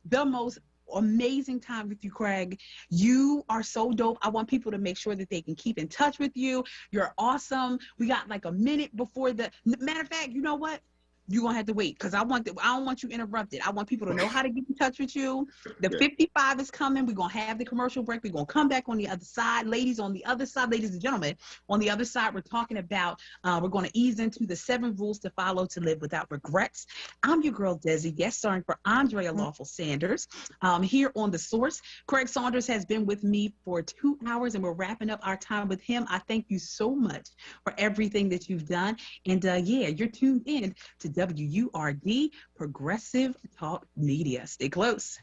the most amazing time with you, Craig. You are so dope. I want people to make sure that they can keep in touch with you. You're awesome. We got like a minute before the matter of fact, you know what? You're gonna have to wait, because I don't want you interrupted. I want people to know how to get in touch with you. The 55 is coming. We're gonna have the commercial break. We're gonna come back on the other side. Ladies on the other side, ladies and gentlemen, on the other side, we're talking about we're gonna ease into the 7 rules to follow to live without regrets. I'm your girl Desi, guest starring for Andrea Lawful Sanders here on The Source. Craig Saunders has been with me for 2 hours, and we're wrapping up our time with him. I thank you so much for everything that you've done. And yeah, you're tuned in to WURD, Progressive Talk Media. Stay close.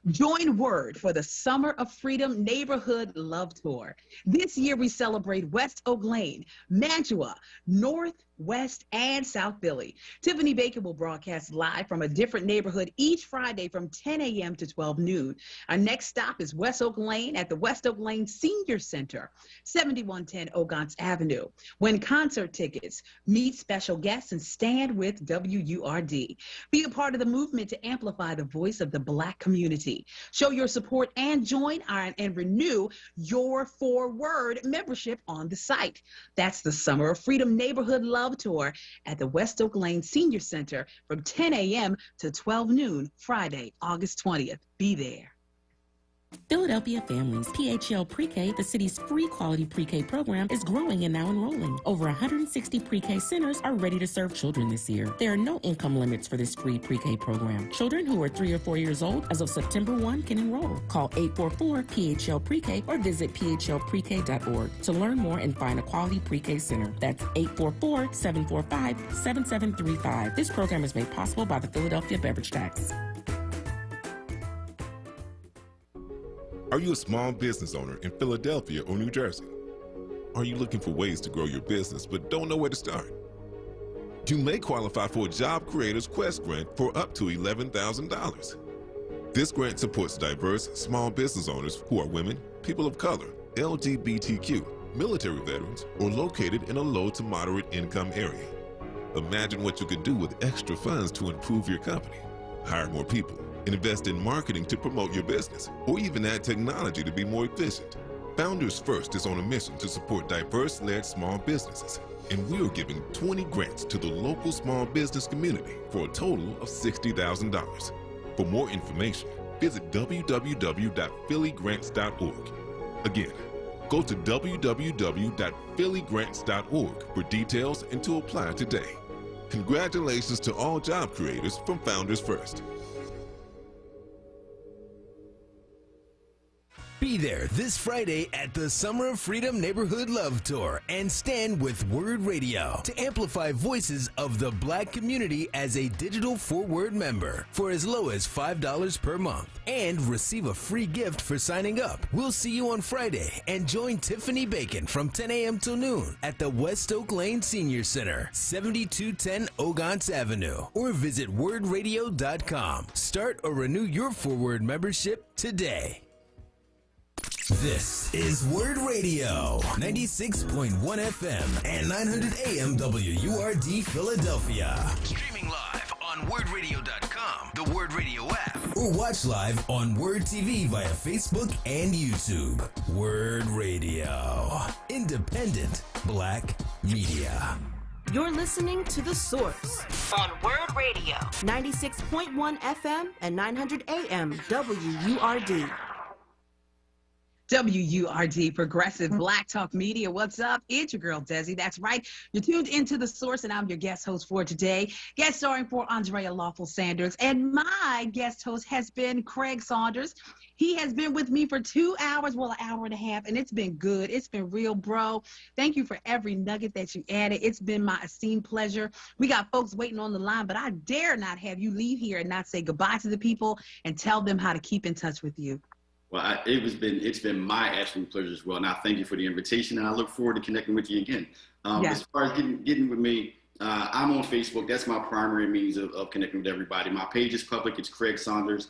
Join WURD for the Summer of Freedom Neighborhood Love Tour. This year we celebrate West Oak Lane, Mantua, North, West, and South Philly. Tiffany Baker will broadcast live from a different neighborhood each Friday from 10 a.m. to 12 noon. Our next stop is West Oak Lane at the West Oak Lane Senior Center, 7110 Ogons Avenue. Win concert tickets, meet special guests, and stand with WURD. Be a part of the movement to amplify the voice of the Black community. Show your support and join and renew your WURD membership on the site. That's the Summer of Freedom Neighborhood Love Tour at the West Oak Lane Senior Center from 10 a.m. to 12 noon, Friday, August 20th. Be there. Philadelphia Families PHL Pre-K, the city's free quality pre-K program, is growing and now enrolling. Over 160 pre-K centers are ready to serve children this year. There are no income limits for this free pre-K program. Children who are 3 or 4 years old as of September 1 can enroll. Call 844-PHL-PRE-K or visit phlprek.org to learn more and find a quality pre-K center. That's 844-745-7735. This program is made possible by the Philadelphia Beverage Tax. Are you a small business owner in Philadelphia or New Jersey? Are you looking for ways to grow your business but don't know where to start? You may qualify for a Job Creators Quest grant for up to $11,000. This grant supports diverse small business owners who are women, people of color, LGBTQ, military veterans, or located in a low to moderate income area. Imagine what you could do with extra funds to improve your company, hire more people, invest in marketing to promote your business, or even add technology to be more efficient. Founders First is on a mission to support diverse-led small businesses, and we are giving 20 grants to the local small business community for a total of $60,000. For more information, visit www.phillygrants.org. Again, go to www.phillygrants.org for details and to apply today. Congratulations to all job creators from Founders First. Be there this Friday at the Summer of Freedom Neighborhood Love Tour and stand with WURD Radio to amplify voices of the Black community as a digital 4WURD member for as low as $5 per month and receive a free gift for signing up. We'll see you on Friday and join Tiffany Bacon from 10 a.m. till noon at the West Oak Lane Senior Center, 7210 Ogontz Avenue, or visit wordradio.com. Start or renew your 4WURD membership today. This is WURD Radio, 96.1 FM and 900 AM WURD Philadelphia. Streaming live on WURDradio.com, the WURD Radio app. Or watch live on WURD TV via Facebook and YouTube. WURD Radio, independent Black media. You're listening to The Source on WURD Radio, 96.1 FM and 900 AM WURD. WURD, Progressive Black Talk Media. What's up? It's your girl, Desi. That's right. You're tuned into The Source, and I'm your guest host for today. Guest starring for Andrea Lawful Sanders. And my guest host has been Craig Saunders. He has been with me for 2 hours, well, an hour and a half, and it's been good. It's been real, bro. Thank you for every nugget that you added. It's been my esteemed pleasure. We got folks waiting on the line, but I dare not have you leave here and not say goodbye to the people and tell them how to keep in touch with you. Well, it's been my absolute pleasure as well, and I thank you for the invitation, and I look forward to connecting with you again. As far as getting with me, I'm on Facebook. That's my primary means of connecting with everybody. My page is public. It's Craig Saunders.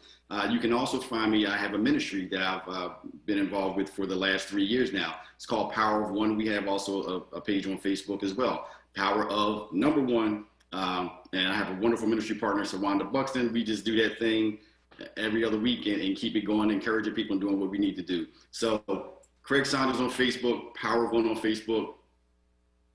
You can also find me. I have a ministry that I've been involved with for the last 3 years now. It's called Power of One. We have also a page on Facebook as well. Power of number one. And I have a wonderful ministry partner, Sawanda Buxton. We just do that thing every other week and keep it going, encouraging people and doing what we need to do. So Craig Saunders on Facebook, Power of One on Facebook.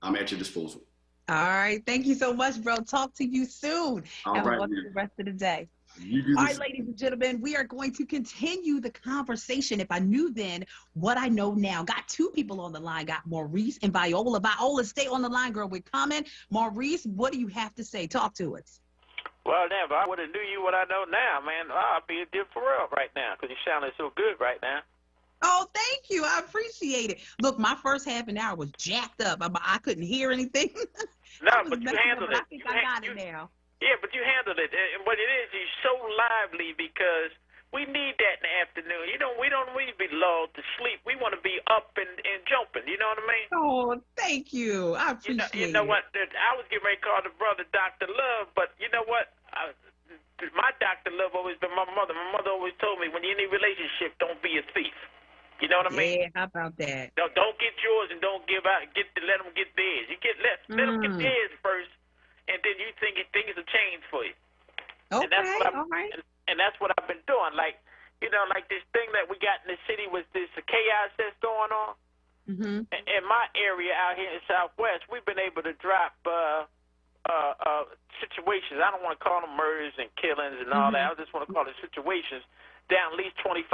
I'm at your disposal. All right. Thank you so much, bro. Talk to you soon. All right, the rest of the day. You do All right, ladies and gentlemen, we are going to continue the conversation. If I knew then what I know now. Got two people on the line. Got Maurice and Viola. Viola, stay on the line, girl. We're coming. Maurice, what do you have to say? Talk to us. Well, now, if I would have knew you what I know now, man, I'd be a different world right now because you sounded so good right now. Oh, thank you. I appreciate it. Look, my first half an hour was jacked up. I couldn't hear anything. No, but you handled it. I think I got it now. Yeah, but you handled it. And what it is, you're so lively because we need that in the afternoon. You know, we don't need to be lulled to sleep. We want to be up and jumping. You know what I mean? Oh, thank you. I appreciate it. You know what? I was getting ready to call the brother Dr. Love, but you know what? My Dr. Love always been my mother. My mother always told me, when you're in a relationship, don't be a thief. You know what I mean? Yeah, how about that? No, don't get yours and don't give out. Let them get theirs. You let them get theirs first, and then you think things will change for you. Okay, all right. And that's what I've been doing. Like, you know, like this thing that we got in the city was this chaos that's going on. Mm-hmm. In my area out here in Southwest, we've been able to drop situations. I don't want to call them murders and killings and all that. I just want to call it situations down at least 25%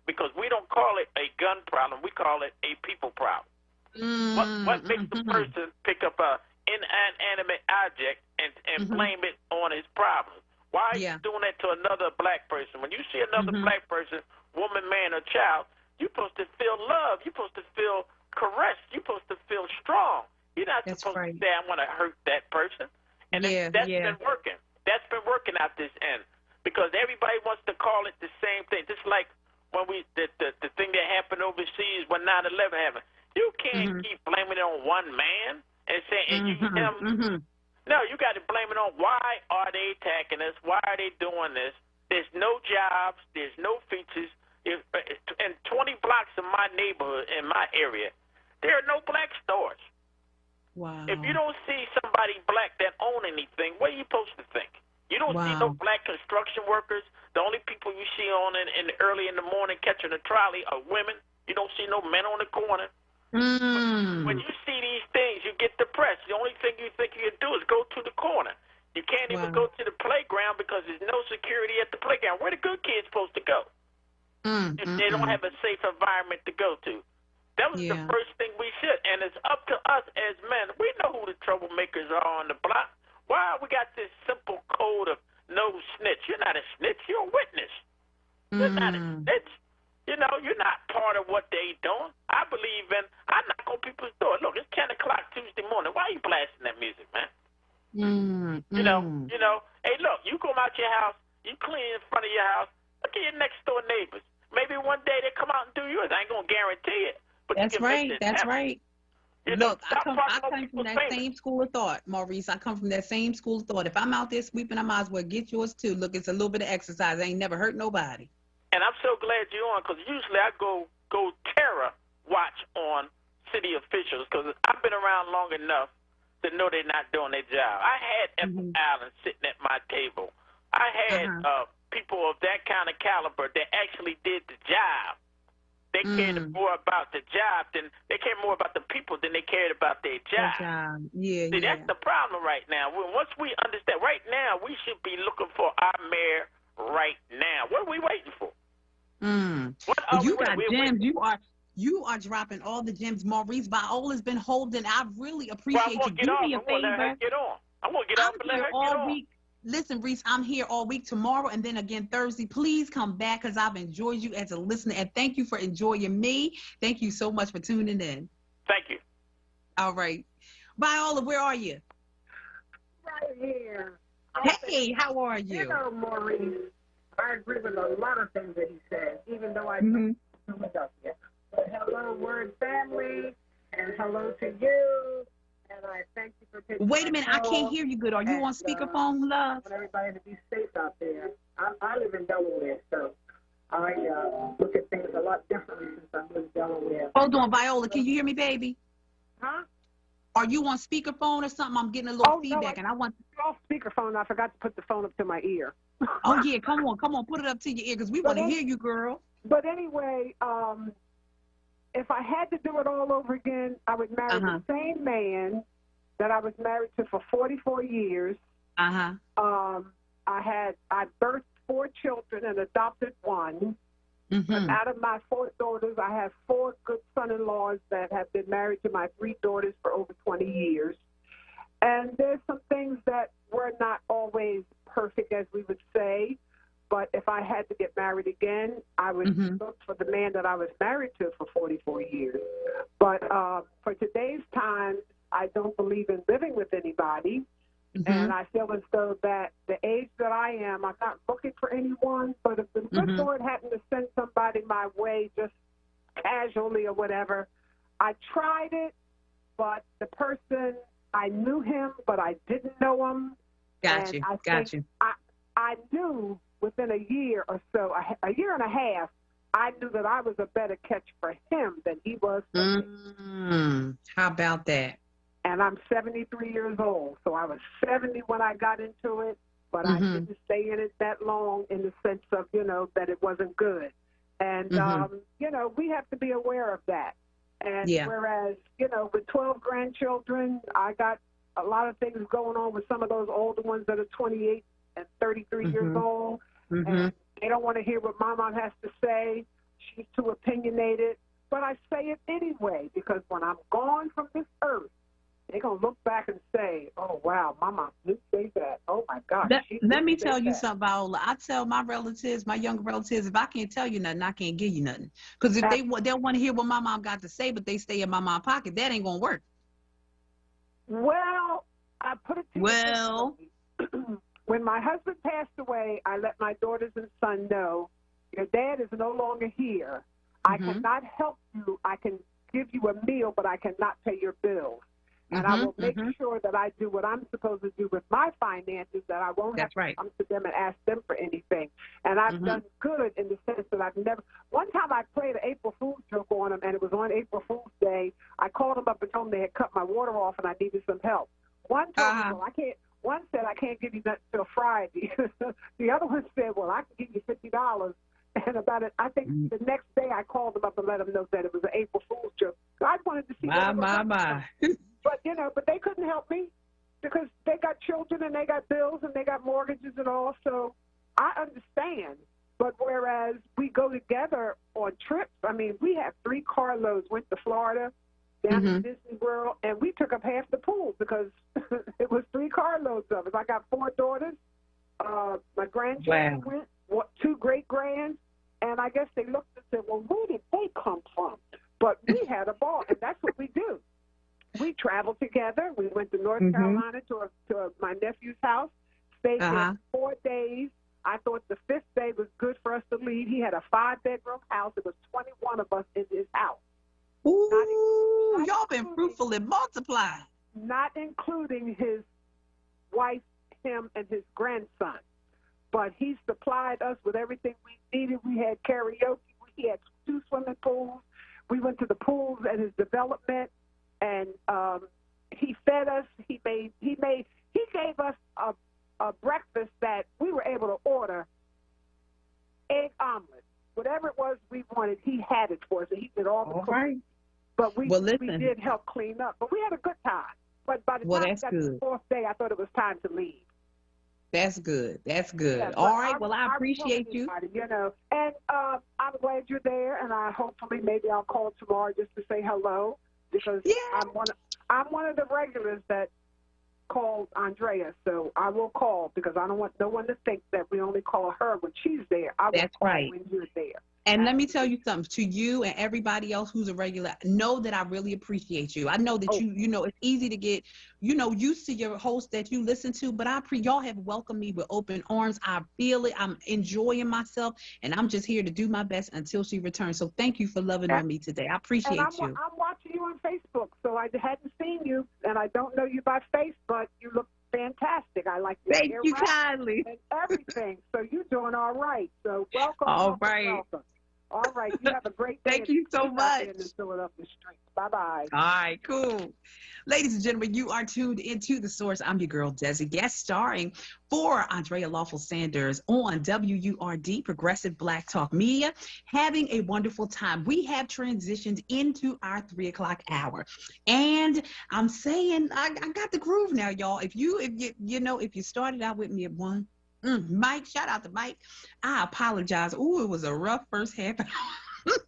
because we don't call it a gun problem. We call it a people problem. What makes the person pick up a inanimate object and blame it on his problem? Why are you doing that to another black person? When you see another black person, woman, man, or child, you're supposed to feel love. You're supposed to feel caressed. You're supposed to feel strong. You're not supposed to say, I want to hurt that person. And that's been working. That's been working out this end. Because everybody wants to call it the same thing. Just like when the thing that happened overseas when 9/11 happened. You can't keep blaming it on one man and saying, No, you got to blame it on why are they attacking us? Why are they doing this? There's no jobs. There's no features. In 20 blocks of my neighborhood, in my area, there are no black stores. Wow. If you don't see somebody black that own anything, what are you supposed to think? You don't see no black construction workers. The only people you see on in early in the morning catching a trolley are women. You don't see no men on the corner. When you see these things, you get depressed. The only thing you think you can do is go to the corner. You can't even go to the playground because there's no security at the playground. Where the good kids supposed to go if they don't have a safe environment to go to? us as men, we know who the troublemakers are on the block. Why we got this simple code of no snitch? You're not a snitch. You're a witness. You're not a snitch. You know, you're not part of what they doing. I believe in, I knock on people's door. Look, it's 10 o'clock Tuesday morning. Why are you blasting that music, man? You know, hey, look, you come out your house, you clean in front of your house, look at your next door neighbors. Maybe one day they come out and do yours. I ain't going to guarantee it. But That's right. That's right. You Look, know, I come from that same school of thought, Maurice. I come from that same school of thought. If I'm out there sweeping, I might as well get yours too. Look, it's a little bit of exercise. I ain't never hurt nobody. And I'm so glad you're on, because usually I go terror watch on city officials, because I've been around long enough to know they're not doing their job. I had Ethel Allen sitting at my table. I had people of that kind of caliber that actually did the job. They cared more about the job than they cared more about the people than they cared about their job. Yeah, See, that's the problem right now. Once we understand, right now we should be looking for our mayor right now. What are we waiting for? Well, you got gems. You are dropping all the gems. Maurice Viola's been holding. I really appreciate you. Do me a favor. I want to get off and let her get on. Week. Listen, Reese, I'm here all week tomorrow and then again Thursday. Please come back, because I've enjoyed you as a listener, and thank you for enjoying me. Thank you so much for tuning in. Thank you. All right. Viola, where are you? Right here. Hey, how are you? Hello, Maurice. I agree with a lot of things that he said, even though I don't know Philadelphia. But hello, WURD family, and hello to you. And I thank you for taking Wait a minute, I can't hear you good. Are you on speakerphone, love? I want everybody to be safe out there. I live in Delaware, so I look at things a lot differently since I moved to Delaware. Hold on, Viola, can you hear me, baby? Huh? Are you on speakerphone or something? I'm getting a little feedback, and I want off speakerphone. I forgot to put the phone up to my ear. Oh yeah, come on, put it up to your ear, because we want to hear you, girl. But anyway, if I had to do it all over again, I would marry the same man that I was married to for 44 years. I birthed 4 children and adopted 1. But out of my 4 daughters, I have 4 good son-in-laws that have been married to my 3 daughters for over 20 years. And there's some things that were not always perfect, as we would say. But if I had to get married again, I would look for the man that I was married to for 44 years. But for today's time, I don't believe in living with anybody. And I feel as though that the age that I am, I'm not looking for anyone. But if the good Lord happened to send somebody my way just casually or whatever, I tried it, but the person, I knew him, but I didn't know him. Got you. I knew within a year or so, a year and a half, I knew that I was a better catch for him than he was for me. How about that? And I'm 73 years old, so I was 70 when I got into it, but I didn't stay in it that long in the sense of, that it wasn't good. And, we have to be aware of that. And whereas, with 12 grandchildren, I got a lot of things going on with some of those older ones that are 28 and 33 years old. And they don't want to hear what my mom has to say. She's too opinionated. But I say it anyway, because when I'm gone from this earth, they're going to look back and say, oh, wow, my mom did say that. Oh, my gosh. Let me tell you something, Viola. I tell my relatives, my younger relatives, if I can't tell you nothing, I can't give you nothing. Because if they'll want to hear what my mom got to say, but they stay in my mom's pocket, that ain't going to work. Well, I put it to you. When my husband passed away, I let my daughters and son know, your dad is no longer here. I cannot help you. I can give you a meal, but I cannot pay your bills. And I will make sure that I do what I'm supposed to do with my finances, that I won't have to come to them and ask them for anything. And I've done good in the sense that I've never – one time I played an April Fool's joke on them, and it was on April Fool's Day. I called them up and told them they had cut my water off and I needed some help. One told me, well, I can't – one said, I can't give you nothing until Friday. The other one said, well, I can give you $50. And about it, I think the next day I called them up and let them know that it was an April Fool's joke. So I wanted to see my. But, but they couldn't help me because they got children and they got bills and they got mortgages and all. So I understand. But whereas we go together on trips, I mean, we have 3 carloads, went to Florida, down in Disney World, and we took up half the pool because it was 3 carloads of us. I got 4 daughters. My grandchildren went, 2 great-grands, and I guess they looked and said, well, where did they come from? But we had a ball, and that's what we do. We traveled together. We went to North Carolina to my nephew's house, stayed there 4 days. I thought the 5th day was good for us to leave. He had a 5-bedroom house. It was 21 of us in his house. Ooh, y'all been fruitful and multiplied. Not including his wife, him, and his grandson. But he supplied us with everything we needed. We had karaoke. He had 2 swimming pools. We went to the pools at his development, and he fed us. He gave us a breakfast that we were able to order egg omelet. Whatever it was we wanted, he had it for us. And he did all the cooking. Right. But we did help clean up. But we had a good time. But by the time we got to the 4th day, I thought it was time to leave. That's good. That's good. Yeah, all right. Well, I appreciate you. You know, and I'm glad you're there. And I hopefully maybe I'll call tomorrow just to say hello because I'm one of the regulars that called Andrea. So I will call because I don't want no one to think that we only call her when she's there. I will call when you're there. And let me tell you something, to you and everybody else who's a regular, know that I really appreciate you. I know that you know, it's easy to get, used to your host that you listen to, but y'all have welcomed me with open arms. I feel it. I'm enjoying myself, and I'm just here to do my best until she returns. So thank you for loving on me today. I appreciate you. I'm watching you on Facebook, so I hadn't seen you, and I don't know you by face, but you look fantastic. I like your hair. Thank you kindly. And everything. So you're doing all right. So welcome. Welcome. All right. You have a great day. Thank you so much. In the Philadelphia streets. Bye-bye. All right, cool. Ladies and gentlemen, you are tuned into The Source. I'm your girl, Desi, guest starring for Andrea Lawful Sanders on WURD, Progressive Black Talk Media, having a wonderful time. We have transitioned into our 3 o'clock hour. And I'm saying, I got the groove now, y'all. If you started out with me at 1, Mike, shout out to Mike. I apologize. Ooh, it was a rough first half hour.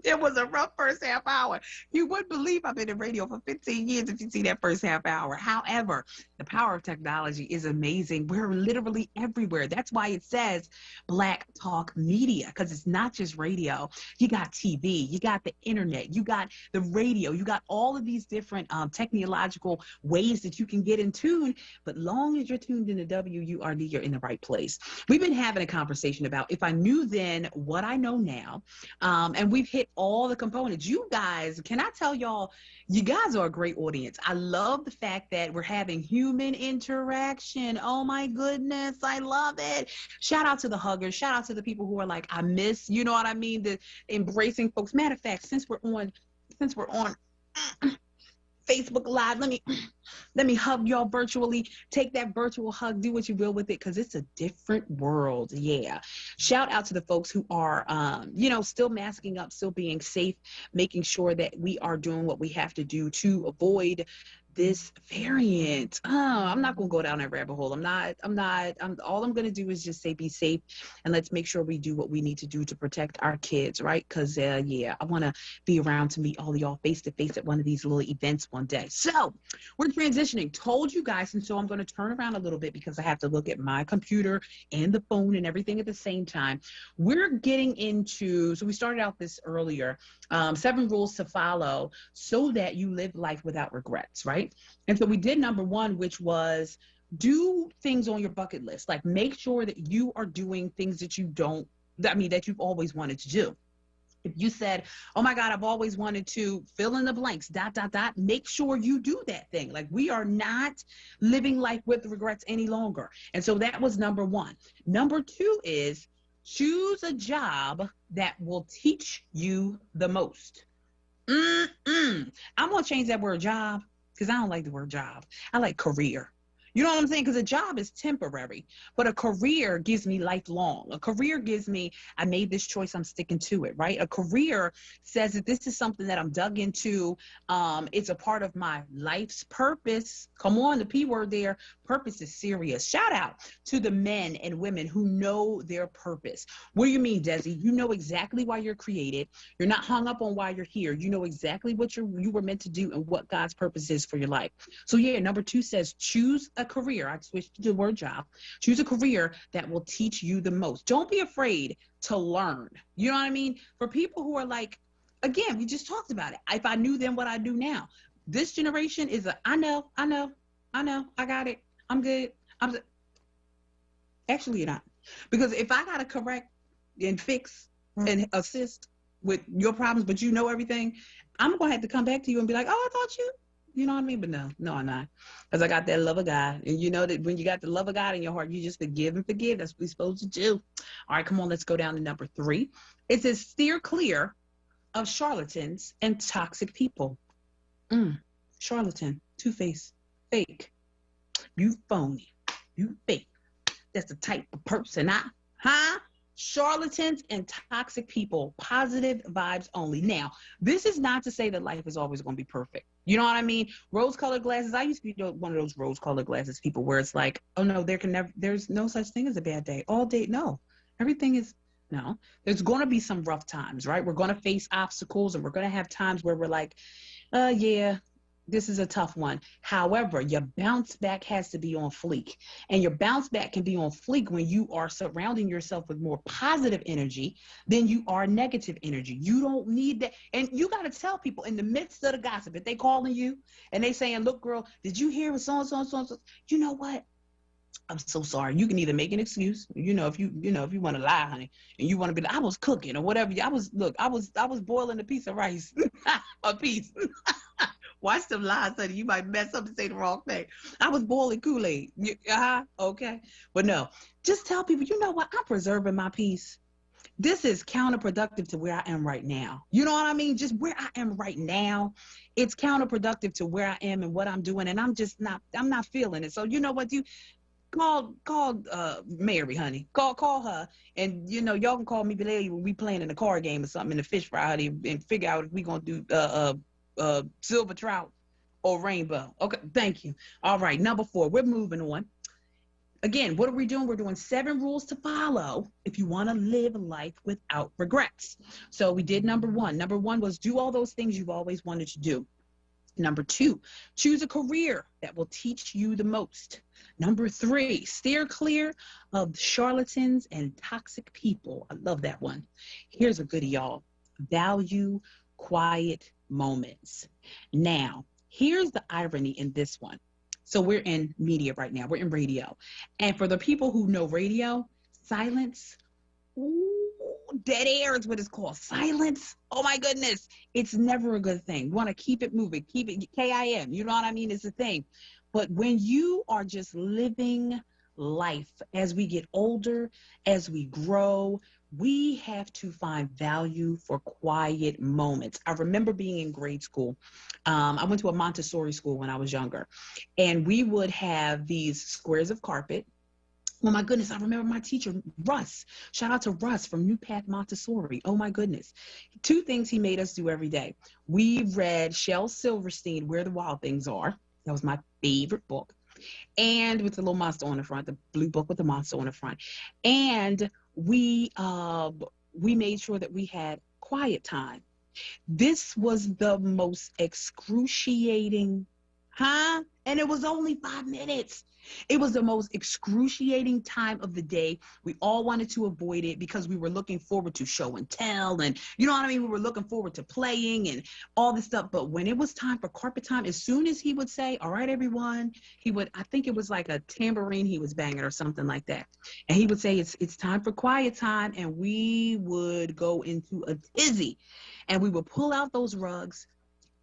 It was a rough first half hour. You wouldn't believe I've been in radio for 15 years if you see that first half hour. However, the power of technology is amazing. We're literally everywhere. That's why it says Black Talk Media, because it's not just radio. You got TV, you got the internet, you got the radio, you got all of these different technological ways that you can get in tune. But long as you're tuned into WURD, you're in the right place. We've been having a conversation about if I knew then what I know now, and we've hit all the components. You guys, can I tell y'all, you guys are a great audience. I love the fact that we're having human interaction. Oh my goodness, I love it. Shout out to the huggers. Shout out to the people who are like, I miss, you know what I mean, the embracing folks. Matter of fact, since we're on Facebook Live, let me hug y'all virtually. Take that virtual hug, do what you will with it, because it's a different world. Yeah. Shout out to the folks who are, still masking up, still being safe, making sure that we are doing what we have to do to avoid this variant. I'm not going to go down that rabbit hole. All I'm going to do is just say be safe, and let's make sure we do what we need to do to protect our kids, right? Because, I want to be around to meet all of y'all face to face at one of these little events one day. So we're transitioning. Told you guys, and so I'm going to turn around a little bit because I have to look at my computer and the phone and everything at the same time. We're getting into, so we started out this earlier, 7 rules to follow so that you live life without regrets, right? And so we did number 1, which was do things on your bucket list. Like make sure that you are doing things that that you've always wanted to do. If you said, oh my God, I've always wanted to fill in the blanks, ... make sure you do that thing. Like we are not living life with regrets any longer. And so that was number 1. Number 2 is choose a job that will teach you the most. I'm going to change that word job, because I don't like the word job. I like career. You know what I'm saying? Because a job is temporary, but a career gives me lifelong. A career gives me, I made this choice, I'm sticking to it, right? A career says that this is something that I'm dug into. It's a part of my life's purpose. Come on, the P word there. Purpose is serious. Shout out to the men and women who know their purpose. What do you mean, Desi? You know exactly why you're created. You're not hung up on why you're here. You know exactly what you were meant to do and what God's purpose is for your life. So yeah, number 2 says choose a career. I switched to the word job. Choose a career that will teach you the most. Don't be afraid to learn. You know what I mean? For people who are like, again, we just talked about it. If I knew then what I do now. This generation is I know, I got it. I'm good. Actually, you're not. Because if I got to correct and fix and assist with your problems, but you know everything, I'm going to have to come back to you and be like, oh, I thought you know what I mean? But no, I'm not. Because I got that love of God. And you know that when you got the love of God in your heart, you just forgive and forgive. That's what we're supposed to do. All right, come on, let's go down to number 3. It says steer clear of charlatans and toxic people. Charlatan, two-faced, fake. You phony. You fake. That's the type of person charlatans and toxic people, positive vibes only. Now, this is not to say that life is always going to be perfect. You know what I mean? Rose-colored glasses. I used to be one of those rose-colored glasses people where it's like, oh no, there's no such thing as a bad day. All day, no. Everything is, no. There's going to be some rough times, right? We're going to face obstacles and we're going to have times where we're like, yeah, this is a tough one. However, your bounce back has to be on fleek. And your bounce back can be on fleek when you are surrounding yourself with more positive energy than you are negative energy. You don't need that. And you got to tell people in the midst of the gossip, if they calling you and they saying, look, girl, did you hear so-and-so and so-and-so? You know what? I'm so sorry. You can either make an excuse, if you want to lie, honey, and you want to be like, I was cooking or whatever. I was boiling a piece of rice, a piece. Watch them lies, honey. You might mess up and say the wrong thing. I was boiling Kool-Aid. Okay. But no, just tell people, you know what? I'm preserving my peace. This is counterproductive to where I am right now. You know what I mean? Just where I am right now, it's counterproductive to where I am and what I'm doing. And I'm not feeling it. So you know what? You call Mary, honey. Call her. And y'all can call me later when we playing in a card game or something in the fish fry, honey, and figure out if we gonna do silver trout or rainbow. Okay, thank you. All right, number 4, we're moving on. Again, what are we doing? We're doing 7 rules to follow if you want to live life without regrets. So we did number 1. Number 1 was do all those things you've always wanted to do. Number 2, choose a career that will teach you the most. Number 3, steer clear of charlatans and toxic people. I love that one. Here's a goodie, y'all. Value quiet moments. Now, here's the irony in this one. So we're in media right now. We're in radio. And for the people who know radio, silence, dead air is what it's called. Silence. Oh my goodness. It's never a good thing. You want to keep it moving. Keep it KIM. You know what I mean? It's a thing. But when you are just living life as we get older, as we grow, we have to find value for quiet moments. I remember being in grade school. I went to a Montessori school when I was younger, and we would have these squares of carpet. Oh my goodness, I remember my teacher, Russ. Shout out to Russ from New Path Montessori. Oh my goodness. 2 things he made us do every day. We read Shel Silverstein, Where the Wild Things Are. That was my favorite book. And with the little monster on the front, the blue book with the monster on the front. And we made sure that we had quiet time. This was the most excruciating, and it was only 5 minutes. It was the most excruciating time of the day. We all wanted to avoid it because we were looking forward to show and tell. And you know what I mean? We were looking forward to playing and all this stuff. But when it was time for carpet time, as soon as he would say, all right, everyone, I think it was like a tambourine he was banging or something like that. And he would say, it's time for quiet time. And we would go into a tizzy and we would pull out those rugs.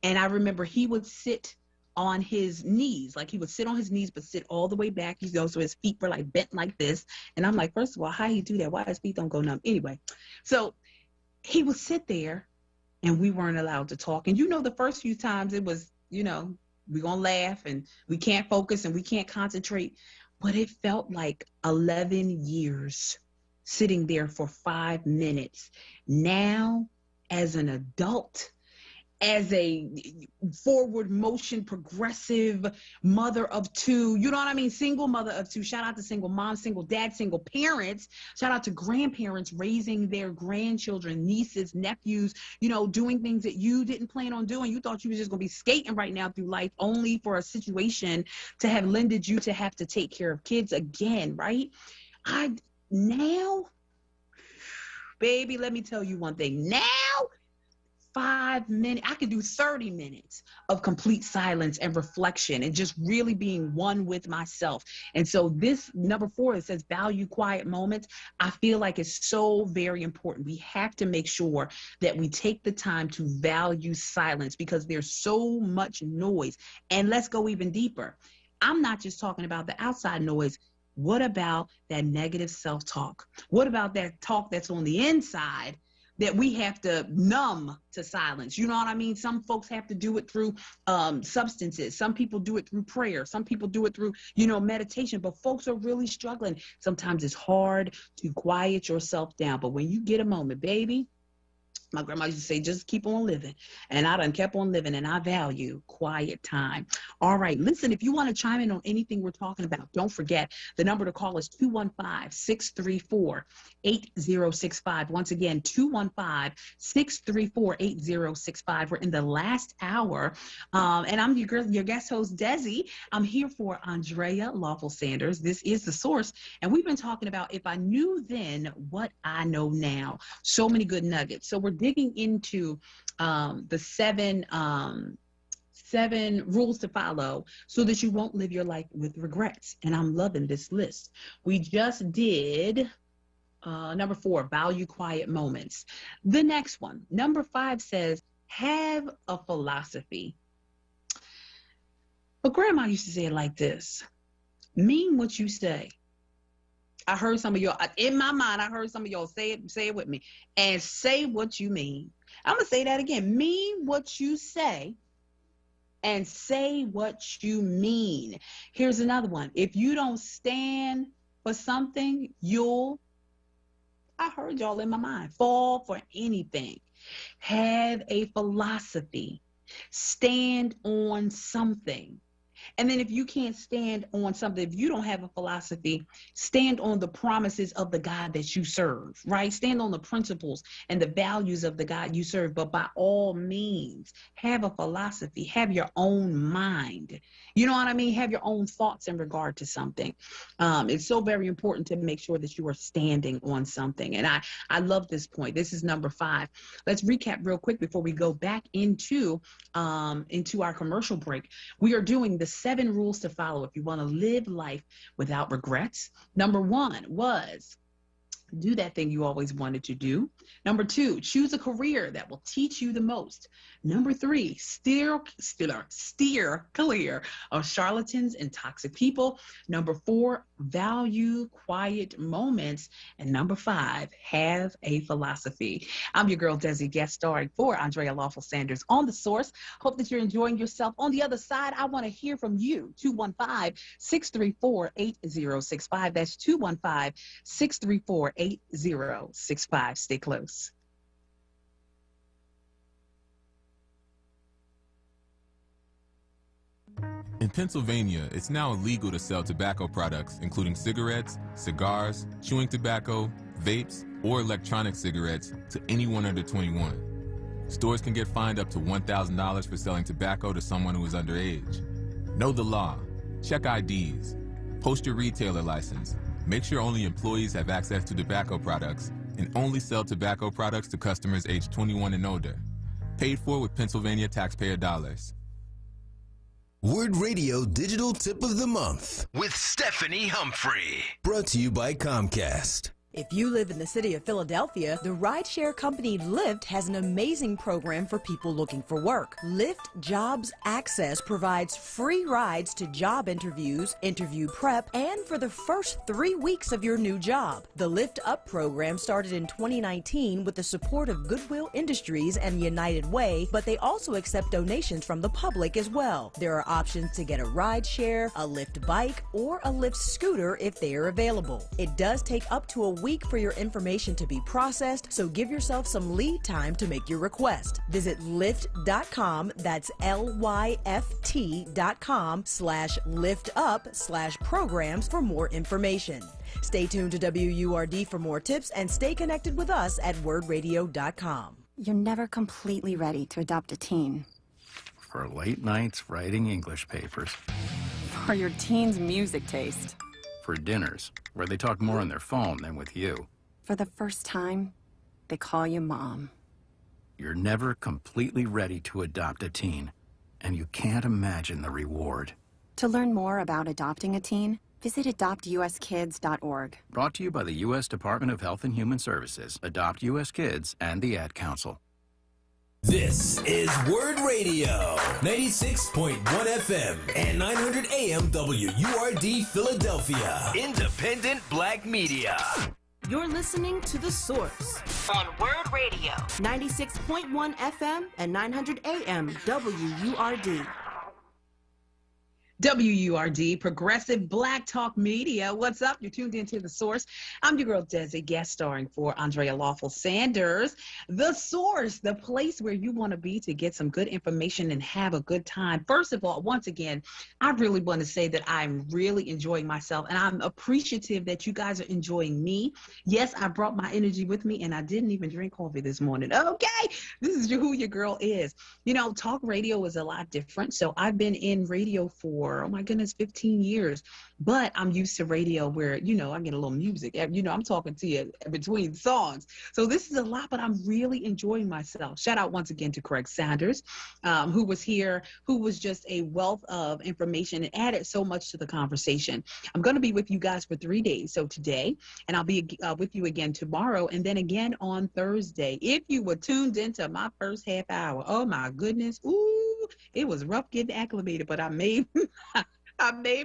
And I remember he would sit on his knees, like he would sit on his knees but sit all the way back, so his feet were like bent like this. And I'm like, first of all, how he do that? Why his feet don't go numb? Anyway, so he would sit there and we weren't allowed to talk. And the first few times it was We're going to laugh and we can't focus and we can't concentrate. But it felt like 11 years sitting there for 5 minutes. Now, as an adult, as a forward motion, progressive mother of 2, you know what I mean? Single mother of 2. Shout out to single moms, single dads, single parents. Shout out to grandparents raising their grandchildren, nieces, nephews, you know, doing things that you didn't plan on doing. You thought you was just going to be skating right now through life, only for a situation to have lended you to have to take care of kids again, right? Now, baby, let me tell you one thing. Now, 5 minutes, I could do 30 minutes of complete silence and reflection and just really being one with myself. And so this number 4, it says value quiet moments. I feel like it's so very important. We have to make sure that we take the time to value silence because there's so much noise. And let's go even deeper. I'm not just talking about the outside noise. What about that negative self-talk? What about that talk that's on the inside that we have to numb to silence? You know what I mean? Some folks have to do it through substances. Some people do it through prayer. Some people do it through, you know, meditation. But folks are really struggling. Sometimes it's hard to quiet yourself down. But when you get a moment, baby, my grandma used to say, just keep on living. And I done kept on living, and I value quiet time. All right, listen, if you want to chime in on anything we're talking about, don't forget, the number to call is 215-634-8065. Once again, 215-634-8065. We're in the last hour, and I'm your guest host, Desi. I'm here for Andrea Lawful Sanders. This is The Source, and we've been talking about if I knew then what I know now. So many good nuggets. So we're digging into the seven rules to follow so that you won't live your life with regrets. And I'm loving this list. We just did number 4, value quiet moments. The next one, number 5, says, have a philosophy. But grandma used to say it like this: mean what you say. I heard some of y'all, in my mind, I heard some of y'all say it with me, and say what you mean. I'm going to say that again. Mean what you say and say what you mean. Here's another one. If you don't stand for something, I heard y'all in my mind, fall for anything. Have a philosophy. Stand on something. And then if you can't stand on something, if you don't have a philosophy, stand on the promises of the God that you serve, right? Stand on the principles and the values of the God you serve. But by all means, have a philosophy, have your own mind. You know what I mean? Have your own thoughts in regard to something. It's so very important to make sure that you are standing on something. And I love this point. This is number 5. Let's recap real quick before we go back into our commercial break. We are doing the 7 rules to follow if you want to live life without regrets. Number 1 was do that thing you always wanted to do. Number 2, choose a career that will teach you the most. Number 3, steer clear of charlatans and toxic people. Number 4, value quiet moments. And number 5, have a philosophy. I'm your girl, Desi, guest starring for Andrea Lawful Sanders on The Source. Hope that you're enjoying yourself. On the other side, I want to hear from you. 215-634-8065. That's 215-634-8065. Stay close. In Pennsylvania, it's now illegal to sell tobacco products, including cigarettes, cigars, chewing tobacco, vapes, or electronic cigarettes to anyone under 21. Stores can get fined up to $1,000 for selling tobacco to someone who is underage. Know the law. Check IDs. Post your retailer license. Make sure only employees have access to tobacco products, and only sell tobacco products to customers aged 21 and older. Paid for with Pennsylvania taxpayer dollars. WURD Radio Digital Tip of the Month with Stephanie Humphrey. Brought to you by Comcast. If you live in the city of Philadelphia, the rideshare company Lyft has an amazing program for people looking for work. Lyft Jobs Access provides free rides to job interviews, interview prep, and for the first 3 weeks of your new job. The Lyft Up program started in 2019 with the support of Goodwill Industries and United Way, but they also accept donations from the public as well. There are options to get a rideshare, a Lyft bike, or a Lyft scooter if they are available. It does take up to a week for your information to be processed, so give yourself some lead time to make your request. Visit Lyft.com, that's LYFT.com/LiftUp/programs for more information. Stay tuned to WURD for more tips and stay connected with us at WordRadio.com. You're never completely ready to adopt a teen. For late nights writing English papers. For your teen's music taste. For dinners, where they talk more on their phone than with you. For the first time, they call you Mom. You're never completely ready to adopt a teen, and you can't imagine the reward. To learn more about adopting a teen, visit adoptuskids.org. Brought to you by the U.S. Department of Health and Human Services, Adopt U.S. Kids, and the Ad Council. This is WURD Radio, 96.1 FM and 900 AM WURD Philadelphia. Independent Black Media. You're listening to The Source on WURD Radio, 96.1 FM and 900 AM WURD. WURD, Progressive Black Talk Media. What's up? You're tuned into The Source. I'm your girl, Desi, guest starring for Andrea Lawful Sanders. The Source, the place where you want to be to get some good information and have a good time. First of all, once again, I really want to say that I'm really enjoying myself, and I'm appreciative that you guys are enjoying me. Yes, I brought my energy with me, and I didn't even drink coffee this morning. Okay, this is who your girl is. You know, talk radio is a lot different, so I've been in radio for, oh my goodness, 15 years. But I'm used to radio where, you know, I get a little music. You know, I'm talking to you between songs. So this is a lot, but I'm really enjoying myself. Shout out once again to Craig Sanders, who was here, who was just a wealth of information and added so much to the conversation. I'm going to be with you guys for 3 days. So today, and I'll be with you again tomorrow, and then again on Thursday. If you were tuned into my first half hour, oh my goodness, ooh, it was rough getting acclimated, but I made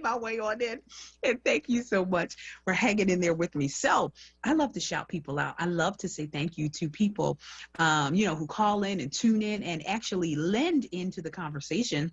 my way on in, and thank you so much for hanging in there with me. So I love to shout people out. I love to say thank you to people, you know, who call in and tune in and actually lend into the conversation.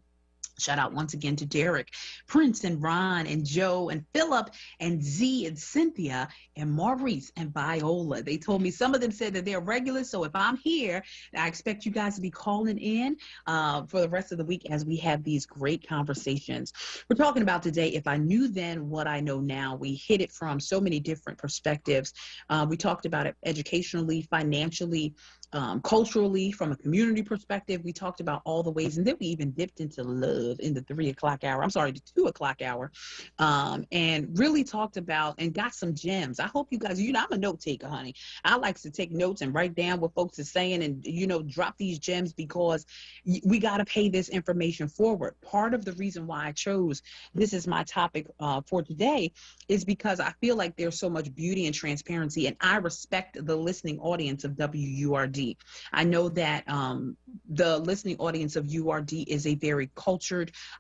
Shout out once again to Derek, Prince, and Ron, and Joe, and Philip, and Z, and Cynthia, and Maurice, and Viola. They told me, some of them said that they're regulars, so if I'm here, I expect you guys to be calling in for the rest of the week as we have these great conversations. We're talking about today, if I knew then what I know now. We hit it from so many different perspectives. We talked about it educationally, financially, culturally, from a community perspective. We talked about all the ways, and then we even dipped into love in the 3 o'clock hour. I'm sorry, the 2 o'clock hour, and really talked about and got some gems. I hope you guys, you know, I'm a note taker, honey. I like to take notes and write down what folks are saying and, you know, drop these gems because we got to pay this information forward. Part of the reason why I chose this is my topic for today is because I feel like there's so much beauty and transparency, and I respect the listening audience of WURD. I know that the listening audience of URD is a very cultured,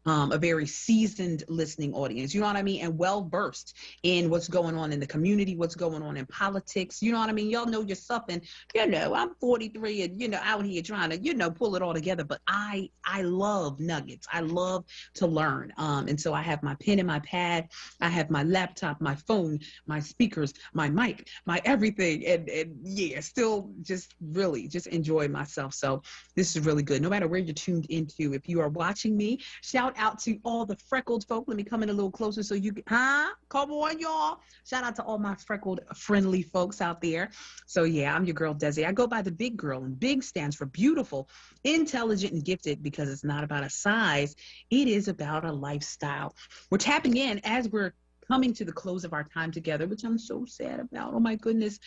a very seasoned listening audience, you know what I mean, and well-versed in what's going on in the community, what's going on in politics, you know what I mean? Y'all know your stuff, and, you know, I'm 43 and, you know, out here trying to, you know, pull it all together, but I love nuggets. I love to learn, and so I have my pen and my pad, I have my laptop, my phone, my speakers, my mic, my everything, and yeah, still just really just enjoy myself. So this is really good. No matter where you're tuned into, if you are watching me, shout out to all the freckled folk. Let me come in a little closer so you can, come on, y'all. Shout out to all my freckled, friendly folks out there. So yeah, I'm your girl, Desi. I go by the big girl, and big stands for beautiful, intelligent, and gifted, because it's not about a size. It is about a lifestyle. We're tapping in as we're coming to the close of our time together, which I'm so sad about. Oh my goodness.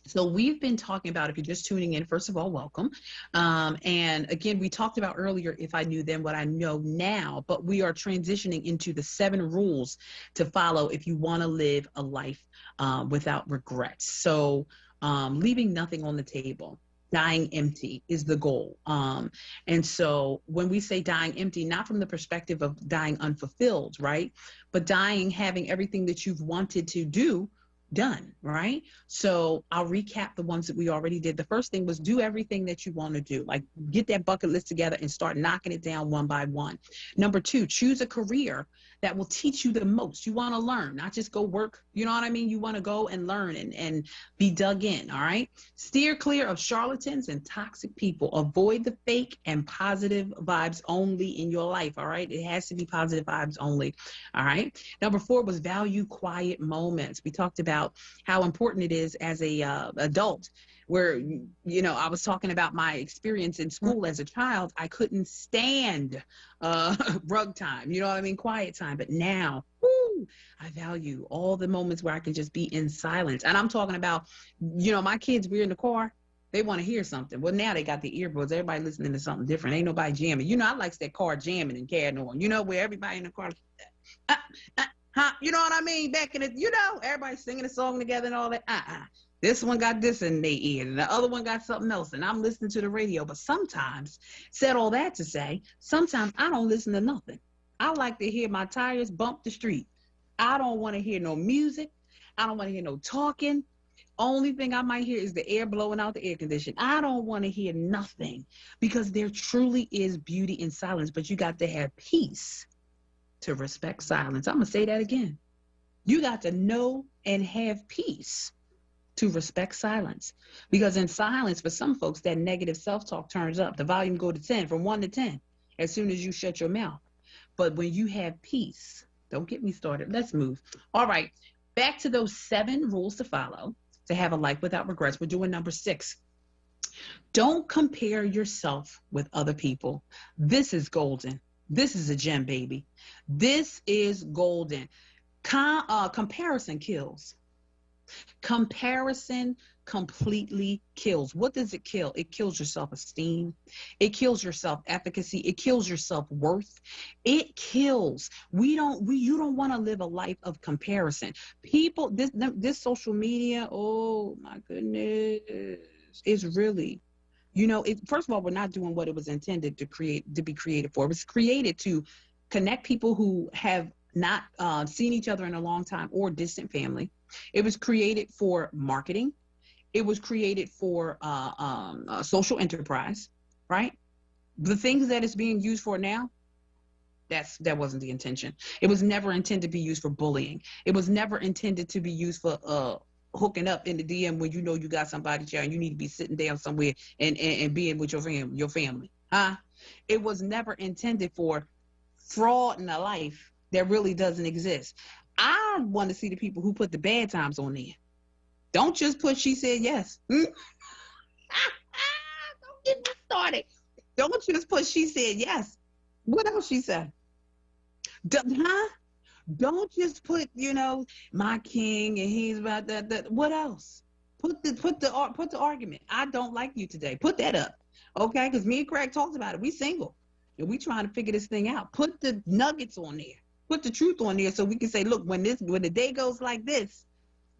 So we've been talking about, if you're just tuning in, first of all, welcome. And again, we talked about earlier, if I knew then what I know now, but we are transitioning into the 7 rules to follow if you want to live a life without regrets. So leaving nothing on the table. Dying empty is the goal. And so when we say dying empty, not from the perspective of dying unfulfilled, right? But dying, having everything that you've wanted to do done, right? So I'll recap the ones that we already did. The first thing was do everything that you want to do. Like get that bucket list together and start knocking it down one by one. Number 2, choose a career that will teach you the most. You want to learn, not just go work. You know what I mean? You want to go and learn and be dug in, all right? Steer clear of charlatans and toxic people. Avoid the fake and positive vibes only in your life, all right? It has to be positive vibes only, all right? Number 4 was value quiet moments. We talked about how important it is as a adult, where, you know, I was talking about my experience in school as a child. I couldn't stand rug time, you know what I mean, quiet time. But now, woo, I value all the moments where I can just be in silence. And I'm talking about, you know, my kids, we're in the car, they want to hear something. Well, now they got the earbuds. Everybody listening to something different. Ain't nobody jamming. You know, I like that car jamming and carrying on, you know, where everybody in the car, you know what I mean? Back in the, you know, everybody singing a song together and all that. This one got this in their ear, and the other one got something else, and I'm listening to the radio. But sometimes, said all that to say, sometimes I don't listen to nothing. I like to hear my tires bump the street. I don't want to hear no music. I don't want to hear no talking. Only thing I might hear is the air blowing out the air conditioner. I don't want to hear nothing, because there truly is beauty in silence, but you got to have peace to respect silence. I'm going to say that again. You got to know and have peace to respect silence, because in silence, for some folks, that negative self-talk turns up. The volume go to 10, from 1 to 10, as soon as you shut your mouth. But when you have peace, don't get me started. Let's move. All right, back to those 7 rules to follow to have a life without regrets. We're doing number 6. Don't compare yourself with other people. This is golden. This is a gem, baby. This is golden. Comparison kills. Comparison completely kills. What does it kill? It kills your self-esteem. It kills your self-efficacy. It kills your self-worth. It kills. You don't want to live a life of comparison. People, this social media, oh my goodness, is really, you know, first of all, we're not doing what it was intended to be created for. It was created to connect people who have not seen each other in a long time, or distant family. It was created for marketing. It was created for social enterprise, right? The things that it's being used for now, that wasn't the intention. It was never intended to be used for bullying. It was never intended to be used for hooking up in the DM when you know you got somebody there and you need to be sitting down somewhere and being with your family. It was never intended for fraud in a life that really doesn't exist. I want to see the people who put the bad times on there. Don't just put she said yes. Don't get me started. Don't just put she said yes. What else she said? Don't just put, you know, my king and he's about that. What else? Put the argument. I don't like you today. Put that up, okay? Because me and Craig talked about it. We single and we trying to figure this thing out. Put the nuggets on there. Put the truth on there so we can say, look, when the day goes like this,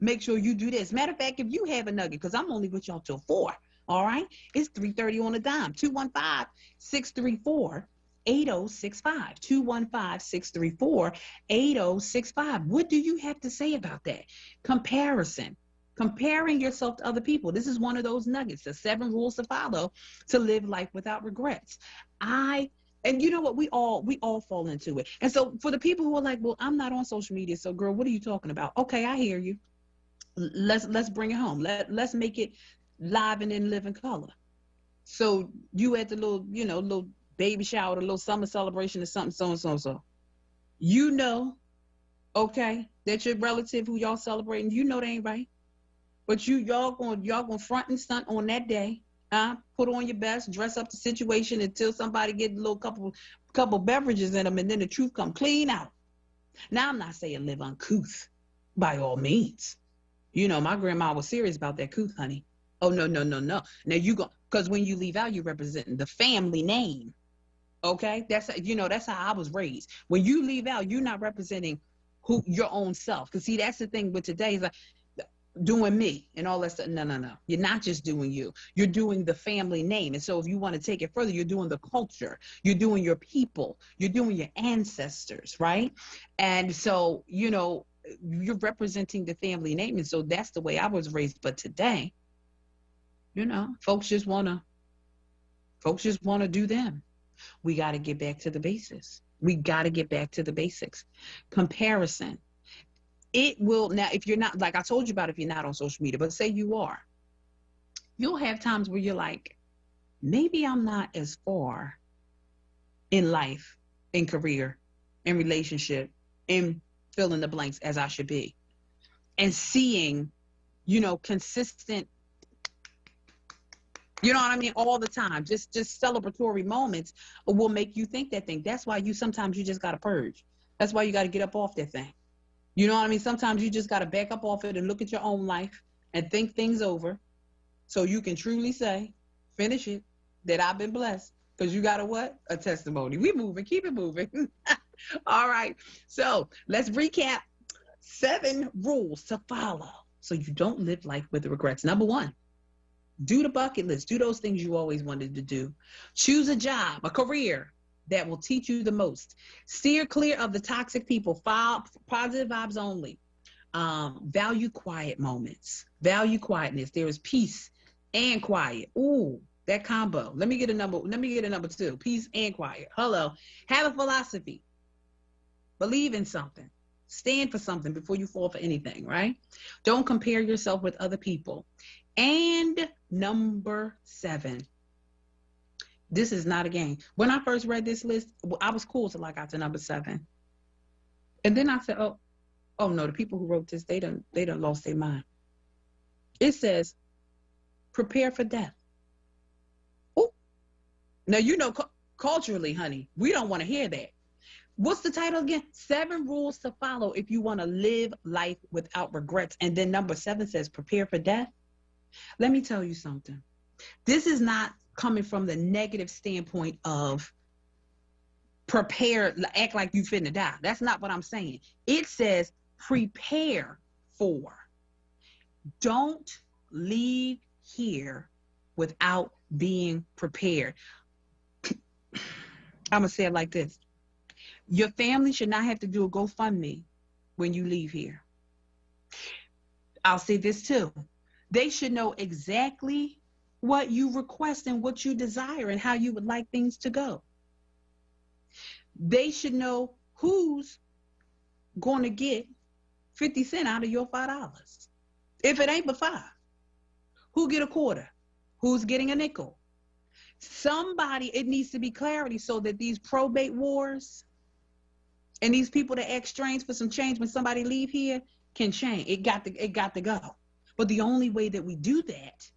make sure you do this. Matter of fact, if you have a nugget, because I'm only with y'all till 4, all right? It's 3:30 on the dime. 215-634-8065. 215-634-8065. What do you have to say about that? Comparison. Comparing yourself to other people. This is one of those nuggets, the 7 rules to follow to live life without regrets. And you know what? We all fall into it. And so for the people who are like, well, I'm not on social media, so girl, what are you talking about? Okay, I hear you. Let's bring it home. Let's make it live and in living color. So you at the little baby shower, the little summer celebration or something, so. You know, okay, that your relative who y'all celebrating, you know they ain't right. But y'all gonna front and stunt on that day. Put on your best, dress up the situation until somebody get a little couple beverages in them, and then the truth come clean out. Now, I'm not saying live uncouth by all means, You know, my grandma was serious about that couth, honey. Oh, no. Now you go, because when you leave out, you're representing the family name. Okay? That's how I was raised. When you leave out, you're not representing your own self. Because see, that's the thing with today is like doing me and all that stuff. No. You're not just doing you. You're doing the family name. And so if you want to take it further, you're doing the culture. You're doing your people. You're doing your ancestors, right? And so, you're representing the family name. And so that's the way I was raised. But today, folks just want to do them. We got to get back to the basics. Comparison. It will, now, if you're not, like I told you about, if you're not on social media, but say you are, you'll have times where you're like, maybe I'm not as far in life, in career, in relationship, in fill in the blanks as I should be. And seeing, consistent, all the time, just celebratory moments will make you think that thing. That's why sometimes you just got to purge. That's why you got to get up off that thing. You know what I mean? Sometimes you just got to back up off it and look at your own life and think things over so you can truly say, finish it, that I've been blessed. Because you got a testimony. We moving, keep it moving. All right. So let's recap 7 rules to follow so you don't live life with regrets. Number 1, do the bucket list. Do those things you always wanted to do. Choose a job, a career that will teach you the most. Steer clear of the toxic people. Positive vibes only. Value quiet moments. Value quietness. There is peace and quiet. Ooh, that combo. Let me get a number 2. Peace and quiet. Hello. Have a philosophy. Believe in something. Stand for something before you fall for anything, right? Don't compare yourself with other people. And number 7. This is not a game. When I first read this list, I was cool till I got to number 7. And then I said, oh no, the people who wrote this, they done lost their mind. It says, prepare for death. Oh, now, culturally, honey, we don't want to hear that. What's the title again? 7 rules to follow if you want to live life without regrets. And then number 7 says, prepare for death. Let me tell you something. This is not coming from the negative standpoint of prepare, act like you finna die. That's not what I'm saying. It says prepare for. Don't leave here without being prepared. I'm gonna say it like this. Your family should not have to do a GoFundMe when you leave here. I'll say this too. They should know exactly what you request and what you desire and how you would like things to go. They should know who's going to get 50 cents out of your $5. If it ain't but 5, who get a quarter? Who's getting a nickel? It needs to be clarity so that these probate wars and these people that ask strange for some change when somebody leave here can change. It got to go. But the only way that we do that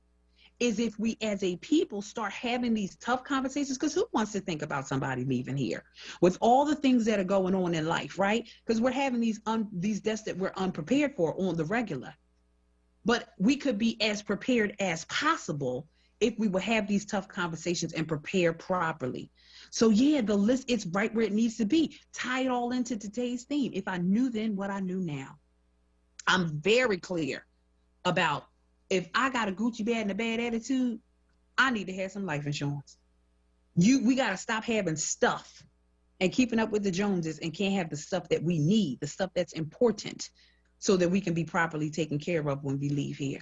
is if we as a people start having these tough conversations, because who wants to think about somebody leaving here with all the things that are going on in life, right? Because we're having these deaths that we're unprepared for on the regular. But we could be as prepared as possible if we would have these tough conversations and prepare properly. So yeah, the list, it's right where it needs to be. Tie it all into today's theme. If I knew then what I knew now. I'm very clear about if I got a Gucci bag and a bad attitude, I need to have some life insurance. We got to stop having stuff and keeping up with the Joneses and can't have the stuff that we need, the stuff that's important, so that we can be properly taken care of when we leave here.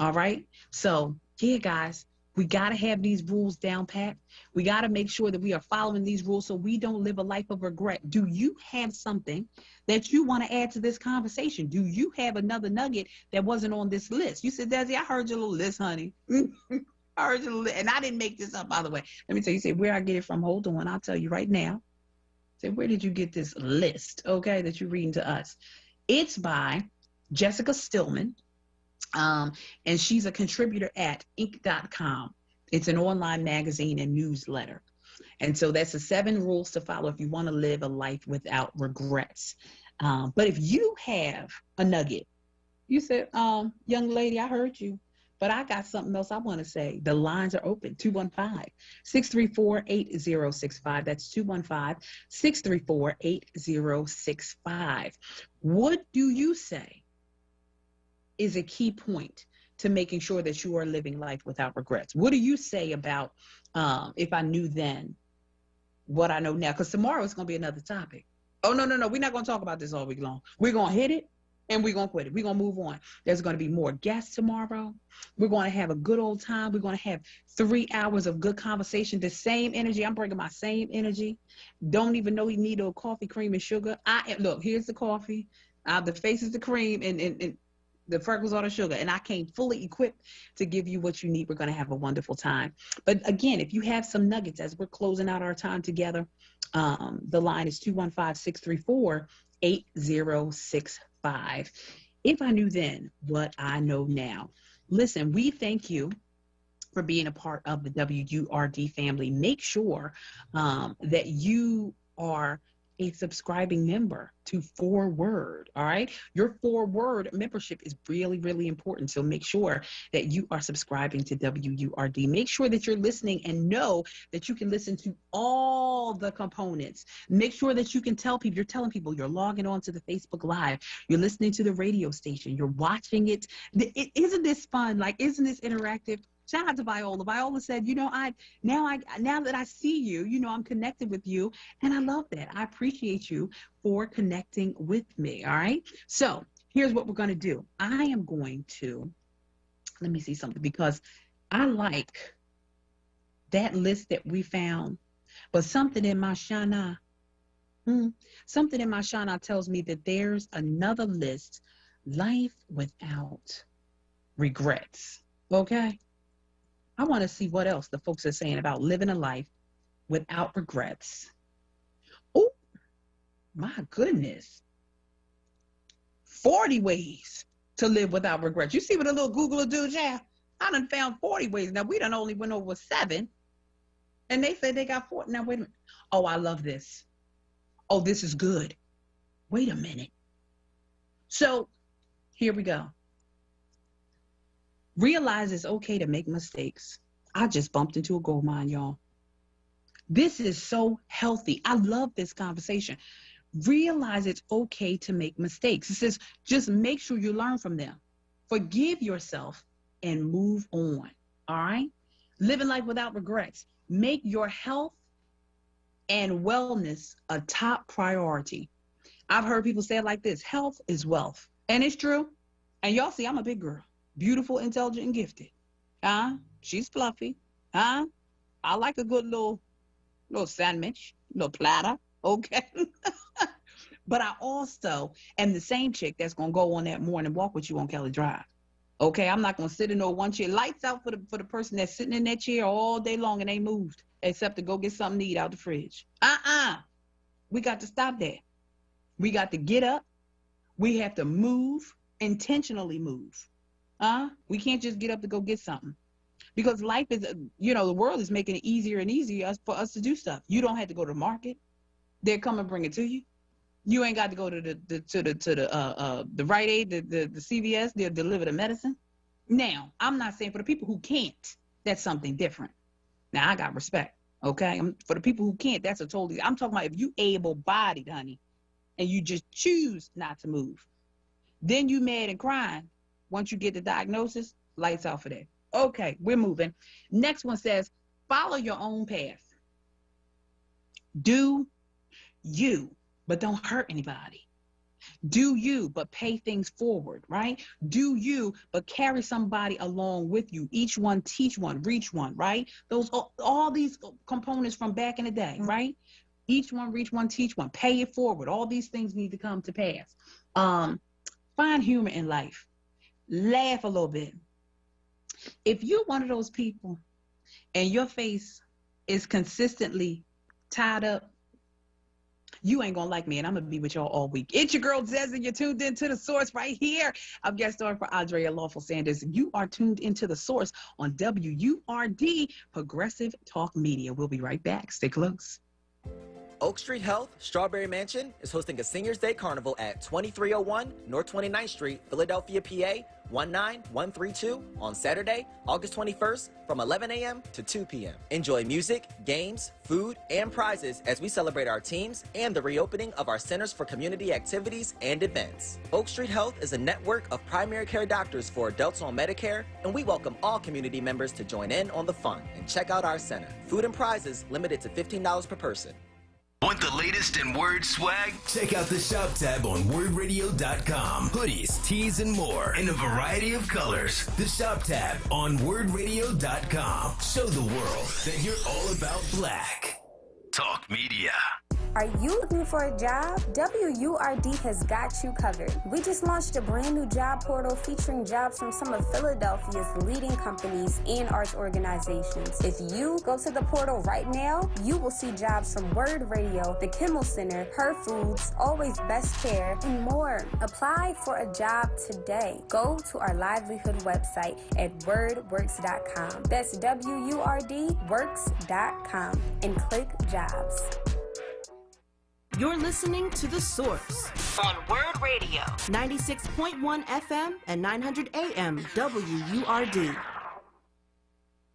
All right? So, yeah, guys, we got to have these rules down pat. We got to make sure that we are following these rules so we don't live a life of regret. Do you have something that you want to add to this conversation? Do you have another nugget that wasn't on this list? You said, Desi, I heard your little list, honey. I heard your little list. And I didn't make this up, by the way. Let me tell you, say where I get it from. Hold on. I'll tell you right now. Say, where did you get this list, okay, that you're reading to us? It's by Jessica Stillman. And she's a contributor at Inc.com. It's an online magazine and newsletter. And so that's the 7 rules to follow if you want to live a life without regrets. But if you have a nugget You said, young lady, I heard you, but I got something else I want to say. The lines are open, 215-634-8065. That's 215-634-8065. What do you say is a key point to making sure that you are living life without regrets? What do you say about if I knew then what I know now? Because tomorrow it's going to be another topic. Oh, no. We're not going to talk about this all week long. We're going to hit it and we're going to quit it. We're going to move on. There's going to be more guests tomorrow. We're going to have a good old time. We're going to have 3 hours of good conversation. The same energy. I'm bringing my same energy. Don't even know you need no coffee, cream, and sugar. Look, here's the coffee. The face is the cream and the freckles are the sugar. And I came fully equipped to give you what you need. We're going to have a wonderful time. But again, if you have some nuggets as we're closing out our time together, the line is 215-634-8065. If I knew then what I know now. Listen, we thank you for being a part of the WURD family. Make sure that you are a subscribing member to 4WURD, all right? Your 4WURD membership is really, really important. So make sure that you are subscribing to WURD. Make sure that you're listening and know that you can listen to all the components. Make sure that you can tell people, you're telling people, you're logging on to the Facebook Live, you're listening to the radio station, you're watching it. Isn't this fun? Like, isn't this interactive? Shout out to Viola. Viola said, now that I see you, I'm connected with you. And I love that. I appreciate you for connecting with me. All right. So here's what we're going to do. I am going to, let me see something, because I like that list that we found, but something in my shana tells me that there's another list, life without regrets. Okay. I want to see what else the folks are saying about living a life without regrets. Oh, my goodness. 40 ways to live without regrets. You see what a little Google will do, yeah? I done found 40 ways. Now, we done only went over 7. And they said they got 40. Now, wait a minute. Oh, I love this. Oh, this is good. Wait a minute. So, here we go. Realize it's okay to make mistakes. I just bumped into a gold mine, y'all. This is so healthy. I love this conversation. Realize it's okay to make mistakes. It says, just make sure you learn from them. Forgive yourself and move on. All right? Living life without regrets. Make your health and wellness a top priority. I've heard people say it like this: health is wealth. And it's true. And y'all see, I'm a big girl. Beautiful, intelligent, and gifted. She's fluffy. I like a good little sandwich, little platter. Okay. But I also am the same chick that's going to go on that morning walk with you on Kelly Drive. Okay. I'm not going to sit in no one chair. Lights out for the person that's sitting in that chair all day long and ain't moved except to go get something to eat out the fridge. We got to stop that. We got to get up. We have to move, intentionally move. We can't just get up to go get something, because life is, the world is making it easier and easier for us to do stuff. You don't have to go to the market; they'll come and bring it to you. You ain't got to go to the Rite Aid, the CVS. They'll deliver the medicine. Now, I'm not saying for the people who can't, that's something different. Now, I got respect. Okay, for the people who can't, that's I'm talking about if you able-bodied, honey, and you just choose not to move, then you mad and crying. Once you get the diagnosis, lights out for that. Okay, we're moving. Next one says, follow your own path. Do you, but don't hurt anybody. Do you, but pay things forward, right? Do you, but carry somebody along with you. Each one, teach one, reach one, right? Those, all these components from back in the day, right? Each one, reach one, teach one, pay it forward. All these things need to come to pass. Find humor in life. Laugh a little bit. If you're one of those people and your face is consistently tied up, you ain't gonna like me, and I'm gonna be with y'all all week. It's your girl Zez, and you're tuned into The Source right here. I'm guest star for Andrea Lawful Sanders. You are tuned into The Source on WURD, Progressive Talk Media. We'll be right back. Stay close. Oak Street Health, Strawberry Mansion, is hosting a Seniors Day Carnival at 2301 North 29th Street, Philadelphia, PA, 19132 on Saturday, August 21st from 11 a.m. to 2 p.m. Enjoy music, games, food, and prizes as we celebrate our teams and the reopening of our Centers for Community Activities and Events. Oak Street Health is a network of primary care doctors for adults on Medicare, and we welcome all community members to join in on the fun and check out our center. Food and prizes limited to $15 per person. Want the latest in Word swag? Check out the shop tab on WURDradio.com. Hoodies, tees, and more in a variety of colors. The shop tab on WURDradio.com. Show the world that you're all about black. Talk media. Are you looking for a job? WURD has got you covered. We just launched a brand new job portal featuring jobs from some of Philadelphia's leading companies and arts organizations. If you go to the portal right now, you will see jobs from WURD Radio, the Kimmel Center, Her Foods, Always Best Care, and more. Apply for a job today. Go to our livelihood website at wordworks.com. That's WURDworks.com and click jobs. You're listening to The Source on WURD Radio, 96.1 FM and 900 AM WURD.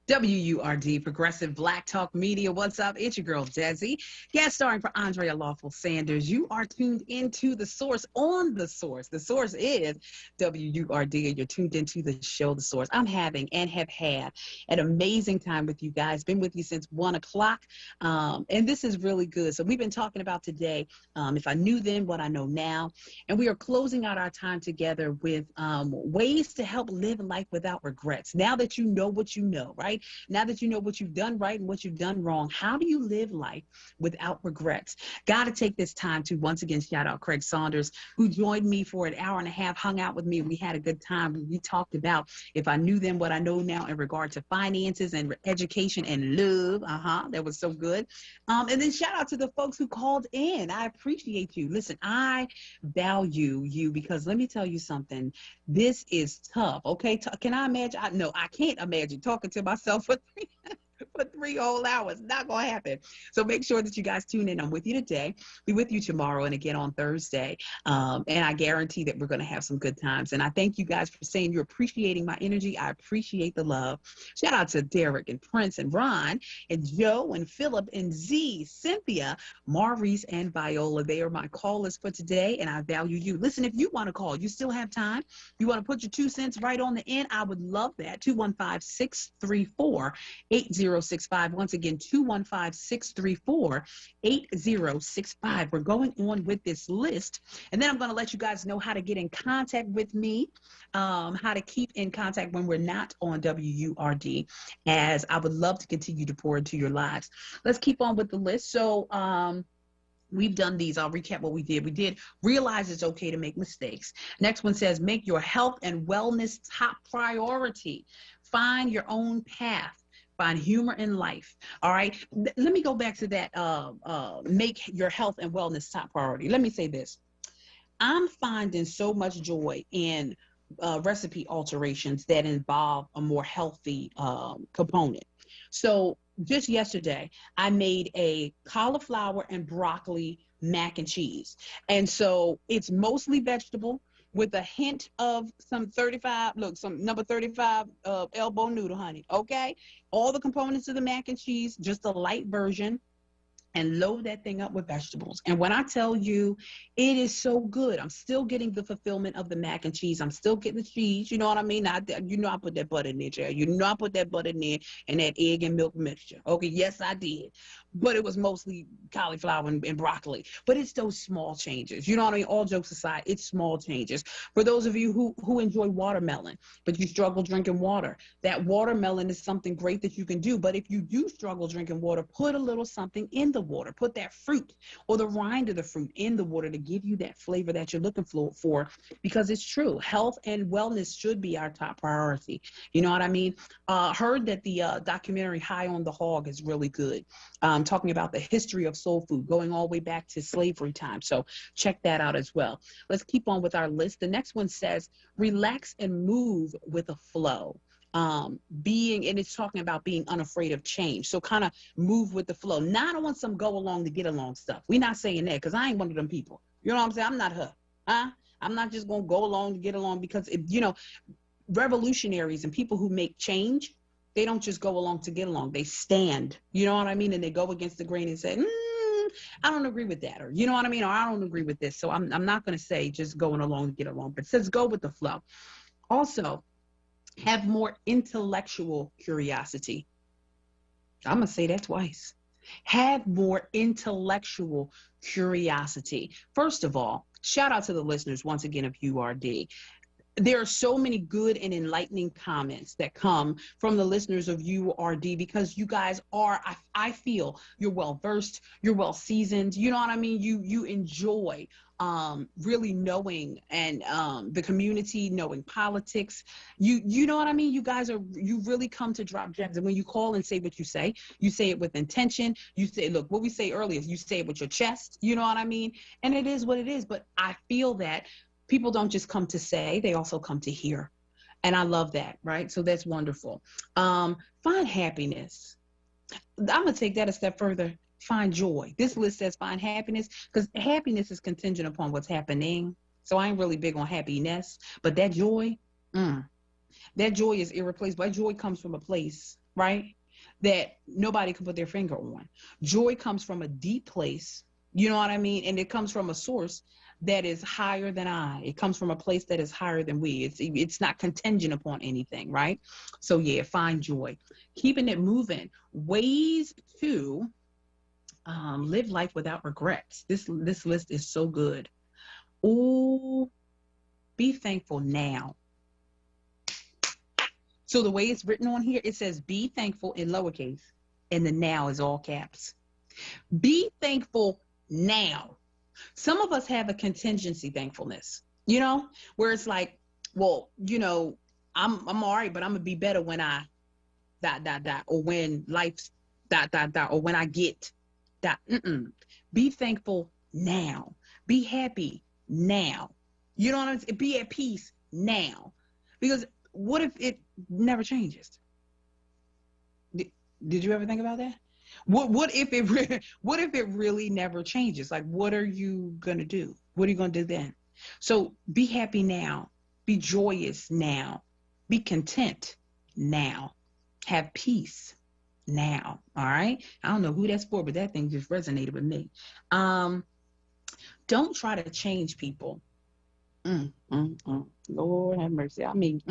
WURD, Progressive Black Talk Media. What's up? It's your girl, Desi. Guest starring for Andrea Lawful Sanders. You are tuned into The Source on The Source. The Source is WURD, and you're tuned into the show, The Source. I'm having and have had an amazing time with you guys. Been with you since 1 o'clock, and this is really good. So we've been talking about today, if I knew then what I know now, and we are closing out our time together with ways to help live life without regrets. Now that you know what you know, right? Now that you know what you've done right and what you've done wrong, how do you live life without regrets? Got to take this time to once again shout out Craig Saunders, who joined me for an hour and a half, hung out with me. We had a good time. We talked about if I knew then what I know now in regard to finances and education and love. That was so good. And then shout out to the folks who called in. I appreciate you. Listen, I value you because let me tell you something. This is tough. Okay, can I imagine? No, I can't imagine talking to myself for 3 whole hours. Not gonna happen. So make sure that you guys tune in. I'm with you today, be with you tomorrow, and again on Thursday. And I guarantee that we're gonna have some good times. And I thank you guys for saying you're appreciating my energy. I appreciate the love. Shout out to Derek and Prince and Ron and Joe and Philip and Z, Cynthia, Maurice and Viola. They are my callers for today, and I value you. Listen, if you want to call, you still have time. You want to put your 2 cents right on the end, I would love that. 215-634-8065. Once again, 215-634-8065. We're going on with this list, and then I'm going to let you guys know how to get in contact with me, how to keep in contact when we're not on WURD, as I would love to continue to pour into your lives. Let's keep on with the list. So we've done these. I'll recap what we did. We did realize it's okay to make mistakes. Next one says make your health and wellness top priority. Find your own path. Find humor in life. All right. Let me go back to that. Make your health and wellness top priority. Let me say this. I'm finding so much joy in recipe alterations that involve a more healthy component. So just yesterday, I made a cauliflower and broccoli mac and cheese. And so it's mostly vegetable with a hint of some number 35 elbow noodle, honey. Okay. All the components of the mac and cheese, just a light version, and load that thing up with vegetables. And when I tell you, it is so good. I'm still getting the fulfillment of the mac and cheese. I'm still getting the cheese. You know what I mean? I put that butter in there, Jerry. I put that butter in there and that egg and milk mixture. Okay, yes, I did. But it was mostly cauliflower and broccoli. But it's those small changes. You know what I mean? All jokes aside, it's small changes. For those of you who enjoy watermelon, but you struggle drinking water, that watermelon is something great that you can do. But if you do struggle drinking water, put a little something in the water. Put that fruit or the rind of the fruit in the water to give you that flavor that you're looking for, because it's true. Health and wellness should be our top priority. You know what I mean? Heard that the documentary High on the Hog is really good. Talking about the history of soul food, going all the way back to slavery time. So check that out as well. Let's keep on with our list. The next one says, relax and move with a flow. being, and it's talking about being unafraid of change. So kind of move with the flow. Now I don't want some go along to get along stuff. We're not saying that, because I ain't one of them people. You know what I'm saying? I'm not her. I'm not just going to go along to get along, because, revolutionaries and people who make change, they don't just go along to get along. They stand, you know what I mean? And they go against the grain and say, I don't agree with that, or you know what I mean? Or I don't agree with this. So I'm not going to say just going along to get along, but it says go with the flow. Also, have more intellectual curiosity. I'm going to say that twice. Have more intellectual curiosity. First of all, shout out to the listeners once again of URD. There are so many good and enlightening comments that come from the listeners of URD, because you guys are, I feel, you're well versed, you're well seasoned. You know what I mean? You enjoy really knowing and the community, knowing politics. You know what I mean? You guys you really come to drop gems. And when you call and say what you say it with intention. You say, look, what we say earlier, you say it with your chest. You know what I mean? And it is what it is. But I feel that people don't just come to say, they also come to hear. And I love that, right? So that's wonderful. Find happiness. I'm going to take that a step further. Find joy. This list says find happiness, because happiness is contingent upon what's happening. So I ain't really big on happiness, but that joy is irreplaceable. That joy comes from a place, right, that nobody can put their finger on. Joy comes from a deep place, you know what I mean? And it comes from a source that is higher than I. It comes from a place that is higher than we. It's not contingent upon anything, right? So yeah, find joy. Keeping it moving. Ways to live life without regrets. This list is so good. Ooh, be thankful now. So the way it's written on here, it says be thankful in lowercase, and the now is all caps. Be thankful now. Some of us have a contingency thankfulness, where it's like, well, I'm all right, but I'm gonna be better when I ... or when life's ... or when I get ... Be thankful now. Be happy now. You know what I'm saying? Be at peace now. Because what if it never changes? Did you ever think about that? What if it really never changes? Like, what are you gonna do? What are you gonna do then? So be happy now. Be joyous now. Be content now. Have peace now. All right. I don't know who that's for, but that thing just resonated with me. Don't try to change people. Lord have mercy. I mean,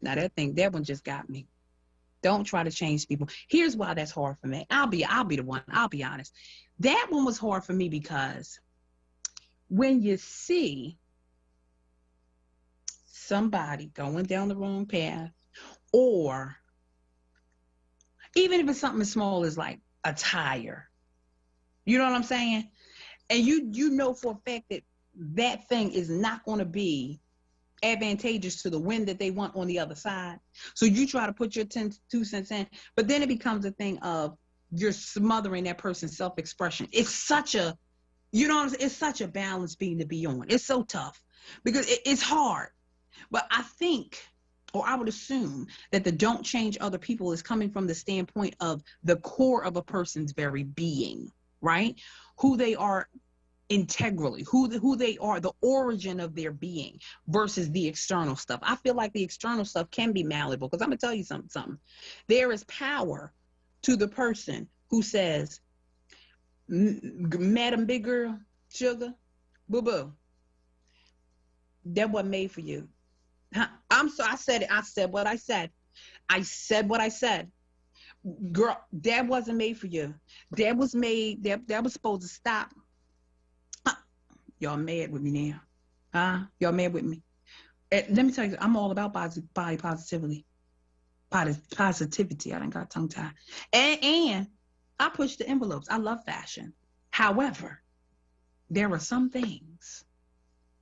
now that one just got me. Don't try to change people. Here's why that's hard for me. I'll be the one. I'll be honest. That one was hard for me because when you see somebody going down the wrong path, or even if it's something as small as like a tire, you know what I'm saying? And you know for a fact that that thing is not going to be advantageous to the win that they want on the other side. So you try to put your 2 cents in, but then it becomes a thing of you're smothering that person's self-expression. It's such a, it's such a balance being to be on. It's so tough because it's hard. But I think, or I would assume, that the don't change other people is coming from the standpoint of the core of a person's very being, right? Who they are integrally, who they are, the origin of their being versus the external stuff. I feel like the external stuff can be malleable, because I'm gonna tell you something. There is power to the person who says, Madam Big Girl, sugar, boo-boo, that wasn't made for you. I said it. I said what I said. I said what I said. Girl, that wasn't made for you. That was made, that was supposed to stop. Y'all mad with me now? Y'all mad with me? Let me tell you, I'm all about body positivity. Positivity. I done got tongue tied. And I push the envelopes. I love fashion. However, there are some things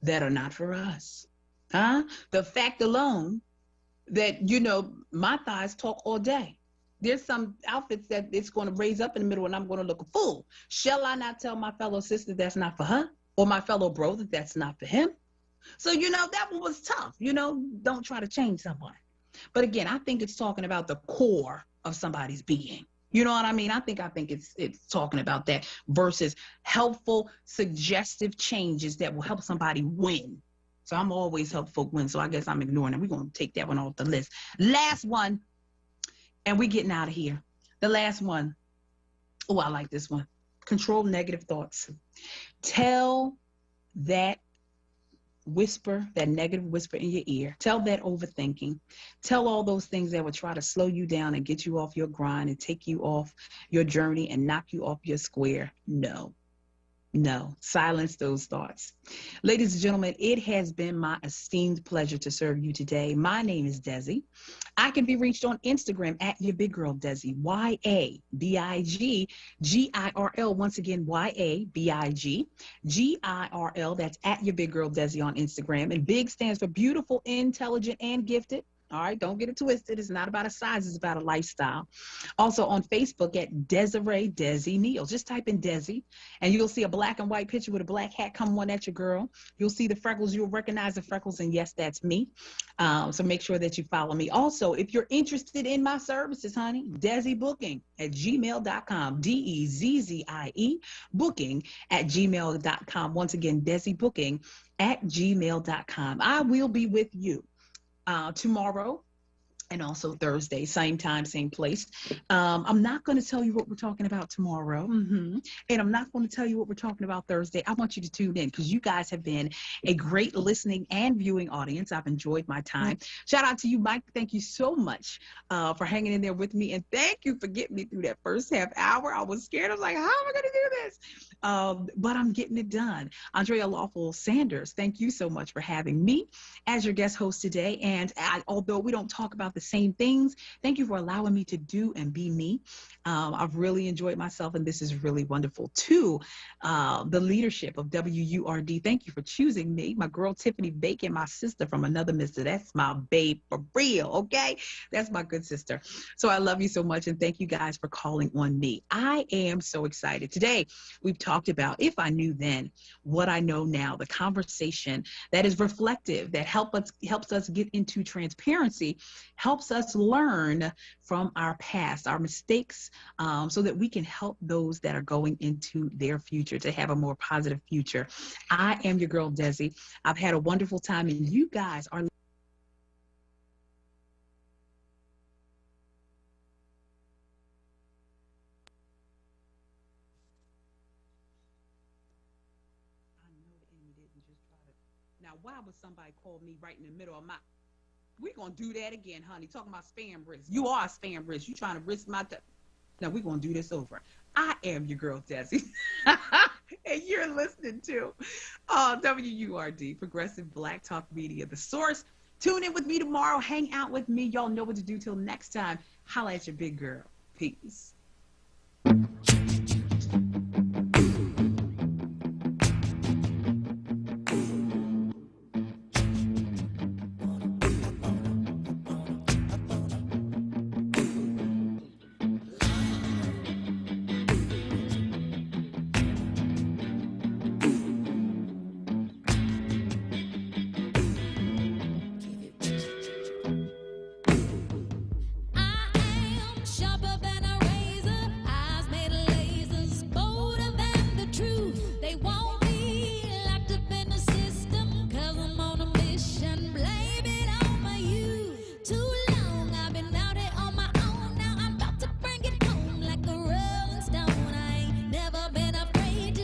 that are not for us. The fact alone that, my thighs talk all day. There's some outfits that it's going to raise up in the middle and I'm going to look a fool. Shall I not tell my fellow sister that's not for her? Or my fellow bro that that's not for him? So, that one was tough. Don't try to change someone. But again, I think it's talking about the core of somebody's being. You know what I mean? I think it's talking about that versus helpful, suggestive changes that will help somebody win. So I'm always help folk win. So I guess I'm ignoring it. We're going to take that one off the list. Last one, and we're getting out of here. The last one. Oh, I like this one. Control negative thoughts. Tell that whisper, that negative whisper in your ear. Tell that overthinking. Tell all those things that would try to slow you down and get you off your grind and take you off your journey and knock you off your square. No. Silence those thoughts. Ladies and gentlemen, it has been my esteemed pleasure to serve you today. My name is Desi. I can be reached on Instagram at your big girl Desi, YABIGGIRL. Once again, YABIGGIRL. That's at your big girl Desi on Instagram. And big stands for beautiful, intelligent, and gifted. All right, don't get it twisted. It's not about a size, it's about a lifestyle. Also on Facebook at Desiree Desi Neal. Just type in Desi, and you'll see a black and white picture with a black hat come on at your girl. You'll see the freckles. You'll recognize the freckles, and yes, that's me. So make sure that you follow me. Also, if you're interested in my services, honey, Desi Booking at gmail.com. DEZZIE Booking at gmail.com. Once again, Desi Booking at gmail.com. I will be with you tomorrow and also Thursday, same time, same place. I'm not going to tell you what we're talking about tomorrow. And I'm not going to tell you what we're talking about Thursday. I want you to tune in because you guys have been a great listening and viewing audience. I've enjoyed my time. Shout out to you, Mike. Thank you so much for hanging in there with me. And thank you for getting me through that first half hour. I was scared. I was like, how am I going to do this? But I'm getting it done. Andrea Lawful Sanders, thank you so much for having me as your guest host today. And although we don't talk about the same things, thank you for allowing me to do and be me. I've really enjoyed myself, and this is really wonderful. To the leadership of WURD, thank you for choosing me. My girl Tiffany Bacon, my sister from another mister. That's my babe for real, okay? That's my good sister. So I love you so much, and thank you guys for calling on me. I am so excited. Today, we've talked about If I Knew Then, What I Know Now, the conversation that is reflective, that helps us get into transparency, helps us learn from our past, our mistakes, so that we can help those that are going into their future to have a more positive future. I am your girl, Desi. I've had a wonderful time, and you guys are why would somebody call me right in the middle of my... We're going to do that again, honey. Talking about spam risk. You are a spam risk. You trying to risk my... Now, we're going to do this over. I am your girl, Desi. And you're listening to WURD, Progressive Black Talk Media, The Source. Tune in with me tomorrow. Hang out with me. Y'all know what to do. Till next time, holla at your big girl. Peace.